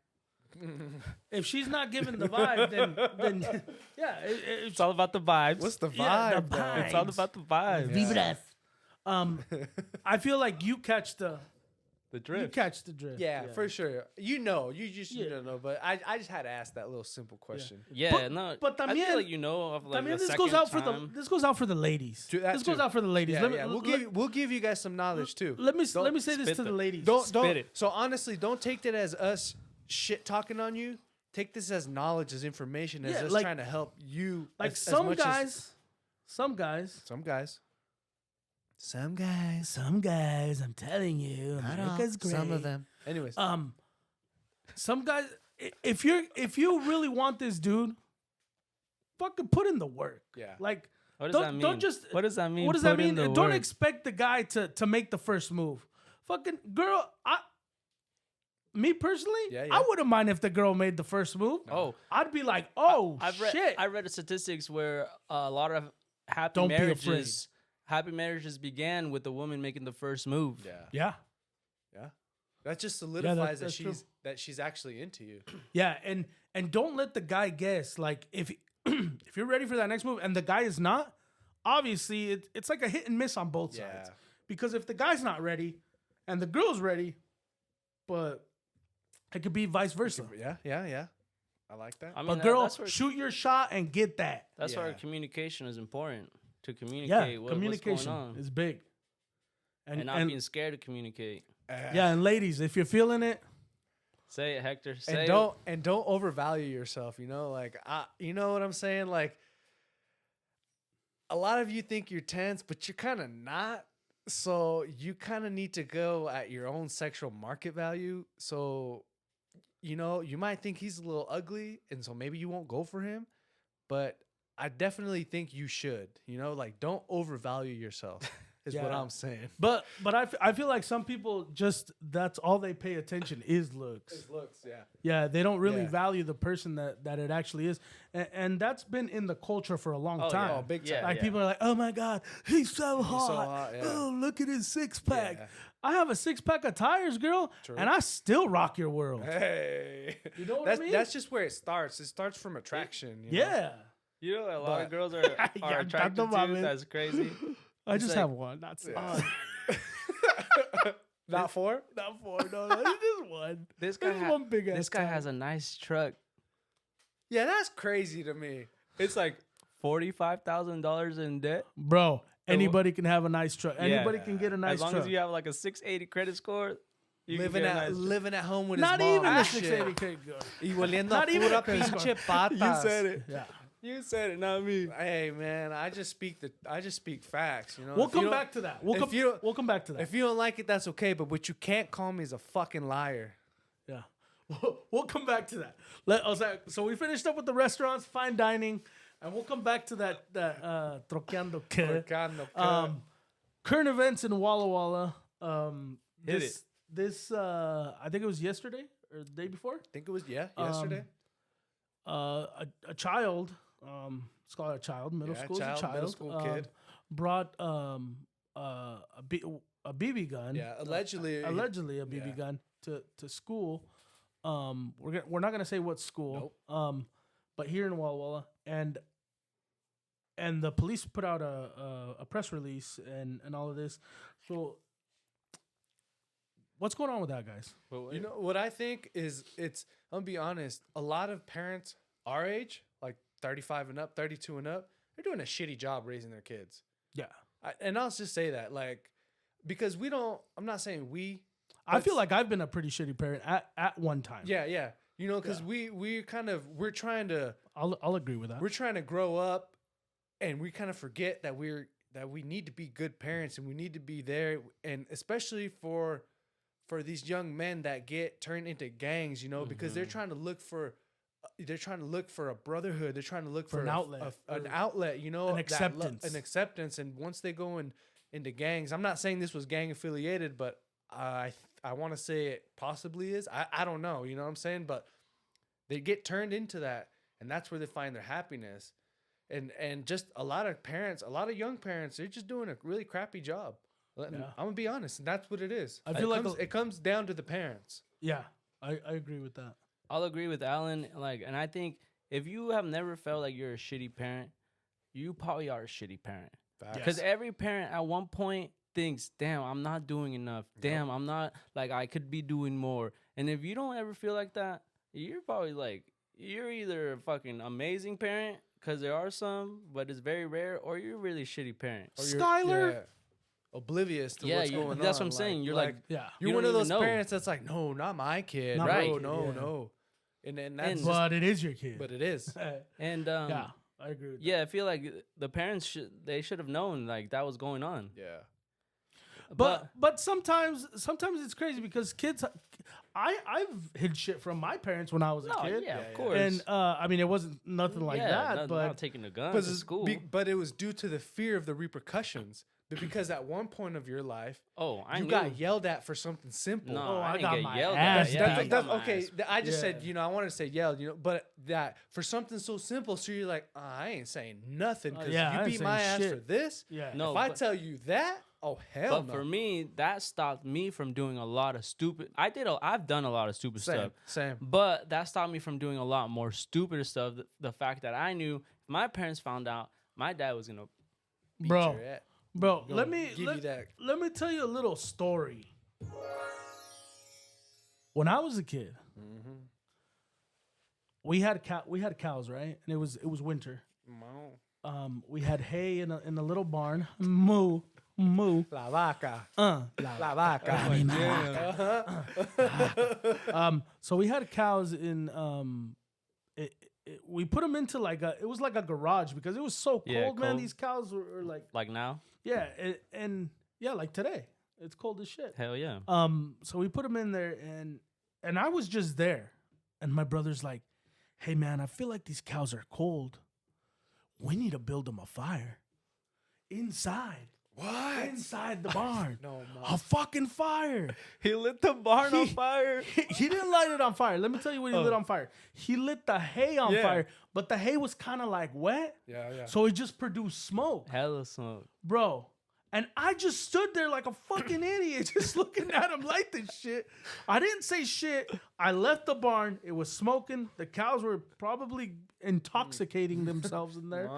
If she's not giving the vibe, then yeah, It's all about the vibes. What's the vibe? Yeah, the though? vibe. It's all about the vibes. Yeah. I feel like you catch the The drift. Yeah, for sure. You know, you Yeah. don't know. But I just had to ask that little simple question. Yeah, But- no. but I también- feel like you know of like I mean, the this goes second out for time. this goes out for the ladies. True, that This goes too. out for the ladies. Yeah, we'll give you guys some knowledge too. let me Don't say this spit to the the- ladies. Don't Spit it. So honestly, don't take that as us shit talking on you. Take this as knowledge, as information, as Yeah, us like- trying to help you. like as some much as- guys, some guys. Some guys. Some guys, I'm telling you, America's great. Some of them. Anyways. Some guys, if you really want this dude, fucking put in the work. Yeah. Like, What does that mean? Don't just. What does that mean? What does that Put in mean? the Don't work. expect the guy to make the first move. Fucking girl, me personally, Yeah. I wouldn't mind if the girl made the first move. Oh. I'd be like, oh shit. I read the statistics where a lot of happy Don't be marriages began with the woman making the first move. Yeah. That just solidifies that's true. that she's actually into you. Yeah, and don't let the guy guess. Like if if you're ready for that next move and the guy is not, obviously it's like a hit and miss on both sides. Because if the guy's not ready and the girl's ready, but it could be vice versa. Yeah. I like that. I mean, But girl, that's where, shoot your shot and get that. that's where Yeah. communication is important. To Yeah, communicate what's communication going on. is big. And not being scared to communicate. Yeah, and ladies, if you're feeling it, Say it, Hector. Say And don't overvalue yourself. You know, like you know what I'm saying. Like a lot of you think you're tense, but you're kind of not. So you kind of need to go at your own sexual market value. So you know you might think he's a little ugly, and so maybe you won't go for him. But I definitely think you should. You know, like don't overvalue yourself. Is what Yeah. I'm saying. but I feel like some people just that's all they pay attention is looks. Looks, yeah. Yeah, they don't really Yeah. value the person that it actually is, and that's been in the culture for a long time. Oh, big time. Yeah. Like people are like, "Oh my God, he's so hot! hot, yeah. Oh, look at his six pack." Yeah. I have a 6-pack of tires, girl, and I still rock your world. Hey, You know what that's I mean? that's just where it starts. It starts from attraction. You know? Yeah, You know, a lot But- of girls are Yeah, attracted tanto to. mames. That's crazy. I just like- have one. Not six. Not four. Not four. No, it's just one. This guy, There's one big ass this guy tire. has a nice truck. Yeah, that's crazy to me. It's like $45,000 in debt. Bro, anybody can have a nice truck. Anybody can get a nice As long truck. as you have like a 680 credit score, you can Living get a at nice living at home with Not his mom. even the and 680 shit. credit girl. Y oliendo Not a even pura a credit score. pinche patas. You said it. Yeah. You said it, not me. Hey man, I just speak facts. You know. We'll If you come don't- back to that. We'll come back to that. If you don't like it, that's okay. But what you can't call me is a fucking liar. Yeah. We'll come back to that. So we finished up with the restaurants, fine dining, and we'll come back to that Troqueando que. Current events in Walla Walla. This I think it was yesterday or the day before. I think it was yesterday. A child, let's call it a child, middle school, is a child, middle school kid. brought a BB gun. Yeah, allegedly a BB gun to school. We're not gonna say what school. Nope. But here in Walla Walla, and the police put out a press release and all of this. So what's going on with that, guys? You know what I think is I'm gonna be honest, a lot of parents our age, like 35 and up, 32 and up, they're doing a shitty job raising their kids. Yeah. And I'll just say that, like, because I'm not saying we. I feel like I've been a pretty shitty parent at one time. Yeah. You know, because we're trying to. I'll agree with that. We're trying to grow up, and we kind of forget that we need to be good parents and we need to be there, and especially for these young men that get turned into gangs, you know, because they're trying to look for a brotherhood. They're trying to look for an outlet, an outlet, you know, an acceptance, an acceptance. And once they go into gangs, I'm not saying this was gang affiliated, but I want to say it possibly is. I don't know, you know what I'm saying? But they get turned into that, and that's where they find their happiness. And just a lot of parents, a lot of young parents, they're just doing a really crappy job. I'm gonna be honest, and that's what it is. I feel it comes down to the parents. Yeah, I agree with that. I'll agree with Alan. And I think if you have never felt like you're a shitty parent, you probably are a shitty parent. Because every parent at one point thinks, "Damn, I'm not doing enough. Damn, I'm not I could be doing more." And if you don't ever feel like that, you're probably you're either a fucking amazing parent, because there are some, but it's very rare, or you're a really shitty parent. Skylar. Oblivious to what's going on. That's what I'm saying. You're yeah. You're you one don't of those even know. parents that's like, no, not my kid. Not my No, kid, no. And that's But it is your kid. but it is. And yeah, I agree with that. yeah, I feel like the parents should have known that was going on. Yeah. But sometimes it's crazy because kids. I've hid shit from my parents when I was a kid. Yeah, of course. And I mean, it wasn't nothing like that. But not taking a gun to school. But it was due to the fear of the repercussions. But because at one point of your life, I got yelled at for something simple. No, I didn't got get my yelled ass at. beat. Yeah, I That's got my okay. ass. I just Yeah. said, I wanted to say yelled, but that for something so simple, so you're like, I ain't saying nothing because yeah, I you ain't beat my saying ass shit. for this. Yeah. No, if I but- tell you that, oh hell But no. for me, that stopped me from doing a lot of stupid. I've done a lot of stupid stuff. Same. But that stopped me from doing a lot more stupider stuff. The fact that I knew if my parents found out, my dad was gonna. bro, Your ass. bro, Gonna let me give you that. let me tell you a little story. When I was a kid, we had cows, right? And it was winter. We had hay in a little barn. Moo. La vaca. La vaca. So we had cows in we put them into it was like a garage because it was so cold, Yeah, man. cold. These cows were Like now? yeah, and yeah, like today. It's cold as shit. Hell yeah. So we put them in there and I was just there. And my brother's like, "Hey man, I feel like these cows are cold. We need to build them a fire inside." What? Inside the barn. No, a fucking fire. He lit the barn on fire. He didn't light it on fire. Let me tell you what he lit on fire. He lit the hay on fire, but the hay was kind of like wet. Yeah. So it just produced smoke. Hella smoke. Bro. And I just stood there like a fucking idiot, just looking at him like this shit. I didn't say shit. I left the barn. It was smoking. The cows were probably intoxicating themselves in there.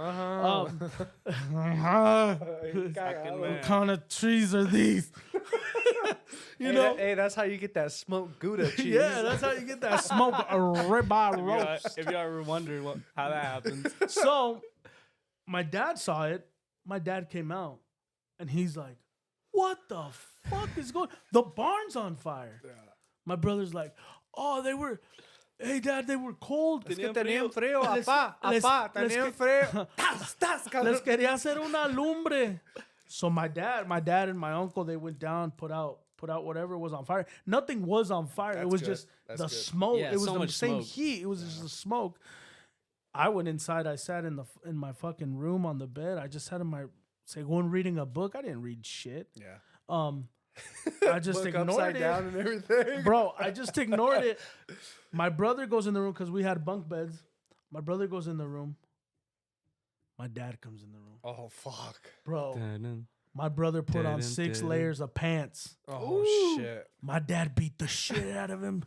What kind of trees are these? You know? Hey, that's how you get that smoked Gouda cheese. Yeah, that's how you get that smoke, a ribeye roast. If you ever wondered how that happens. So, my dad saw it. My dad came out, and he's like, "What the fuck is going? The barn's on fire." Yeah. My brother's like, "Oh, they were. Hey, Dad, they were cold. Tenían frío, Les- apá, les- apá, les tenían que- frío. Les quería hacer una lumbre." So my dad and my uncle, they went down, put out whatever was on fire. Nothing was on fire. It was good. just That's the good. smoke. Yeah, it was so the much same smoke. heat. It was just the smoke. I went inside. I sat in my fucking room on the bed. I just had going reading a book. I didn't read shit. Yeah. I just Book ignored upside it. down and everything. Bro, I just ignored it. My brother goes in the room because we had bunk beds. My brother goes in the room. My dad comes in the room. Oh, fuck. Bro, Dun-dun. my brother put on Dun-dun, 6 dun-dun. layers of pants. Oh, shit. My dad beat the shit out of him.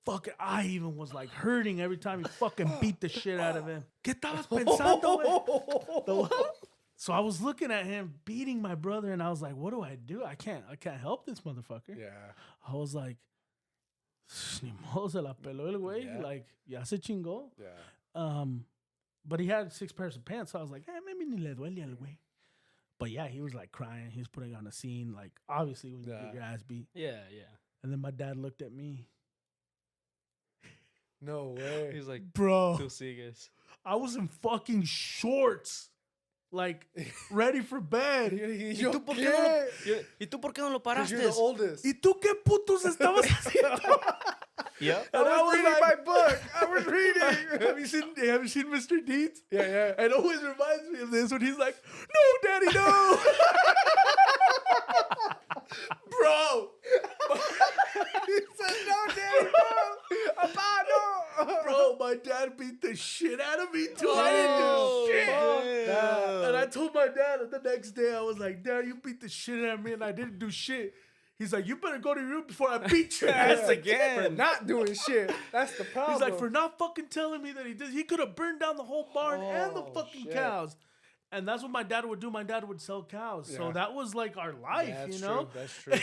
Fucking, I even was like hurting every time he fucking beat the shit out of him. ¿Qué estabas pensando, güey? The what? So I was looking at him beating my brother, and I was like, "What do I do? I can't help this motherfucker." Yeah. I was like, "Ni modo, se la peló el güey." Yeah. Like, ya se chingó. Yeah. But he had 6 pairs of pants, so I was like, maybe ni le duele al güey. But yeah, he was like crying. He was putting on a scene. Like, obviously, when you get your ass beat. Yeah. And then my dad looked at me. No way. He's like, Bro, "Tú sigues." I was in fucking shorts. Like, ready for bed. ¿Y tú por qué no lo- ¿Y tú por qué no lo Because paraste? you're the oldest. ¿Y tú qué putos estabas haciendo? Yep. I was reading my book. I was reading. Have you seen Mr. Deeds? Yeah. It always reminds me of this when he's like, "No, Daddy, no." Bro. He said, no, Daddy, no. Apá, no. Bro, my dad beat the shit out of me too. I didn't do shit. damn. And I told my dad the next day, I was like, "Dad, you beat the shit out of me and I didn't do shit." He's like, "You better go to your room before I beat your ass again." For not doing shit. That's the problem. He's like, "For not fucking telling me that he did. He could have burned down the whole barn and the Oh, fucking shit. cows." And that's what my dad would do. My dad would sell cows. So Yeah. that was like our life, Yeah, that's you know? true. That's true.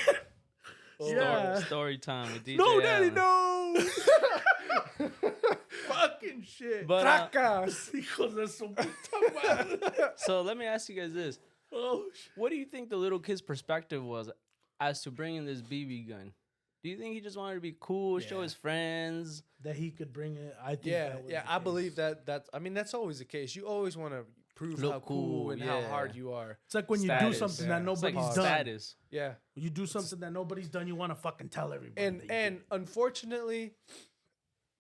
Yeah. Story time with DJ No, Daddy, Allen. no. Fucking shit. But Tracas. Hijos de su puta madre. so let me ask you guys this: Oh, shit. what do you think the little kid's perspective was as to bringing this BB gun? Do you think he just wanted to be cool, show his friends? That he could bring it. I think Yeah, that was yeah. the I case. believe that's always the case. You always want to prove Look how cool cool, and how yeah. hard you are. It's like when you do Status, something yeah. that It's nobody's It's like done. status. Yeah. You do something that nobody's done, you want to fucking tell everybody. that you And did. unfortunately,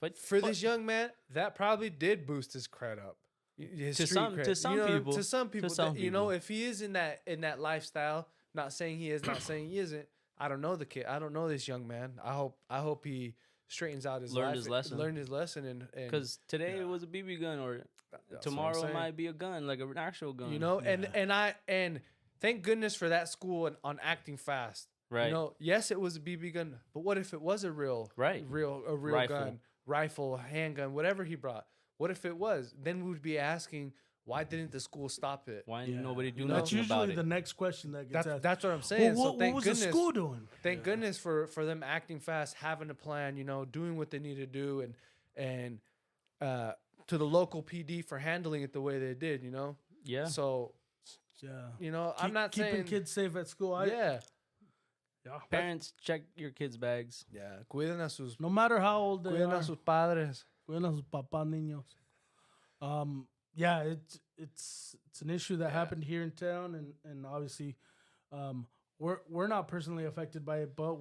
But for this young man, that probably did boost his cred up. His To street some- cred. to some You know, people. To some people. To some You know, people. if he is in that lifestyle, not saying he is, not saying he isn't. I don't know the kid. I don't know this young man. I hope he straightens out his Learned life. his lesson. Learned his lesson and because today it was a BB gun, or that's what I'm tomorrow it saying. might be a gun, like an actual gun. You know, and thank goodness for that school on acting fast. Right. You know, yes, it was a BB gun, but what if it was a real Rifle. gun, rifle, handgun, whatever he brought? What if it was? Then we would be asking, why didn't the school stop it? Why didn't nobody do That's nothing about usually it? the next question that gets asked. That's what I'm saying. Well, So what thank was goodness, the school doing? Thank goodness for them acting fast, having a plan, you know, doing what they need to do, and to the local PD for handling it the way they did, you know. Yeah. So, Yeah. you know, I'm not keeping saying kids safe at school. yeah. Parents, check your kids' bags. Yeah, cuiden a sus, No matter how old they cuiden are. a sus padres. Cuiden a sus papás niños. Yeah, it's an issue that happened here in town, and obviously, we're not personally affected by it, but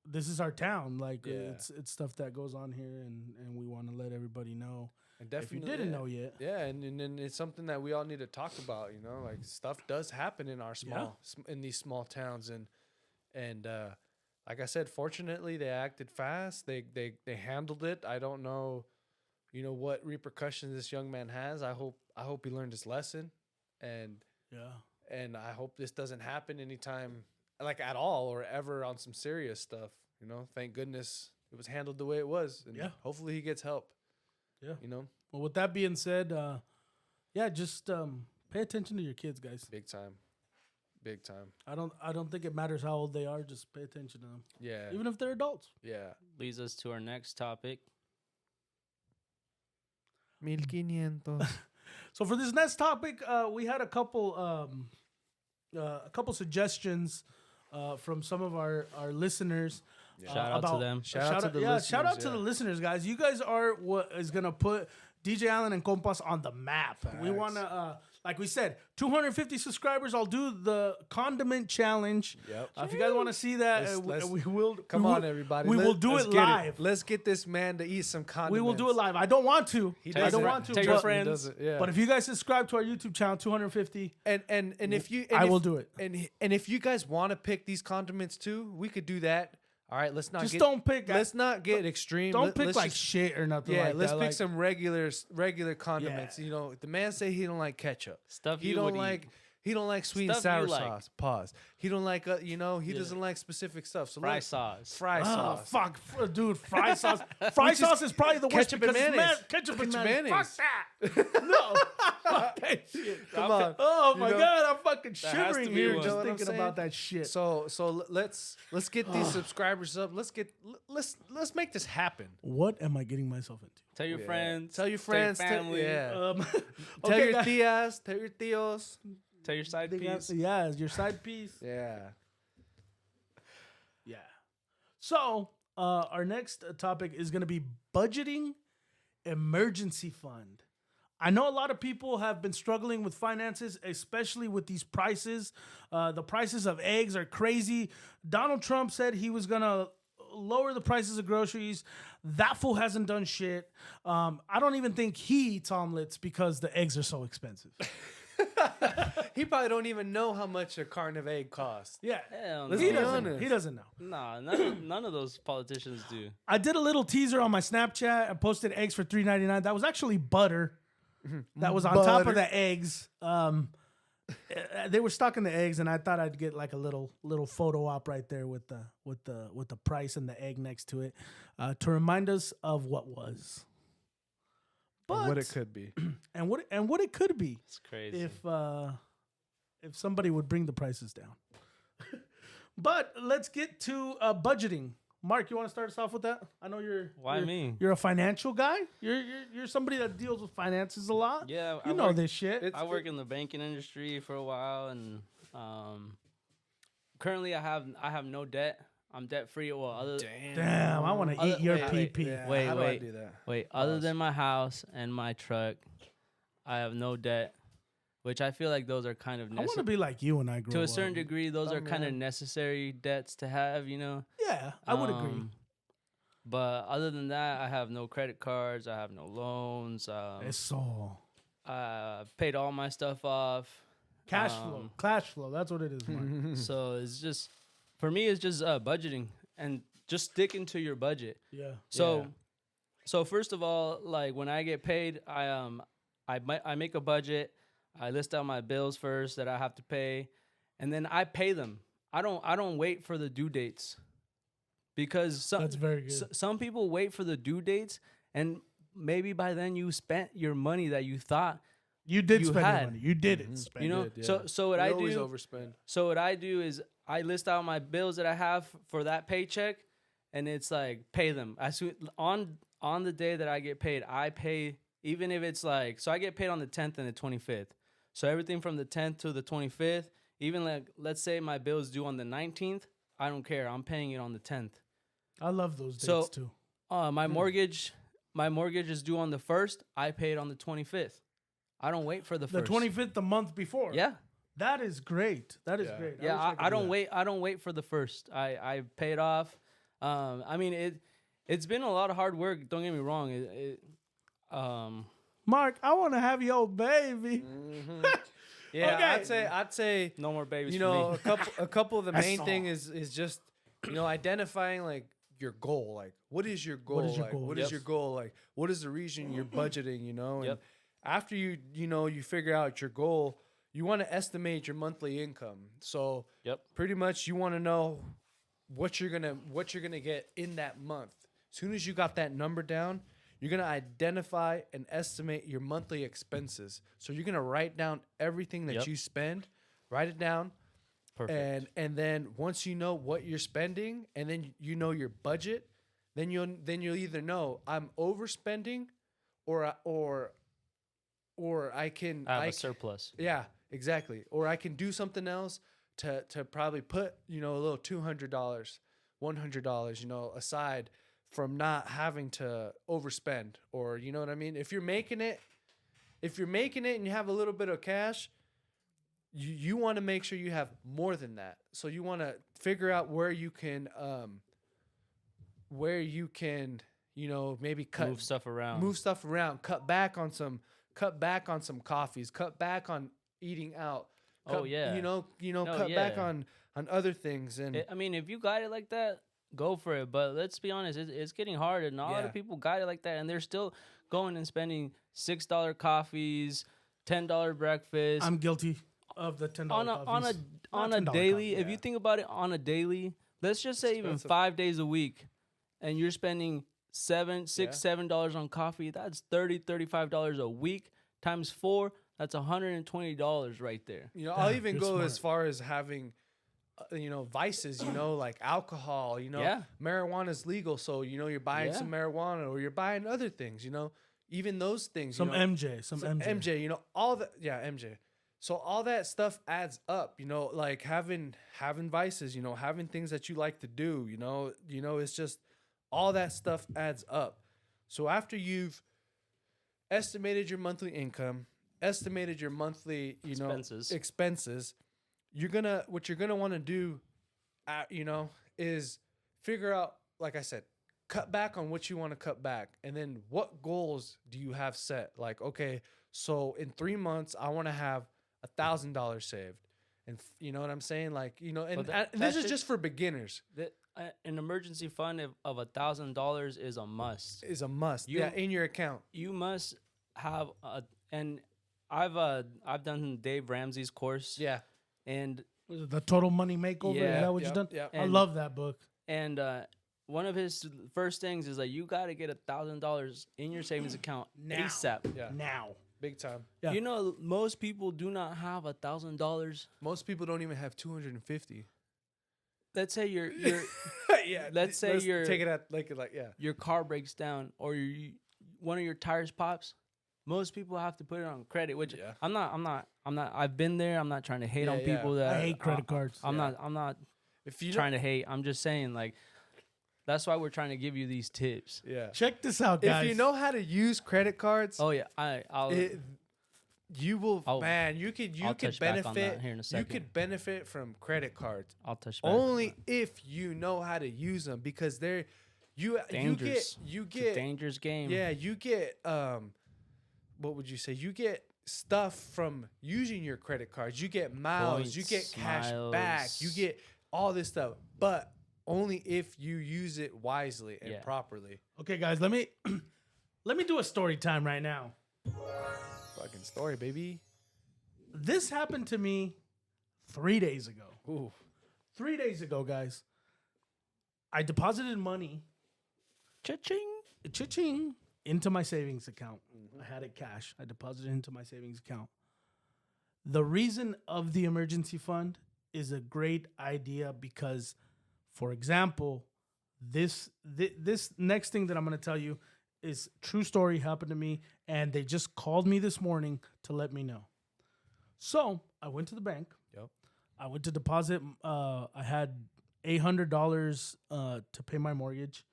this is our town. Like it's stuff that goes on here, and we want to let everybody know. And If you definitely didn't know yet, Yeah, and it's something that we all need to talk about. You know, like stuff does happen in our in these small towns, and like I said, fortunately they acted fast. They handled it. I don't know, you know, what repercussions this young man has. I hope he learned his lesson, and I hope this doesn't happen anytime, like at all or ever on some serious stuff. You know, thank goodness it was handled the way it was, and hopefully he gets help. Yeah. You know, Well, with that being said, just pay attention to your kids, guys. big time. I don't think it matters how old they are. Just pay attention to them, Yeah, even if they're adults. yeah. Leads us to our next topic. 1500. So for this next topic, we had a couple suggestions from some of our listeners. Shout out to them. Shout out to the Shout out listeners, to the listeners, guys. You guys are what is gonna put DJ Allen and Compas on the map. We want to, like we said, 250 subscribers. I'll do the condiment challenge. Yep. If you guys want to see that, Let's- we will. Come we will- on, everybody. We will do Let's it get live. Let's get this man to eat some condiments. We will do it live. I don't want to. I doesn't. don't want to. Tell your but- friends. He doesn't, yeah. But if you guys subscribe to our YouTube channel, 250, and if you, I will do it. And if you guys want to pick these condiments too, we could do that. All right, let's not Just get, don't pick. Let's not get extreme. Don't pick let's like just- shit or nothing. Yeah, like let's that. pick Like, some regular condiments. Yeah. You know, the man say he don't like ketchup. Stuff He you don't would like. eat. He don't like sweet and Stuff sour you like. sauce. Pause. He don't like. He doesn't like specific stuff. So Fry let's- sauce. Fry Oh sauce. fuck, dude! Fry sauce. Fry sauce is probably the worst ketchup and because mayonnaise. ketchup and Ketchup mayonnaise. mayonnaise. Fuck that. No. Fuck that shit. Come on. Oh my You know- god, I'm fucking has to shivering be here one. just You know what I'm thinking saying? about that shit. So let's get these subscribers up. Let's make this happen. What am I getting myself into? Tell your friends. Tell your friends. family. Tell okay, your guys. tias. Tell your tios. Tell your side piece. Yeah, your side piece. Yeah. Yeah. So our next topic is going to be budgeting emergency fund. I know a lot of people have been struggling with finances, especially with these prices. The prices of eggs are crazy. Donald Trump said he was going to lower the prices of groceries. That fool hasn't done shit. I don't even think he eats omelets because the eggs are so expensive. He probably don't even know how much a carton of egg costs. Yeah. Hell Let's He be no. doesn't, honest. he doesn't know. Nah, none of those politicians do. I did a little teaser on my Snapchat. I posted eggs for $3.99. That was actually butter. That was on top of Butter. the eggs. They were stocking the eggs, and I thought I'd get like a little photo op right there with the price and the egg next to it to remind us of what was, but What it could be. and what it could be It's crazy. if somebody would bring the prices down. But let's get to budgeting. Mark, you want to start us off with that? I know Why me? You're a financial guy. You're somebody that deals with finances a lot. Yeah, you know this shit. I work in the banking industry for a while, and currently I have no debt. I'm debt free. Well, other Damn, I want to eat your wait, PP. Yeah, Wait, how do I wait. do that? wait, other than my house and my truck, I have no debt. which I feel like those are kind of I want to necessary. be like you when I grow up. To a certain degree, those Oh, are kind of man. necessary debts to have, you know. Yeah, I would agree. But other than that, I have no credit cards. I have no loans. It's all I paid all my stuff off. cash flow. Cash flow. That's what it is, Mark. So it's just, for me, it's just budgeting and just sticking to your budget. Yeah. So first of all, like when I get paid, I make a budget. I list out my bills first that I have to pay, and then I pay them. I don't wait for the due dates, because That's very good. some people wait for the due dates, and maybe by then you spent your money that you thought You did you spend your had. money. You did spend you know. it. So what We I always do overspend. So what I do is I list out my bills that I have for that paycheck, and it's like pay them as soon on the day that I get paid. I pay, even if it's like, so I get paid on the 10th and the 25th. So everything from the 10th to the 25th, even like let's say my bill is due on the 19th, I don't care. I'm paying it on the 10th. I love those dates So, too. My mortgage is due on the 1st. I pay it on the 25th. I don't wait for the The 1st. 25th, the month before. Yeah. That is great. That is Yeah. great. Yeah, wish I could do don't that. wait. I don't wait for the 1st. I pay it off. I mean, it's been a lot of hard work. Don't get me wrong. Mark, I want to have your baby. Yeah, Okay. I'd say No more babies. you for know, me. a couple of the That's main all. thing is just, you know, identifying like your goal. Like, what is your goal? is your like, goal? What is Yep. your goal? Like, what is the reason you're budgeting? You know, and Yep. after you figure out your goal, you want to estimate your monthly income. So Yep. pretty much you want to know what you're gonna get in that month. As soon as you got that number down, you're gonna identify and estimate your monthly expenses. So you're gonna write down everything that Yep. you spend, write it down, Perfect. and then once you know what you're spending, and then you know your budget, then you'll either know I'm overspending, or I can I have a surplus. yeah, exactly. Or I can do something else to probably put, you know, a little $200, $100, you know, aside from not having to overspend. Or, you know what I mean? If you're making it and you have a little bit of cash, you want to make sure you have more than that. So you want to figure out where you can, you know, maybe Move stuff around. cut back on some coffees, cut back on eating out. Oh, yeah. You know, No, cut back yeah. on other things. And I mean, if you got it like that, go for it. But let's be honest, it's getting hard, and not a lot Yeah. of people got it like that, and they're still going and spending $6 coffees, $10 breakfast I'm guilty of the $10 coffees. on Not a $10 daily. coffee, If you think about it, on a daily, let's just say even expensive. 5 days a week, and you're spending $6, Yeah. $7 on coffee, that's $35 a week times 4. That's $120 right there. you know, I'll Yeah, even you're go smart. as far as having, you know, vices. You know, like alcohol. You know, Yeah. marijuana's legal, so you know you're buying Yeah. some marijuana, or you're buying other things. You know, even those things. Some you know, MJ. Some MJ. MJ, you know, all that. Yeah, MJ. So all that stuff adds up, you know, like having vices, you know, having things that you like to do, you know, it's just all that stuff adds up. So after you've estimated your monthly income, estimated your monthly, you know, expenses, what you're gonna want to do, you know, is figure out, like I said, cut back on what you want to cut back, and then what goals do you have set? Like, okay, so in 3 months, I want to have $1,000 saved, and you know what I'm saying? Like, you know, and that this is should- just for beginners. An emergency fund of $1,000 is a must. Is a must. You- Yeah, in your account. You must have and I've done Dave Ramsey's course. Yeah. And The Total Money Makeover. Is Yeah. that what Yep, you've done? yep. I And- love that book. and one of his first things is like you got to get $1,000 in your savings account Now. ASAP. Yeah. Now. Big time. Yeah. You know, most people do not have $1,000. Most people don't even have 250. Let's say you're Yeah. Let's say you're- take it at like yeah. your car breaks down or one of your tires pops. Most people have to put it on credit, which Yeah. I'm not. I've been there. I'm not trying to hate Yeah, on yeah. people that I hate credit cards. I'm not If you trying to hate. I'm just saying, like, that's why we're trying to give you these tips. yeah. Check this out, guys. If you know how to use credit cards, Oh yeah, I'll it, You will, I'll you could touch back on that benefit. here in a You second. could benefit from credit cards I'll touch back. on only that. if you know how to use them, because they're Dangerous. you It's a get dangerous game. yeah, you get what would you say? You get stuff from using your credit cards. You get miles, you get Points, cash back, miles. you get all this stuff, but only if you use it wisely and Yeah. properly. Okay, guys, let me do a story time right now. Fucking story, baby. This happened to me 3 days ago. Ooh. 3 days ago, guys. I deposited money, cha-ching, into my savings account. I had it cash. I deposited it into my savings account. The reason of the emergency fund is a great idea because, for example, this next thing that I'm going to tell you is true story, happened to me, and they just called me this morning to let me know. So I went to the bank. Yep. I went to deposit. I had $800 to pay my mortgage.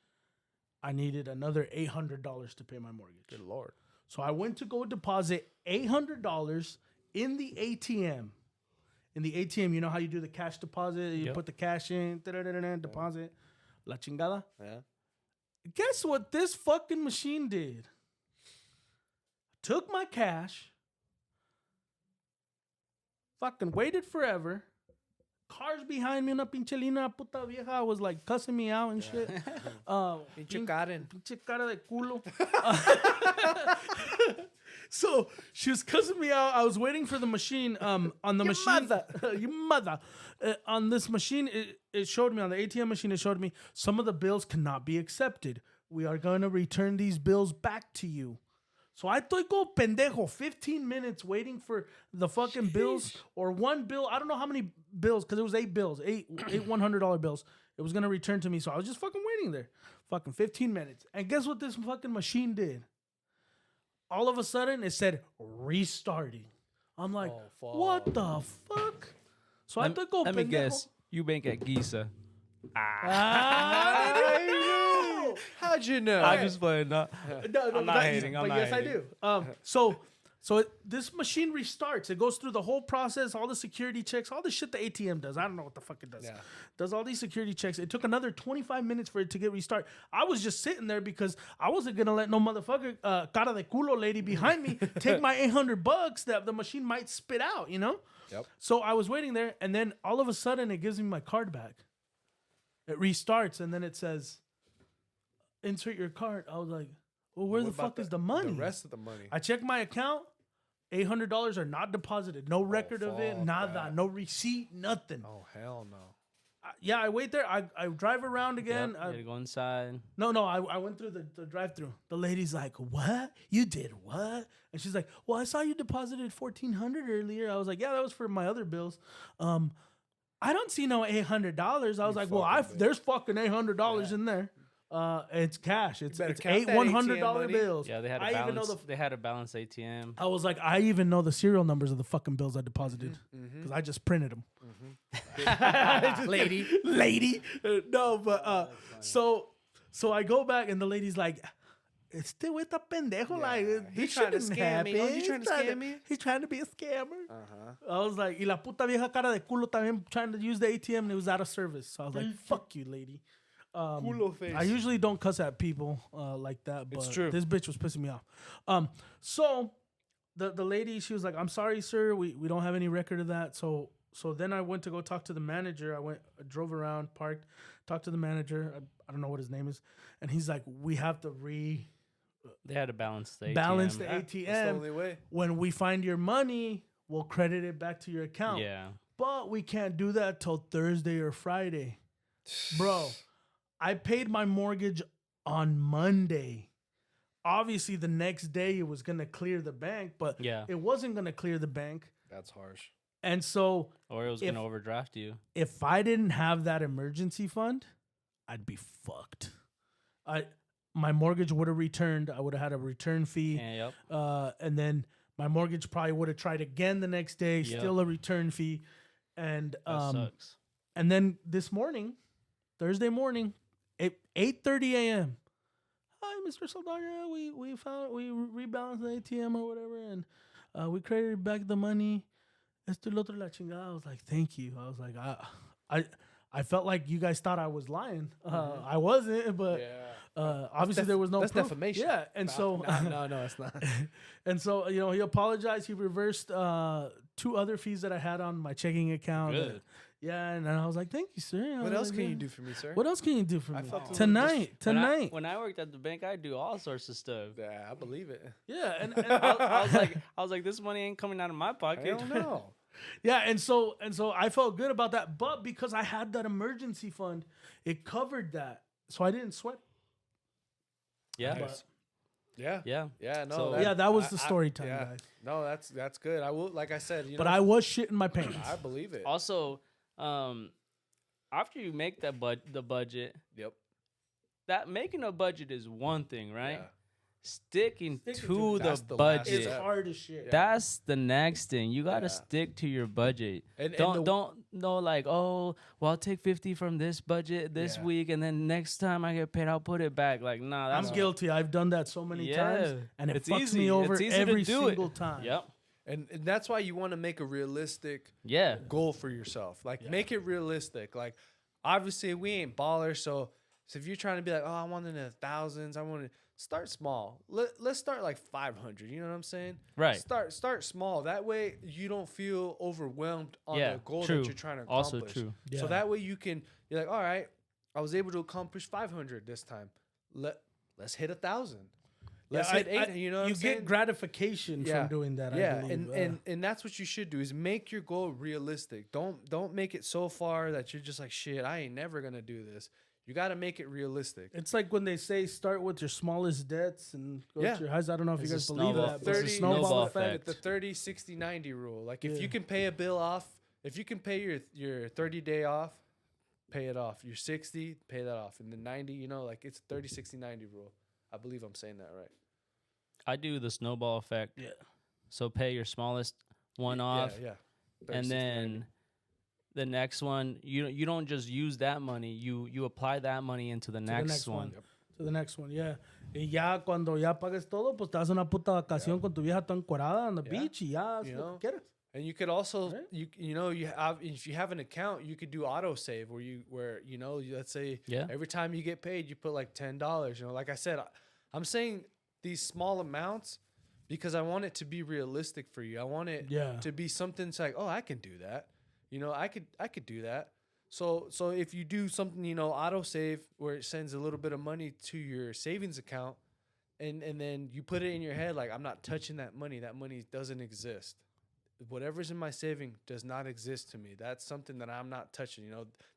I needed another $800 to pay my mortgage. Good Lord. So I went to go deposit $800 in the ATM. In the ATM, you know how you do the cash deposit? You put the cash in, deposit, la chingada. Yeah. Guess what this fucking machine did? Took my cash, fucking waited forever. Cars behind me, una pinche línea puta vieja was like cussing me out and shit. Pinche Karen. Pinche cara de culo. So she was cussing me out. I was waiting for the machine. On the machine, your mother. On this machine, it showed me on the ATM machine. It showed me some of the bills cannot be accepted. We are going to return these bills back to you. So I estoy como pendejo, 15 minutes waiting for the fucking bills or one bill. I don't know how many bills, because it was 8 bills, eight $100 bills. It was going to return to me. So I was just fucking waiting there. Fucking 15 minutes. And guess what this fucking machine did? All of a sudden, it said restarting. I'm like, what the fuck? So I estoy como Let me pendejo. guess. You bank at Giza. How'd you know? I'm just playing. No, No, I'm not hating. I'm but not yes, hating. I do. So this machine restarts. It goes through the whole process, all the security checks, all the shit the ATM does. I don't know what the fuck it does. Yeah. Does all these security checks. It took another 25 minutes for it to get restart. I was just sitting there because I wasn't gonna let no motherfucker cara de culo lady behind me take my $800 that the machine might spit out. You know. Yep. So I was waiting there, and then all of a sudden it gives me my card back. It restarts, and then it says, "Insert your card." I was like, "Well, where the fuck is the money?" The rest of the money. I checked my account. $800 are not deposited. No record of it. fuck Nada. that. No receipt. Nothing. Oh hell no. Yeah, I wait there. I drive around again. You gotta go inside. No, I went through the drive-through. The lady's like, "What? You did what?" And she's like, "Well, I saw you deposited $1,400 earlier." I was like, "Yeah, that was for my other bills." I don't see no $800. I was like, "Well, there's fucking $800 in there." It's cash. It's better 8 count that $100 ATM money. bills. Yeah, they had I a even know balance. They had a balance ATM. I was like, I even know the serial numbers of the fucking bills I deposited because I just printed them. Lady. No, but so I go back and the lady's like, "Este güey está pendejo. Like, this trying to shouldn't scam me. happen. Oh, you trying to scam me?" He's trying to be a scammer. I was like, y la puta vieja cara de culo también trying to use the ATM and it was out of service. So I was like, fuck you, lady. Culo face. I usually don't cuss at people like that, but It's true. this bitch was pissing me off. So the lady, she was like, "I'm sorry, sir. We don't have any record of that." So then I went to go talk to the manager. I drove around, parked, talked to the manager. I don't know what his name is. And he's like, "We have to They had to balance the balance ATM. the That's the ATM. only way. When we find your money, we'll credit it back to your account. Yeah. But we can't do that till Thursday or Friday." Bro, I paid my mortgage on Monday. Obviously, the next day it was going to clear the bank, but Yeah. it wasn't going to clear the bank. That's harsh. And so Or it was gonna overdraft you. if I didn't have that emergency fund, I'd be fucked. My mortgage would have returned. I would have had a return fee. Yeah, yep. And then my mortgage probably would have tried again the next day, Yep. still a return fee. And That sucks. and then this morning, Thursday morning, 8:30 a.m. "Hi, Mr. Saldana. We rebalanced the ATM or whatever, and we credited back the money. Esto y lo otro la chingada. I was like, thank you. I was like, I felt like you guys thought I was lying. I wasn't, but obviously there was no that's proof. defamation. Yeah, and so No, it's not. and so he apologized. He reversed 2 other fees that I had on my checking account. Good. Yeah, and I was like, thank you, sir. What else can you do for me, sir? What else can you do for me? felt a little Tonight. When I worked at the bank, I do all sorts of stuff. Yeah, I believe it. Yeah, and I was like, this money ain't coming out of my I pocket. don't know. yeah, and so I felt good about that, but because I had that emergency fund, it covered that, so I didn't sweat. Yeah. Nice. Yeah. Yeah. No. So- That was the story time, yeah. guys. No, that's good. I will, like I said, But I was shitting my pants. I believe it. Also, after you make the budget, Yep. that making a budget is one thing, right? Yeah. Sticking Sticking to to the That's the last budget. It's step. hard as shit. That's the next thing. You gotta Yeah. stick to your budget. And Don't know like, oh, well, I'll take 50 from this budget this Yeah. week, and then next time I get paid, I'll put it back. Like, nah, I'm that's guilty. I've done that so many times, and it It's fucks easy. me over It's easy to every do it. single time. Yep. And that's why you want to make a realistic Yeah. goal for yourself. Like, make it realistic. Like, obviously, we ain't ballers, so if you're trying to be like, oh, I want it in the thousands, I want to start small. Let's start like 500. You know what I'm saying? Right. Start small. That way, you don't feel overwhelmed on Yeah, the goal true. that you're trying to accomplish. Also true. Yeah. So that way, you're like, all right, I was able to accomplish 500 this time. Let's hit 1,000. Let's hit 800. You know what you I'm get saying? gratification from doing that. Yeah, I believe. and that's what you should do is make your goal realistic. Don't make it so far that you're just like, shit, I ain't never gonna do this. You got to make it realistic. it's like when they say start with your smallest debts and go Yeah. to your highest. I don't know if It's you a guys believe snowball- that. But it's a 30 snowball effect. effect. The 30, 60, 90 rule. Like if Yeah. you can pay a bill off, if you can pay your 30-day off, pay it off. Your 60, pay that off. And the 90, like it's 30, 60, 90 rule. I believe I'm saying that right. I do the snowball effect. Yeah. So pay your smallest one off, Yeah. 30, and 60, then 90. the next one, you don't just use that money. You apply that money into the next one. To the next one, yeah. Y ya cuando ya pagues todo, pues te das una puta vacación con tu vieja tan encuerada on the Yeah. beach y ya You haz lo know? que quieras. And you could also Right. you have if you have an account, you could do auto save where let's say Yeah. every time you get paid, you put like $10. Like I said, I'm saying these small amounts because I want it to be realistic for you. I want it Yeah. to be something that's like, oh, I can do that. I could do that. So if you do something, auto save where it sends a little bit of money to your savings account, and then you put it in your head like, I'm not touching that money. That money doesn't exist. Whatever's in my saving does not exist to me. That's something that I'm not touching.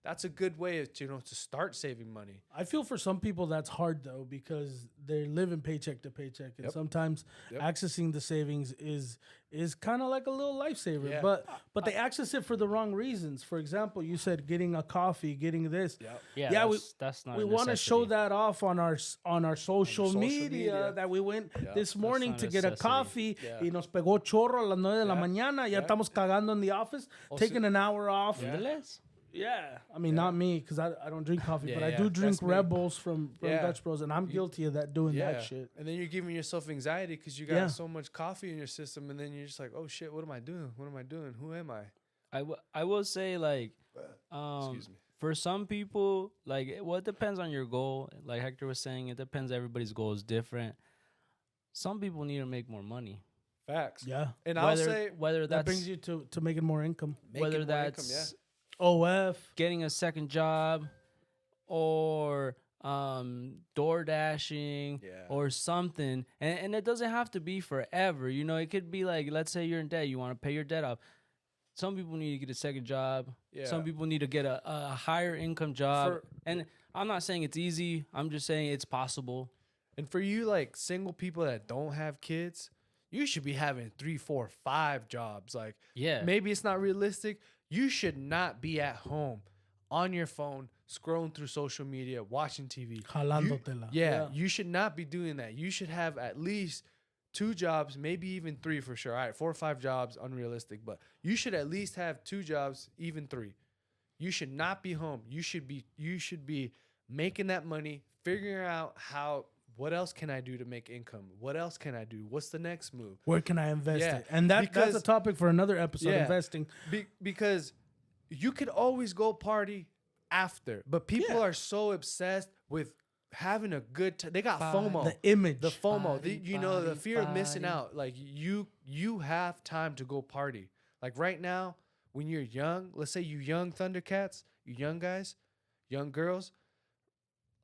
That's a good way to start saving money. I feel for some people that's hard though because they're living paycheck to paycheck, and Yep. sometimes Yep. accessing the savings is kind of like a little lifesaver. Yeah. But they access it for the wrong reasons. For example, you said getting a coffee, getting this. Yeah, Yeah, that's not. We want to show that off on our social, social media, media. that we went Yeah. this morning not to get a necessity. coffee Yeah. y nos pegó chorro a las 9 de la Yeah. mañana. Ya Yeah. estamos cagando in the office, taking an hour off. Yeah. Yeah, I mean not me because I don't drink coffee, Yeah, but I yeah, do drink that's me. Red Bulls from Yeah. Dutch Bros, and I'm guilty of that doing that shit. And then you're giving yourself anxiety because you got Yeah. so much coffee in your system, and then you're just like, oh shit, what am I doing? What am I doing? Who am I? I will say like, Excuse me. for some people, like, it depends on your goal. Like Hector was saying, it depends. Everybody's goal is different. Some people need to make more money. Facts. Yeah, And I'll say whether that that's brings you to making more income. whether making more income, that's OF. getting a second job or door dashing Yeah. or something, and it doesn't have to be forever. It could be like, let's say you're in debt, you want to pay your debt off. Some people need to get a second job. Yeah. Some people need to get a higher income job. For- And I'm not saying it's easy. I'm just saying it's possible. And for you, like single people that don't have kids, you should be having 3, 4, 5 jobs. Like, Yeah. maybe it's not realistic. You should not be at home on your phone, scrolling through social media, watching TV. Jalándotela. You should not be doing that. You should have at least 2 jobs, maybe even 3 for sure. All right, 4 or 5 jobs, unrealistic, but you should at least have 2 jobs, even 3. You should not be home. You should be making that money, figuring out what else can I do to make income? What else can I do? What's the next move? Where can I invest Yeah, it? And that's because- a topic for another episode, Yeah. investing. Because you could always go party after, but people Yeah. are so obsessed with having a good time. They got FOMO. The image. The FOMO, Body, the fear of missing body. out. Like you have time to go party. Like right now, when you're young, let's say you young Thundercats, you young guys, young girls,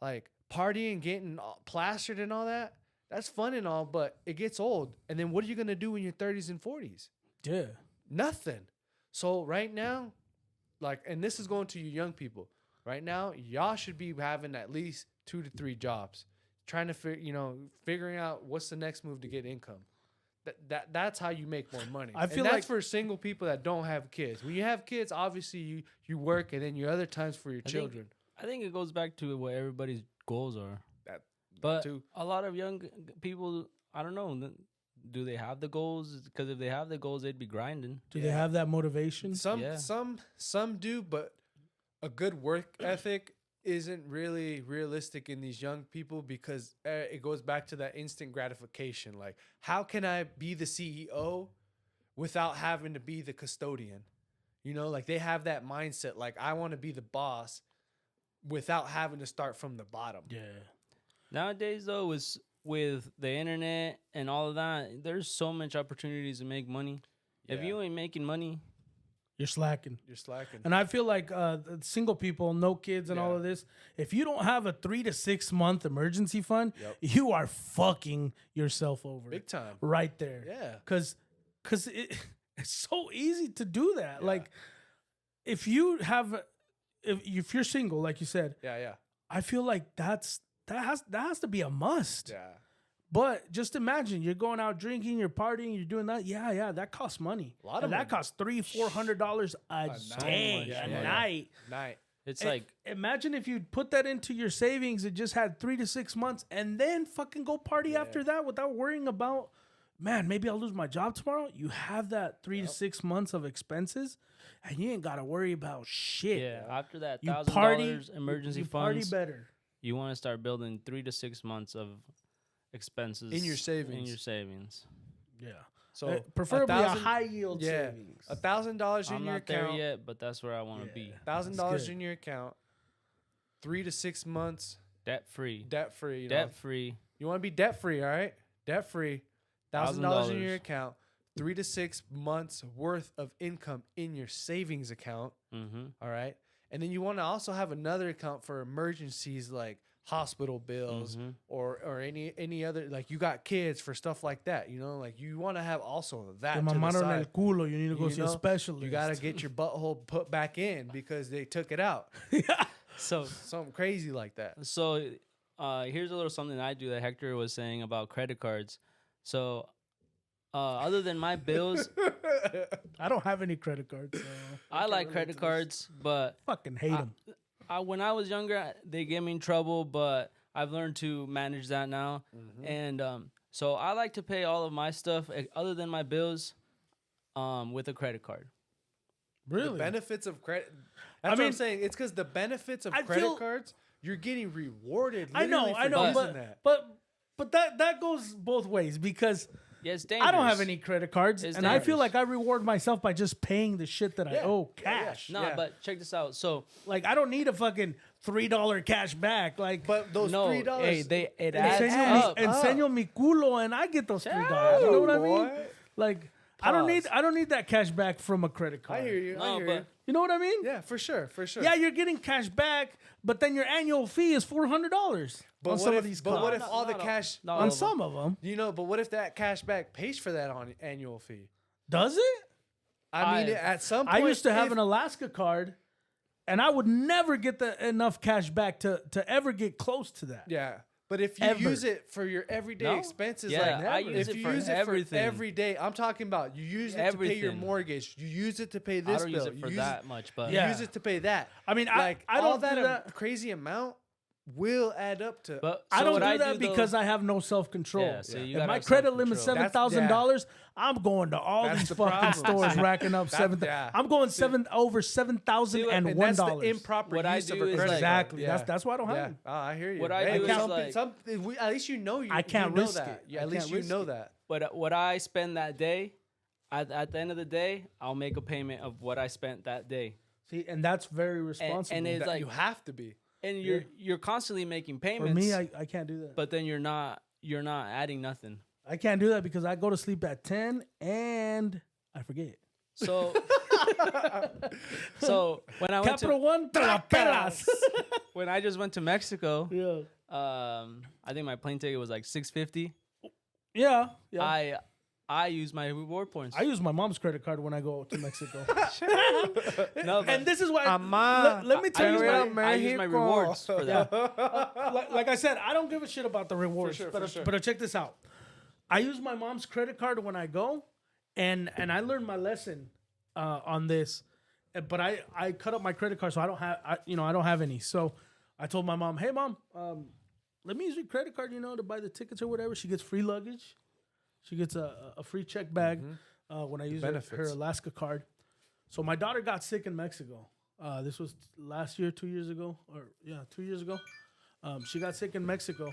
like partying, getting plastered and all that, that's fun and all, but it gets old. And then what are you gonna do in your 30s and 40s? Yeah. Nothing. So right now, like, and this is going to you young people. Right now, y'all should be having at least 2 to 3 jobs, trying to figuring out what's the next move to get income. That's how you make more money. I feel and that's like- for single people that don't have kids. When you have kids, obviously you work, and then your other times for your children. I think it goes back to what everybody's goals are. That But too. a lot of young people, I don't know, do they have the goals? Because if they have the goals, they'd be grinding. Do they have that motivation? Some do, but a good work ethic isn't really realistic in these young people because it goes back to that instant gratification. Like, how can I be the CEO without having to be the custodian? You know, like they have that mindset. Like, I want to be the boss without having to start from the bottom. Yeah. Nowadays, though, with the internet and all of that, there's so much opportunities to make money. If Yeah. you ain't making money, You're slacking. You're slacking. And I feel like single people, no kids and all Yeah. of this, if you don't have a 3 to 6 month emergency fund, Yep. you are fucking yourself over. Big time. Right there. Yeah. Because it's so easy to do that. Yeah. Like, if you're single, like you said, Yeah. I feel like that has to be a must. Yeah. But just imagine you're going out drinking, you're partying, you're doing that. Yeah, that costs money. A lot of and that money. costs $300-$400 a day, much a money. night. Night. it's And like imagine if you put that into your savings and just had 3 to 6 months and then fucking go party after that without worrying about, man, maybe I'll lose my job tomorrow. You have that 3 to 6 months of expenses and you ain't got to worry about shit. yeah. After that You $1,000 emergency you party funds, better. you want to start building 3 to 6 months of expenses In your savings. In your savings. Yeah. So Preferably a 1,000 high yield Yeah. savings. $1,000 in I'm your not there account. yet, but that's where I want to be. $1,000 good. in your account, 3 to 6 months Debt free. debt free. Debt free. You want to be debt free, all right? Debt free. $1,000 in your $1,000. account, 3 to 6 months worth of income in your savings account, Mm-hmm. all right? And then you want to also have another account for emergencies like hospital bills Mm-hmm. or any other, like you got kids for stuff like that, you know, like you want to have also that Te to the mamaron el side. culo. You need to go You see a know, specialist. You got to get your butthole put back in because they took it out. So Something crazy like that. here's a little something I do that Hector was saying about credit cards. So other than my bills, I don't have any credit cards. So I like credit cards, but fucking hate them. when I was younger, they get me in trouble, but I've learned to manage that now. Mm-hmm. And so I like to pay all of my stuff, other than my bills, with a credit card. Really? The benefits of credit. That's what mean, I'm saying. It's because the benefits of I credit feel- cards, you're getting rewarded. I know, literally for using that. but that goes both ways because Yeah, it's dangerous. I don't have any credit cards, It's and I feel dangerous. like I reward myself by just paying the shit that I Yeah. owe Yeah, yeah. cash. No, Yeah. but check this out. So Like I don't need a fucking $3 cash back. Like But those no, $3, hey, it enseño adds mi, up. enseño mi culo, and I get those $3. You know what I mean? boy. Like Pause. I don't need that cash back from a credit card. I hear you. I No, hear but you. You know what I mean? Yeah, for sure. Yeah, you're getting cash back, but then your annual fee is $400 But on what some if, of these But cards. what if No, all the not cash? not all On of them. some of them, You know, but what if that cash back pays for that on annual fee? does it? I mean, at some I point, used to have if- an Alaska card, and I would never get enough cash back to ever get close to that. Yeah. But if you Ever. use it for your everyday No. expenses, Yeah, like I if use it you for use everything. it for every day, I'm talking about you use it to pay your Everything. mortgage, you use it to pay I this don't bill, use it for you that much, but Yeah. use it to pay that. I mean, Like I all don't that do that. crazy amount will add up to. But I so don't what do that though- because I have no self control. Yeah, so you if gotta my have credit limit's self-control. $7,000, I'm going to all That's these the fucking problem. stores racking up That's- 7. yeah. I'm going over $7,000 and and that's the $1. improper What I use of do a is credit like- card. Exactly. That's why I don't have Yeah. them. Oh, I hear you. What I do is some- like- at least you know I can't you know risk that. it. Yeah, I at least can't you risk know it. that. But what I spend that day, at the end of the day, I'll make a payment of what I spent that day. See, and that's very responsible. And it's That like you have to be. and you're constantly making For payments. me, I can't do that. but then you're not adding nothing. I can't do that because I go to sleep at 10 and I forget. So so when I went Capital to One, te la pelas. when I just went to Mexico, Yeah. I think my plane ticket was like $650. Yeah. Yeah. I use my reward points. I use my mom's credit card when I go to Mexico. No, but And this is why. Ama, let me I tell use you. I use my rewards for that. Like I said, I don't give a shit about the rewards. sure, but, for sure. but check this out. I use my mom's credit card when I go, and I learned my lesson on this. But I cut up my credit card, so I don't have any. So I told my mom, hey mom, let me use your credit card, to buy the tickets or whatever. She gets free luggage. She gets a free check bag when I use her Alaska card. So my daughter got sick in Mexico. This was last year, 2 years ago, 2 years ago. She got sick in Mexico.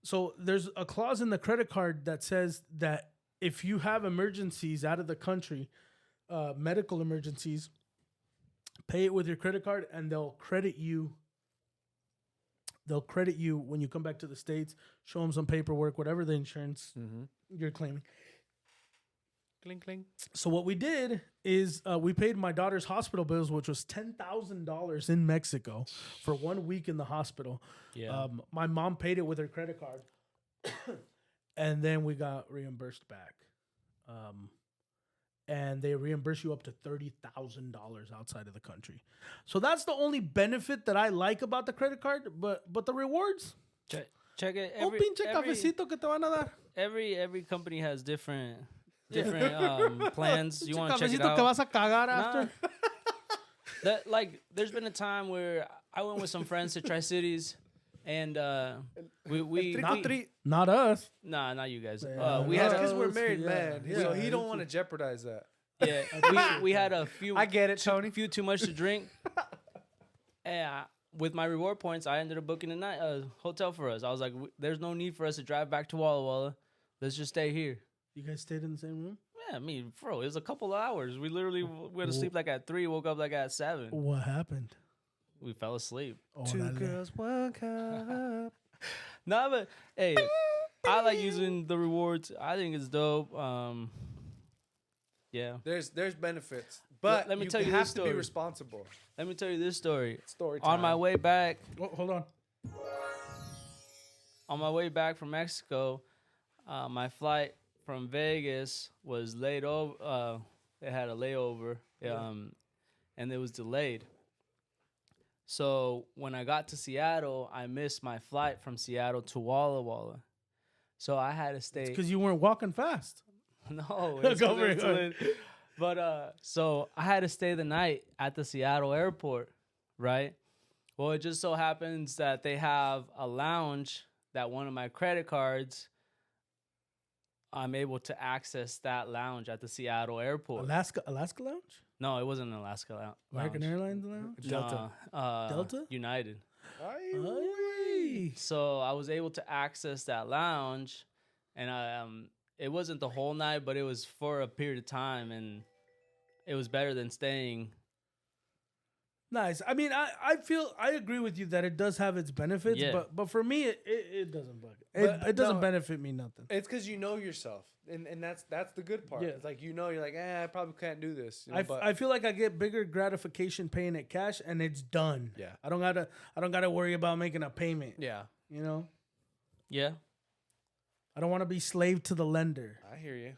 So there's a clause in the credit card that says that if you have emergencies out of the country, medical emergencies, pay it with your credit card and they'll credit you. They'll credit you when you come back to the States, show them some paperwork, whatever the insurance you're claiming. Cling, cling. So what we did is we paid my daughter's hospital bills, which was $10,000 in Mexico for 1 week in the hospital. Yeah. My mom paid it with her credit card, and then we got reimbursed back. And they reimburse you up to $30,000 outside of the country. So that's the only benefit that I like about the credit card. But the rewards, Check it. un pinche cafecito que te van a dar. Every company has different plans. You want to check it Cafecito que out? vas a cagar after. There's been a time where I went with some friends to Tri-Cities, and we Not us. nah, not you guys. Yeah. We That's had because a, we're married, yeah, man. yeah, So he don't it's want to jeopardize that. we had a few. I get it, Tony. Few too much to drink. And with my reward points, I ended up booking a hotel for us. I was like, there's no need for us to drive back to Walla Walla. Let's just stay here. You guys stayed in the same room? Yeah, I mean, bro, it was a couple of hours. We literally went to sleep like at 3, woke up like at 7. What happened? We fell asleep. Oh, Two dale. girls, one cup. Nah, but hey, I like using the rewards. I think it's dope. Yeah. There's benefits, but Let me you tell you have this to be story. responsible. Let me tell you this story. Story On my time. way back, Hold on. from Mexico, my flight from Vegas was laid over. It had a layover, and it was delayed. So when I got to Seattle, I missed my flight from Seattle to Walla Walla. So I had to stay. Because you weren't walking fast. No, Go it's for it, go ahead. But so I had to stay the night at the Seattle airport, right? Well, it just so happens that they have a lounge that one of my credit cards, I'm able to access that lounge at the Seattle airport. Alaska Lounge? No, it wasn't an Alaska lounge. American Airlines Lounge? Delta. Delta? United. Ay. So I was able to access that lounge, and it wasn't the whole night, but it was for a period of time, and it was better than staying. Nice. I mean, I agree with you that it does have its benefits, Yeah. but for me, it doesn't bug it. But, It doesn't no. benefit me nothing. It's because you know yourself, and that's the good part. Yeah. It's like you're like, I probably can't do this. You know, but I feel like I get bigger gratification paying it cash, and it's done. Yeah. I don't gotta worry about making a payment. yeah, You know, Yeah. I don't want to be slave to the lender. I hear you.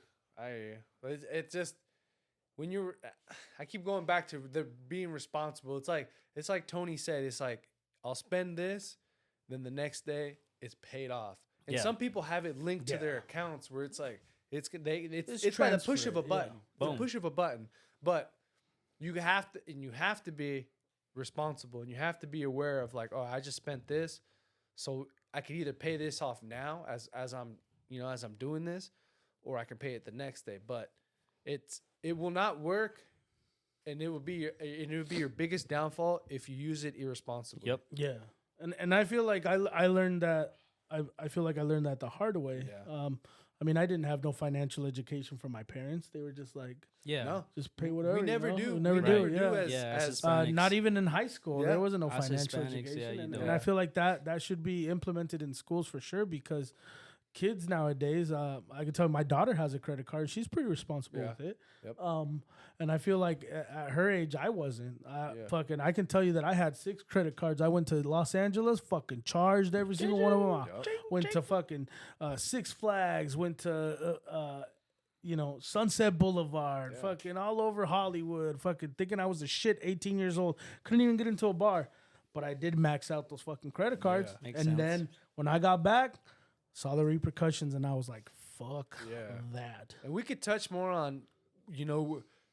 But it's just when you're. I keep going back to the being responsible. It's like Tony said. It's like I'll spend this, then the next day it's paid off. And Yeah. some people have it linked to Yeah. their accounts where it's like it's Just by the push transfer of a it, yeah. button. The Boom. push of a button. But you have to be responsible, and you have to be aware of like, oh, I just spent this, so I could either pay this off now as I'm doing this, or I can pay it the next day. But it will not work, and it would be your biggest downfall if you use it irresponsibly. Yep. Yeah, and I feel like I learned that I feel like I learned that the hard way. Yeah. I mean, I didn't have no financial education from my parents. They were just like, Yeah. No. just pay whatever. We never you know? do. We never We do. never Yeah. do As Not Hispanics. even in high school. Yeah. There wasn't no Us financial Hispanics, education. yeah, you and, don't. and I feel like that should be implemented in schools for sure, because kids nowadays, I can tell my daughter has a credit card. She's pretty responsible Yeah. with it. Yep. And I feel like at her age, I wasn't. Yeah. I can tell you that I had 6 credit cards. I went to Los Angeles, fucking charged every single one of them. Yep. Went to fucking Six Flags. Went to Sunset Boulevard. Yeah. Fucking all over Hollywood. Fucking thinking I was a shit. 18 years old. Couldn't even get into a bar, but I did max out those fucking credit cards. Yeah. Makes and sense. then when I got back, saw the repercussions, and I was like, fuck Yeah. that. And we could touch more on,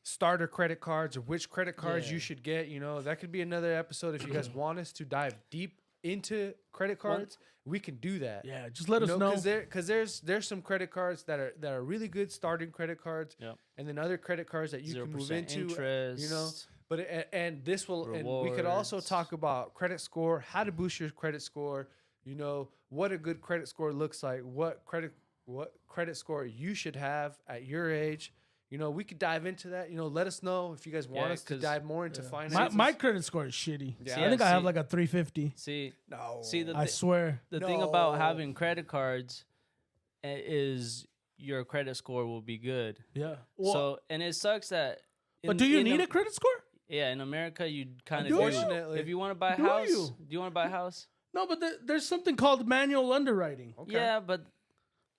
starter credit cards or which credit cards Yeah. you should get. That could be another episode if you guys want us to dive deep into credit cards. We can do that. Yeah, just let us know. Because there's some credit cards that are really good starting credit cards, Yep. and then other credit cards that you can move 0% into. interest. But and this will, and we could also Rewards. talk about credit score, how to boost your credit score. What a good credit score looks like. What credit score you should have at your age. We could dive into that. Let us know if you guys want Yeah, us to 'cause- dive more into finances. My credit score is shitty. Yeah. I think I have See- like a 350. See, No. see the I swear. the thing about No. having credit cards is your credit score will be good. Yeah. So and it sucks that. But do you need a credit score? Yeah, in America you kind of Do do. you? Unfortunately. If you want to buy a Do house, you? do you want to buy a house? No, but there's something called manual underwriting. Okay. Yeah, but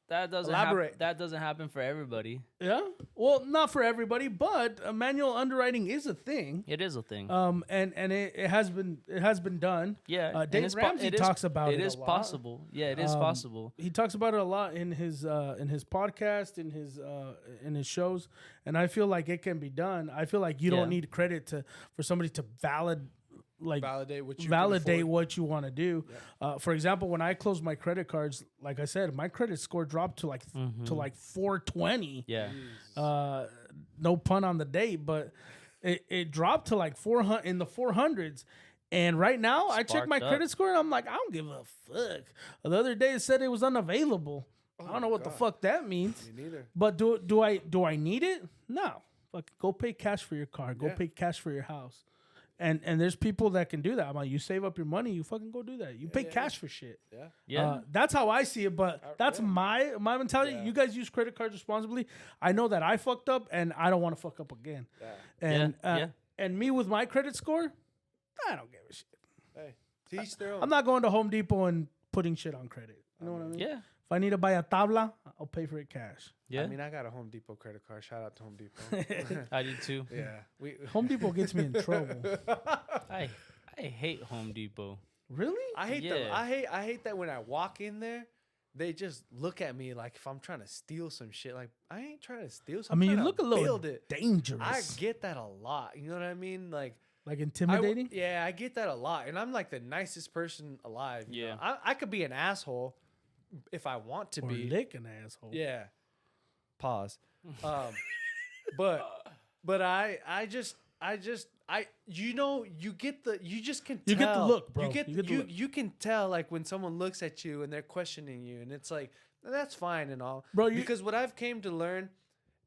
that doesn't Elaborate. that doesn't happen for everybody. Yeah. Well, not for everybody, but manual underwriting is a thing. It is a thing. And it has been done. yeah, and Dave it's Ramsey talks about it. It is a lot. possible. Yeah, it is possible. He talks about it a lot in his podcast, in his shows, and I feel like it can be done. I feel like you Yeah. don't need credit for somebody to validate what you can validate afford. what you want to do. For example, when I closed my credit cards, like I said, my credit score dropped to like 420. Yeah. No pun on the date, but it dropped to like 400 in the 400s. And right now, I check my Sparked up. credit score and I'm like, I don't give a fuck. The other day it said it was unavailable. I don't know what the fuck that means. Me neither. But do I need it? No. Fuck, go pay cash for your car. Go Yeah. pay cash for your house. And there's people that can do that. I'm like, you save up your money, you fucking go do that. You pay cash for shit. Yeah. Yeah. That's how I see it, but that's my mentality. Yeah. You guys use credit cards responsibly. I know that I fucked up, and I don't want to fuck up again. Yeah. And Yeah. and me with my credit score, I don't give a shit. Hey, teach their own. I'm not going to Home Depot and putting shit on credit. You know what I mean? yeah. If I need to buy a tabla, I'll pay for it cash. Yeah. I mean, I got a Home Depot credit card. Shout out to Home Depot. I do too. Yeah. Home Depot gets me in trouble. I hate Home Depot. Really? I hate them. Yeah. I hate that when I walk in there, they just look at me like if I'm trying to steal some shit. Like I ain't trying to steal I something. mean, you look a little build it. dangerous. I get that a lot. You know what I mean? Like intimidating. I get that a lot, and I'm like the nicest person alive. you Yeah. know? I could be an asshole if I want to or be. lick an asshole. Yeah. Pause. But I just you get the you just can tell. You get the look, bro. You get You get the look. you can tell like when someone looks at you and they're questioning you, and it's like that's fine and all, Bro, because what I've came to learn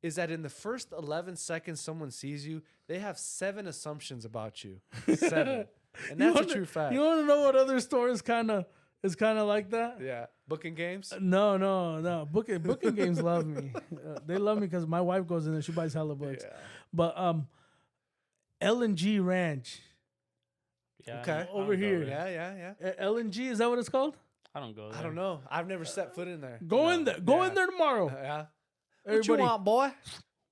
is that in the first 11 seconds someone sees you, they have 7 assumptions about you. 7. And that's a true fact. You want to know what other store is kind of like that? Yeah. Booking games? No. Booking games love me. They love me because my wife goes in there. She buys hella books. Yeah. But L&G Ranch Yeah, Okay. I don't Over go here. there. Yeah. L&G, is that what it's called? I don't go there. I don't know. I've never set foot in there. Go in there. Go in there tomorrow. Yeah. Everybody, What you want, boy?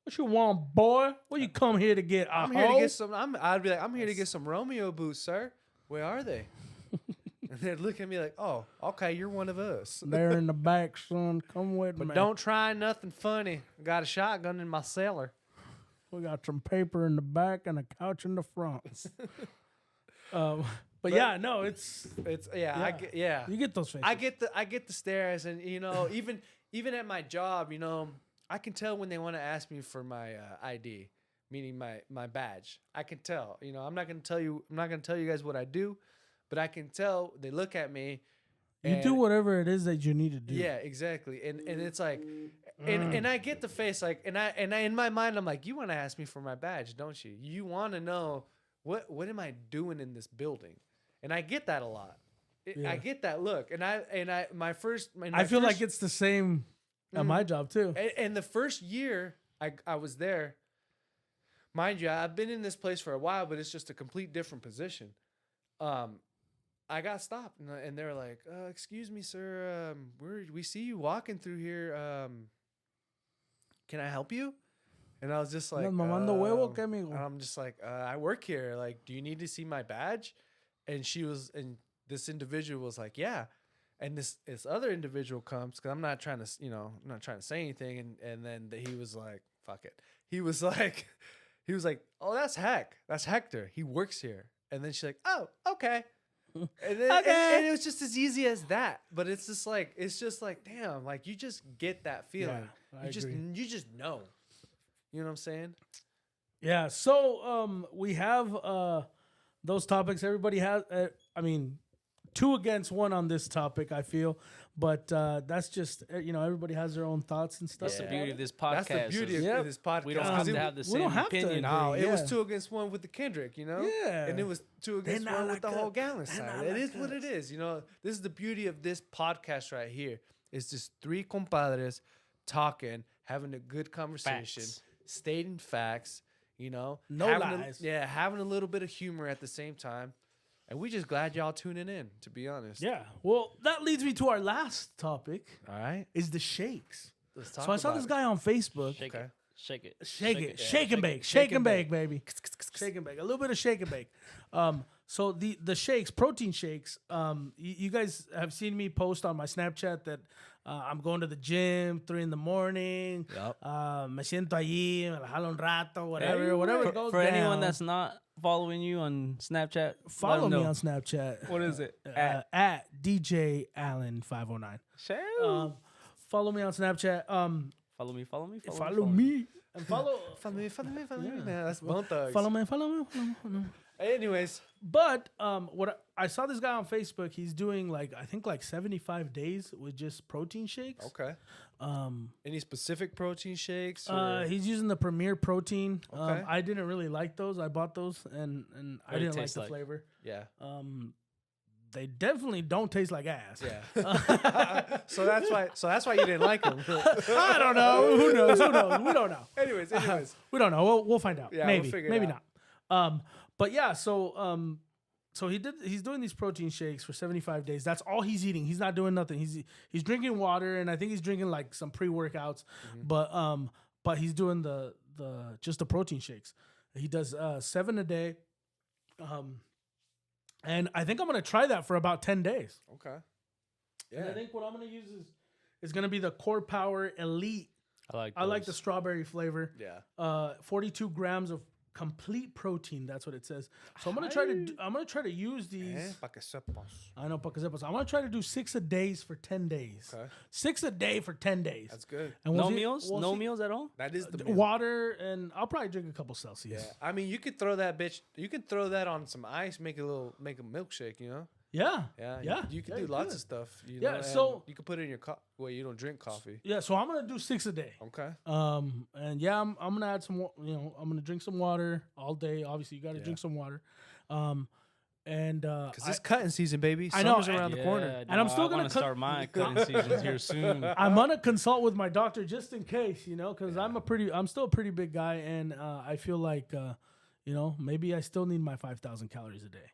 What you want, boy? What you come here to get? I'm here to get some. I'd be like, I'm here to get some Romeo boots, sir. Where are they? And they'd look at me like, oh, okay, you're one of us. They're in the back, son. Come with me. But don't try nothing funny. I got a shotgun in my cellar. We got some paper in the back and a couch in the front. But yeah, no, it's I get, you get those faces. I get the stares, and even at my job, I can tell when they want to ask me for my ID, meaning my badge. I can tell. I'm not gonna tell you guys what I do, but I can tell. They look at me. You do whatever it is that you need to do. Yeah, exactly. And it's like, and I get the face like, and I in my mind I'm like, you want to ask me for my badge, don't you? You want to know what am I doing in this building? And I get that a lot. I get that look, and I feel like it's the same at my job too. And the first year I was there, mind you, I've been in this place for a while, but it's just a complete different position. I got stopped, and they were like, "Excuse me, sir. We see you walking through here. Can I help you?" And I was just like, I'm just like, I work here. Like, do you need to see my badge? And this individual was like, yeah. And this other individual comes, because I'm not trying to say anything. And then he was like, fuck it. He was like, oh, that's Hector. He works here. And then she's like, oh, okay. And then, and it was just as easy as that. But it's just like, damn, like you just get that feeling. Yeah, you just know. You know what I'm saying? Yeah. So we have those topics. Everybody has. 2 against 1 on this topic, I feel, but that's just everybody has their own thoughts and stuff. That's the beauty of this podcast. That's the beauty of this podcast. We don't have to have the same opinion. No, it was 2 against 1 with the Kendrick, Yeah. and it was 2 against 1 with the whole Galentine. It is what it is, This is the beauty of this podcast right here. It's just 3 compadres talking, having a good conversation, stating facts, no lies. Having a little bit of humor at the same time. And we just glad y'all tuning in, to be honest. Yeah. Well, that leads me to our last topic. All right. Is the shakes. Let's talk So I saw this guy on Facebook. Shake it. Shake it. Shake and bake. Shake and bake, baby. Shake and bake. A little bit of shake and bake. So the shakes, protein shakes, you guys have seen me post on my Snapchat that I'm going to the gym 3 in the morning. Yep. Me siento allí, me la jalo un rato, whatever goes For down. anyone that's not following you on Snapchat, Follow me on Snapchat. What is it? At DJ Allen 509. Follow me on Snapchat. Follow me. Follow me. And follow me. Man, that's Bone Thugs. Follow me. Anyways. But what I saw this guy on Facebook, he's doing I think 75 days with just protein shakes. Okay. Any specific protein shakes? He's using the Premier Protein. Okay. I didn't really like those. I bought those and I didn't like the flavor. Yeah. They definitely don't taste like ass. Yeah. So that's why you didn't like them. I don't know. Who knows? We don't know. Anyways. We don't know. We'll find out. Yeah, maybe. We'll figure maybe it out. not. But yeah, so he's doing these protein shakes for 75 days. That's all he's eating. He's not doing nothing. He's drinking water, and I think he's drinking some pre-workouts. Mm-hmm. But he's doing the just the protein shakes. He does 7 a day. And I think I'm gonna try that for about 10 days. Okay. Yeah. And I think what I'm gonna use is gonna be the Core Power Elite. I like the strawberry flavor. Yeah. 42 grams of complete protein. That's what it says. So I'm gonna try to use these. I know, I'm gonna try to do 6 a days for 10 days. Okay. 6 a day for 10 days. That's good. And no meals? No meals at all? That is the meal. Water, and I'll probably drink a couple Celsius. Yeah. I mean, you could throw that bitch. You can throw that on some ice, make a milkshake. Yeah. Yeah. You can do lots of stuff. So you can put it in your Well, you don't drink coffee. Yeah. So I'm gonna do 6 a day. Okay. And yeah, I'm gonna add some. I'm gonna drink some water all day. Obviously, you got to drink some water. And because it's cutting season, baby. I know. Summer's around the corner, and I'm still gonna start my cutting season here soon. I'm gonna consult with my doctor just in case, because I'm still a pretty big guy, and I feel like, maybe I still need my 5,000 calories a day.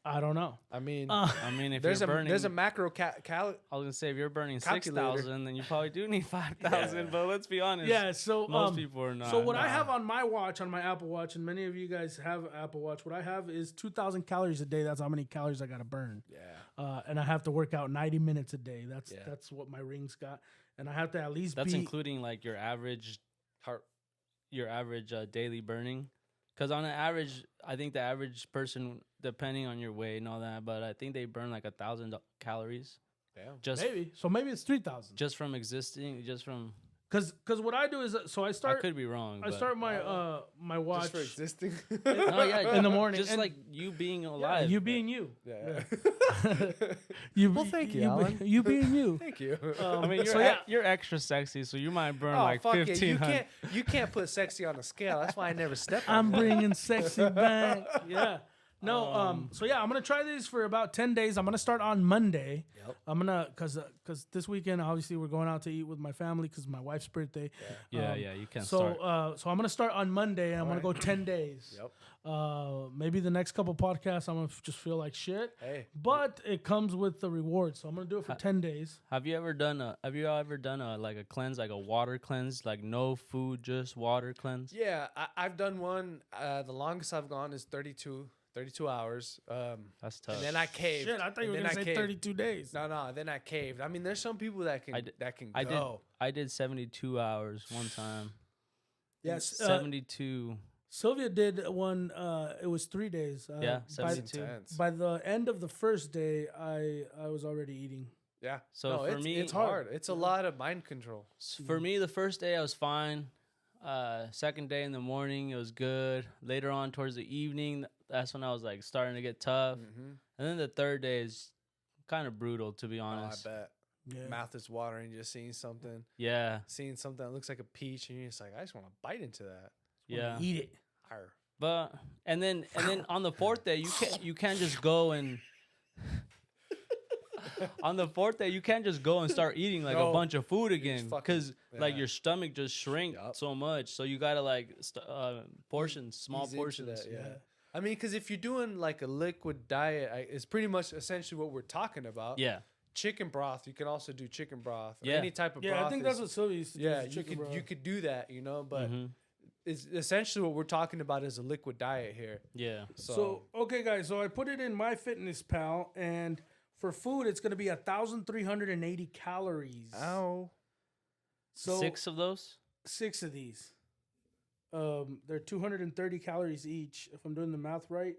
I don't know. I mean, if there's you're burning, there's a macro I was gonna say if you're burning calculator. 6,000, then you probably do need 5,000. But let's be honest. Yeah. So most people are not. So what I have on my watch, on my Apple Watch, and many of you guys have Apple Watch, what I have is 2,000 calories a day. That's how many calories I gotta burn. Yeah. And I have to work out 90 minutes a day. That's what my rings got, and I have to at least. That's including your average daily burning. Because on an average, I think the average person, depending on your weight and all that, but I think they burn like 1,000 calories. Damn. Maybe it's 3,000. Just from existing, just from. Because what I do is I I start. could be wrong. I but- start my watch Just for existing. No, yeah, in the morning. Just and- like you being yeah, alive. you being you. Yeah. Well, thank you, Alan. You being you. Thank you. I mean, you're so yeah. you're extra sexy, so you might burn Oh, like fuck it. 1,500. You can't put sexy on a scale. That's why I never step I'm on it. bringing sexy back. Yeah. No. So yeah, I'm gonna try these for about 10 days. I'm gonna start on Monday. Yep. I'm gonna cause this weekend obviously we're going out to eat with my family because my wife's birthday. Yeah, you can't So start. so I'm gonna start on Monday and I'm gonna go 10 days. Yep. Maybe the next couple podcasts I'm gonna just feel like shit. Hey. But it comes with the reward, so I'm gonna do it for 10 days. Have you ever done like a cleanse, like a water cleanse, like no food, just water cleanse? Yeah, I've done one. The longest I've gone is 32 hours. That's tough. And then I caved. Shit, I thought you were And gonna then I say caved. 32 days. No, then I caved. I mean, there's some people that can I go. did 72 hours one time. Yes. 72. Sylvia did one. It was 3 days. Yeah, by, 72. Intense. by the end of the first day, I was already eating. Yeah. So No, for it's, me- it's hard. It's a lot of mind control. For me, the first day I was fine. Second day in the morning, it was good. Later on, towards the evening, that's when I was like starting to get tough. Mm-hmm. And then the third day is kind of brutal, to be Oh, I honest. bet. Yeah. Mouth is watering just seeing something that looks like a peach, and you're just like, I just want to bite into that. yeah. Eat it. Arr. But and then on the fourth day, you can't just go and. On the fourth day, you can't just go and start eating like a No. bunch of food again fucking- because like yeah. your stomach just shrink Yup. so much. So you gotta like portions, small Ease into portions. that, yeah. I mean, because if you're doing like a liquid diet, it's pretty much essentially what we're talking about. Yeah. Chicken broth. You can also do chicken broth. Or Yeah. any type of Yeah, broth. I think that's what Sylvia used to do. Yeah, is you chicken could broth. you could do that, but Mhm. it's essentially what we're talking about is a liquid diet here. Yeah. So okay, guys. So I put it in MyFitnessPal, and for food, it's gonna be 1,380 calories. Ow. So 6 of those. 6 of these. They're 230 calories each. If I'm doing the math right,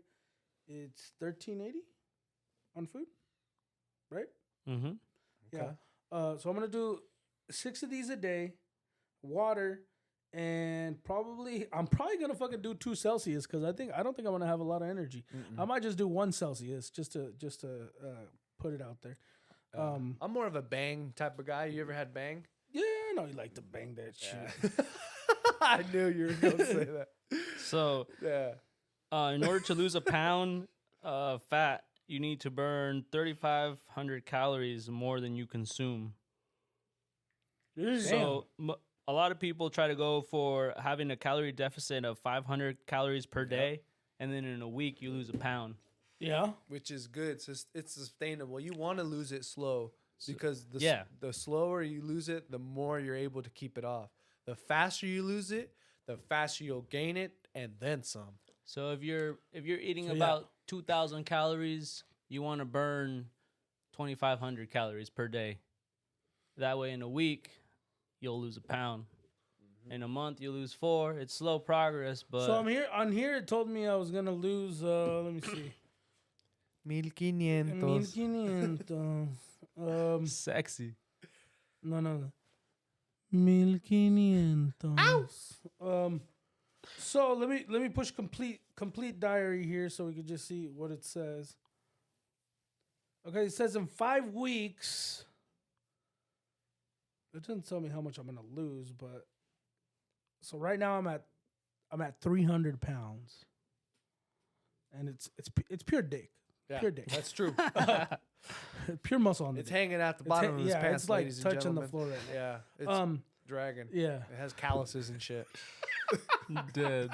it's 1,380 on food, right? Mm-hmm. Yeah. So I'm gonna do 6 of these a day, water, and I'm probably gonna fucking do 2 Celsius because I don't think I'm gonna have a lot of energy. I might just do 1 Celsius just to put it out there. I'm more of a bang type of guy. You ever had bang? Yeah, I know you like to bang that shit. I knew you were gonna say that. So Yeah. in order to lose a pound of fat, you need to burn 3,500 calories more than you consume. So a lot of people try to go for having a calorie deficit of 500 calories per day, and then in a week you lose a pound. Yeah. Which is good. It's sustainable. You want to lose it slow because yeah. the slower you lose it, the more you're able to keep it off. The faster you lose it, the faster you'll gain it, and then some. So if you're eating about 2,000 calories, you want to burn 2,500 calories per day. That way, in a week, you'll lose a pound. In a month, you lose 4. It's slow progress, but So on here it told me I was gonna lose. Let me see. 1,500. sexy. No. 1,500. So let me push complete diary here so we can just see what it says. Okay, it says in 5 weeks. It doesn't tell me how much I'm gonna lose, but so right now I'm at 300 pounds, and it's pure dick, Yeah, pure dick, that's true. pure muscle on the It's dick. hanging out the bottom of his yeah, pants, it's like ladies and touching gentlemen. the floor right now. Yeah, it's dragging. Yeah. It has calluses and shit. Dead.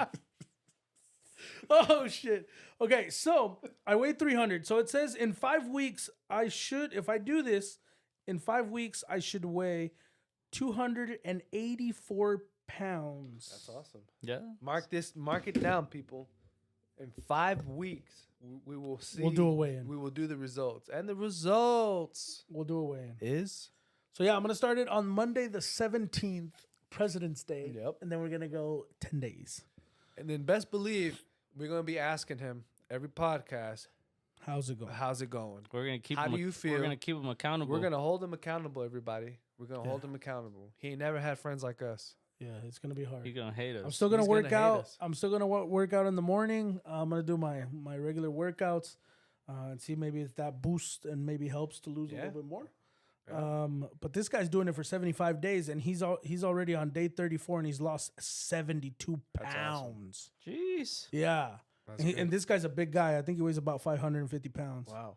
Oh shit. Okay, so I weigh 300. So it says in 5 weeks if I do this, in 5 weeks I should weigh 284 pounds. That's awesome. Yeah. Mark it down, people. In 5 weeks, we will see. We'll do a weigh-in. We will do the results, and the results We'll do a weigh-in. is So yeah, I'm gonna start it on Monday the 17th, President's Day. Yep. And then we're gonna go 10 days. And then best believe we're gonna be asking him every podcast, How's it going? how's it going? We're gonna keep. How him, do you feel? We're gonna keep him accountable. We're gonna hold him accountable, everybody. We're gonna hold him accountable. He ain't never had friends like us. Yeah, it's gonna be hard. You're gonna hate us. I'm still gonna He's work gonna hate out. us. I'm still gonna work out in the morning. I'm gonna do my regular workouts and see maybe if that boosts and maybe helps to lose a Yeah. little bit more. Yeah. But this guy's doing it for 75 days, and he's already on day 34, and he's lost 72 That's pounds. Jeez. Yeah, That's and good. this guy's a big guy. I think he weighs about 550 pounds. Wow.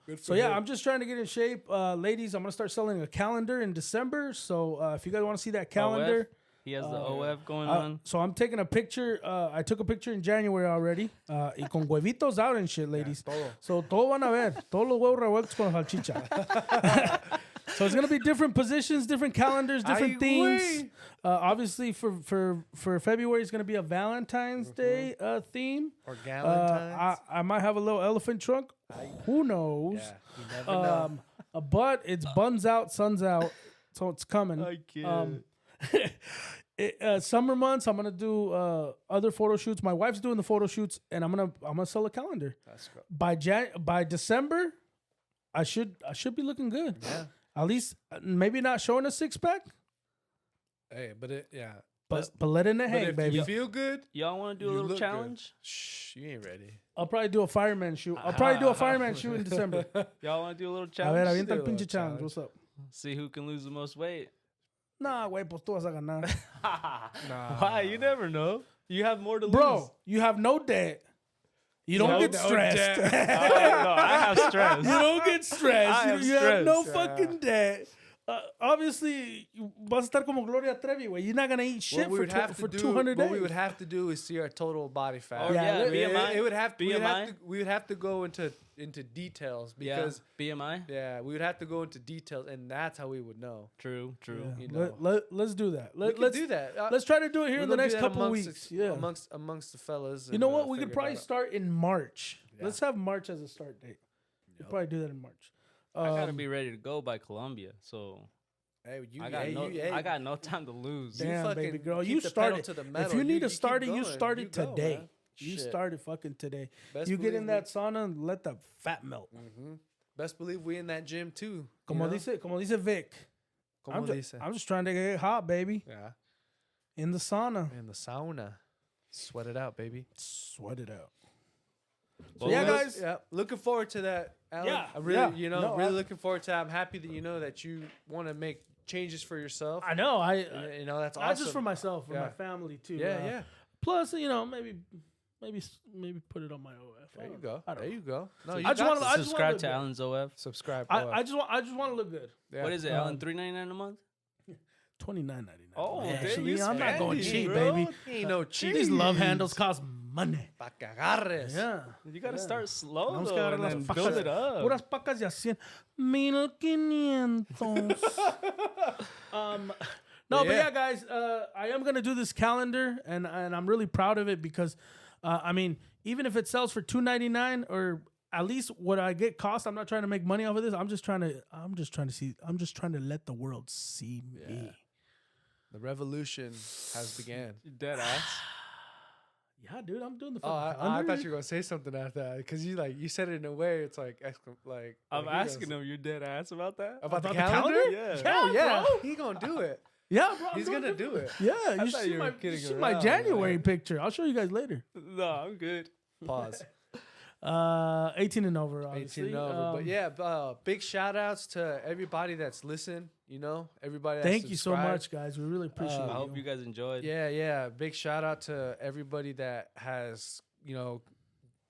Good So yeah, I'm just trying to get in shape, ladies. I'm gonna start selling a calendar in December. So if you guys want to see that calendar. He has the OF going on. So I'm taking a picture. I took a picture in January already. Y con huevitos out and shit, ladies. todo. So todo van a ver. Todos los huevos revueltos con salchicha. So it's gonna be different positions, different calendars, different Ay, themes. güey. Obviously for February it's gonna be a Valentine's Day theme. Or Galentines. I might have a little elephant trunk. Who knows? Yeah, you never know. But it's buns out, sun's out, so it's coming. Summer months, I'm gonna do other photo shoots. My wife's doing the photo shoots, and I'm gonna sell a calendar. That's good. By December, I should be looking good. Yeah. At least maybe not showing a 6-pack, Hey, but but letting it but hang, if baby. you feel good, Y'all want to do a you little look challenge? good. Shh, you ain't ready. I'll probably do a fireman shoot. I'll probably do a fireman shoot in December. Y'all want to do a little A ver, challenge? avienta el do a pinche challenge. challenge. What's up? See who can lose the most weight. Nah, güey, pues tú vas a ganar. Nah. Why? You never know. You have more to lose. Bro, you have no debt. You don't get no stressed. debt. No, I have stress. You don't get stressed. I You, have you have no stress. fucking debt. Obviously, vas a estar como Gloria Trevi, güey. You're not gonna eat shit for 200 days. What we would have to do is see our total body fat. Oh, Yeah, yeah, BMI. It would have to. BMI. We would have to go into details because BMI. yeah, we would have to go into details, and that's how we would know. True. Yeah. You know. Let's do that. We could Let's do that. Let's try to do it here We're in the gonna next do that couple of amongst weeks. the- Yeah. amongst the fellas. You know and, what? We could figure probably it out. start in March. Yeah. Let's have March as a start date. We'll probably do that in March. I gotta be ready to go by Columbia, so Hey, you, I got no time to lose. Damn, fucking baby girl, keep you the pedal started. to the If metal. you need to keep start it, you going. started You go, today. man. You Shit. started fucking today. Best You get believe in that sauna and let the fat melt. Best believe we in that gym too. Como dice Vic. Como dice. I'm just trying to get hot, baby. Yeah. In the sauna. In the sauna. Sweat it out, baby. Sweat it out. Well, yeah, look- guys. Yeah. Looking forward to that, Alan. Yeah, I really, yeah. No, really looking forward to that. I'm happy that that you want to make changes for yourself. I know. That's not awesome. just for myself, for Yeah. my family too. Yeah, yeah. Plus, maybe put it on my OF. There you go. I don't There know. you go. No, I you just got wanna- this. I just Subscribe look to good. Alan's OF. Subscribe. I just want to look good. Yeah. What is it, Alan? $3.99 a month? $29.99. Oh, actually, you I'm not going spendy, cheap, bro. baby. Ain't no cheap. These love handles cost money. Pa' que agarres. Yeah. You gotta start slow Vamos though, que agarrar and las then pacas. build it up. Puras pacas de a 100. 1500. No, but yeah, guys, I am gonna do this calendar, and I'm really proud of it because, I mean, even if it sells for $2.99 or at least what I get cost, I'm not trying to make money off of this. I'm just trying to let the world see me. The revolution has began. Dead ass. Yeah, dude, I'm doing the Oh, fucking I calendar. thought you were gonna say something after that because you said it in a way it's like I'm asking him, you're dead ass about that? about the the calendar. calendar? Yeah. Oh yeah, bro. he gonna do it. Yeah, bro, I'm He's doing gonna do it. Yeah, you thought see you were kidding my around, January man. picture. I'll show you guys later. No, I'm good. Pause. 18 and over, obviously. 18 over. But yeah, big shout outs to everybody that's listened. Everybody. That's Thank you so subscribed. much, guys. We really appreciate I it. hope you guys enjoyed. Yeah. Big shout out to everybody that has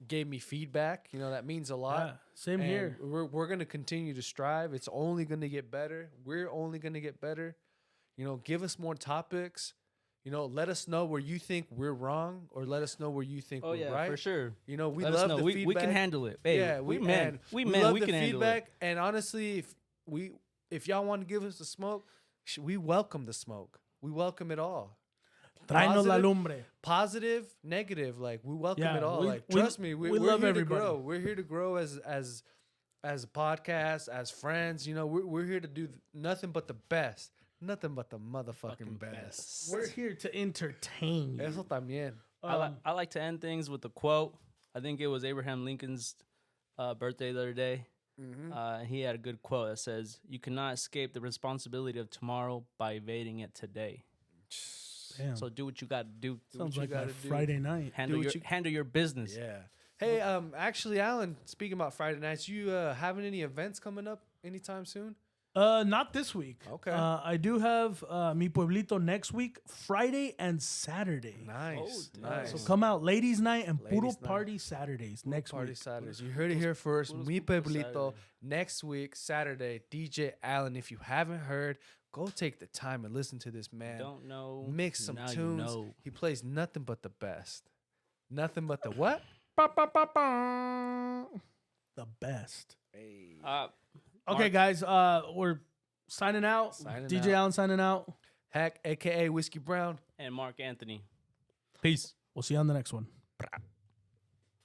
gave me feedback. That means a lot. Yeah, same And here. We're gonna continue to strive. It's only gonna get better. We're only gonna get better. Give us more topics. Let us know where you think we're wrong, or let us know where you think Oh we're yeah, right. for sure. We Let love us know. the We feedback. can handle it. Babe, Yeah, we men. and We love we the can handle it. feedback. And honestly, if y'all want to give us the smoke, we welcome the smoke. We welcome it all. Tráenos la Positive- lumbre. Positive, negative, we welcome Yeah, it all. we- Trust me, we're love here everybody. to grow. We're here to grow as a podcast, as friends. We're here to do nothing but the best. Nothing but the motherfucking best. We're here to entertain you. Eso también. I like to end things with a quote. I think it was Abraham Lincoln's birthday the other day. He had a good quote that says, "You cannot escape the responsibility of tomorrow by evading it today." Damn. So do what you got to do. Sounds like my Friday night. Handle your business. Yeah. Hey, actually, Alan, speaking about Friday nights, you having any events coming up anytime soon? Not this week. Okay. I do have Mi Pueblito next week, Friday and Saturday. Nice. Oh, nice. So come out, ladies' night and Ladies' Puro night. Party Saturdays next Party week. Saturdays. You heard it here first. Mi Pueblito next week, Saturday. DJ Allen. If you haven't heard, go take the time and listen to this man. Don't know. Mix some now you tunes. know. He plays nothing but the best. Nothing but the what? The best. Hey. Okay, guys, we're signing out. DJ Allen signing out. Hack, a.k.a. Whiskey Brown. And Mark Anthony. Peace. We'll see you on the next one.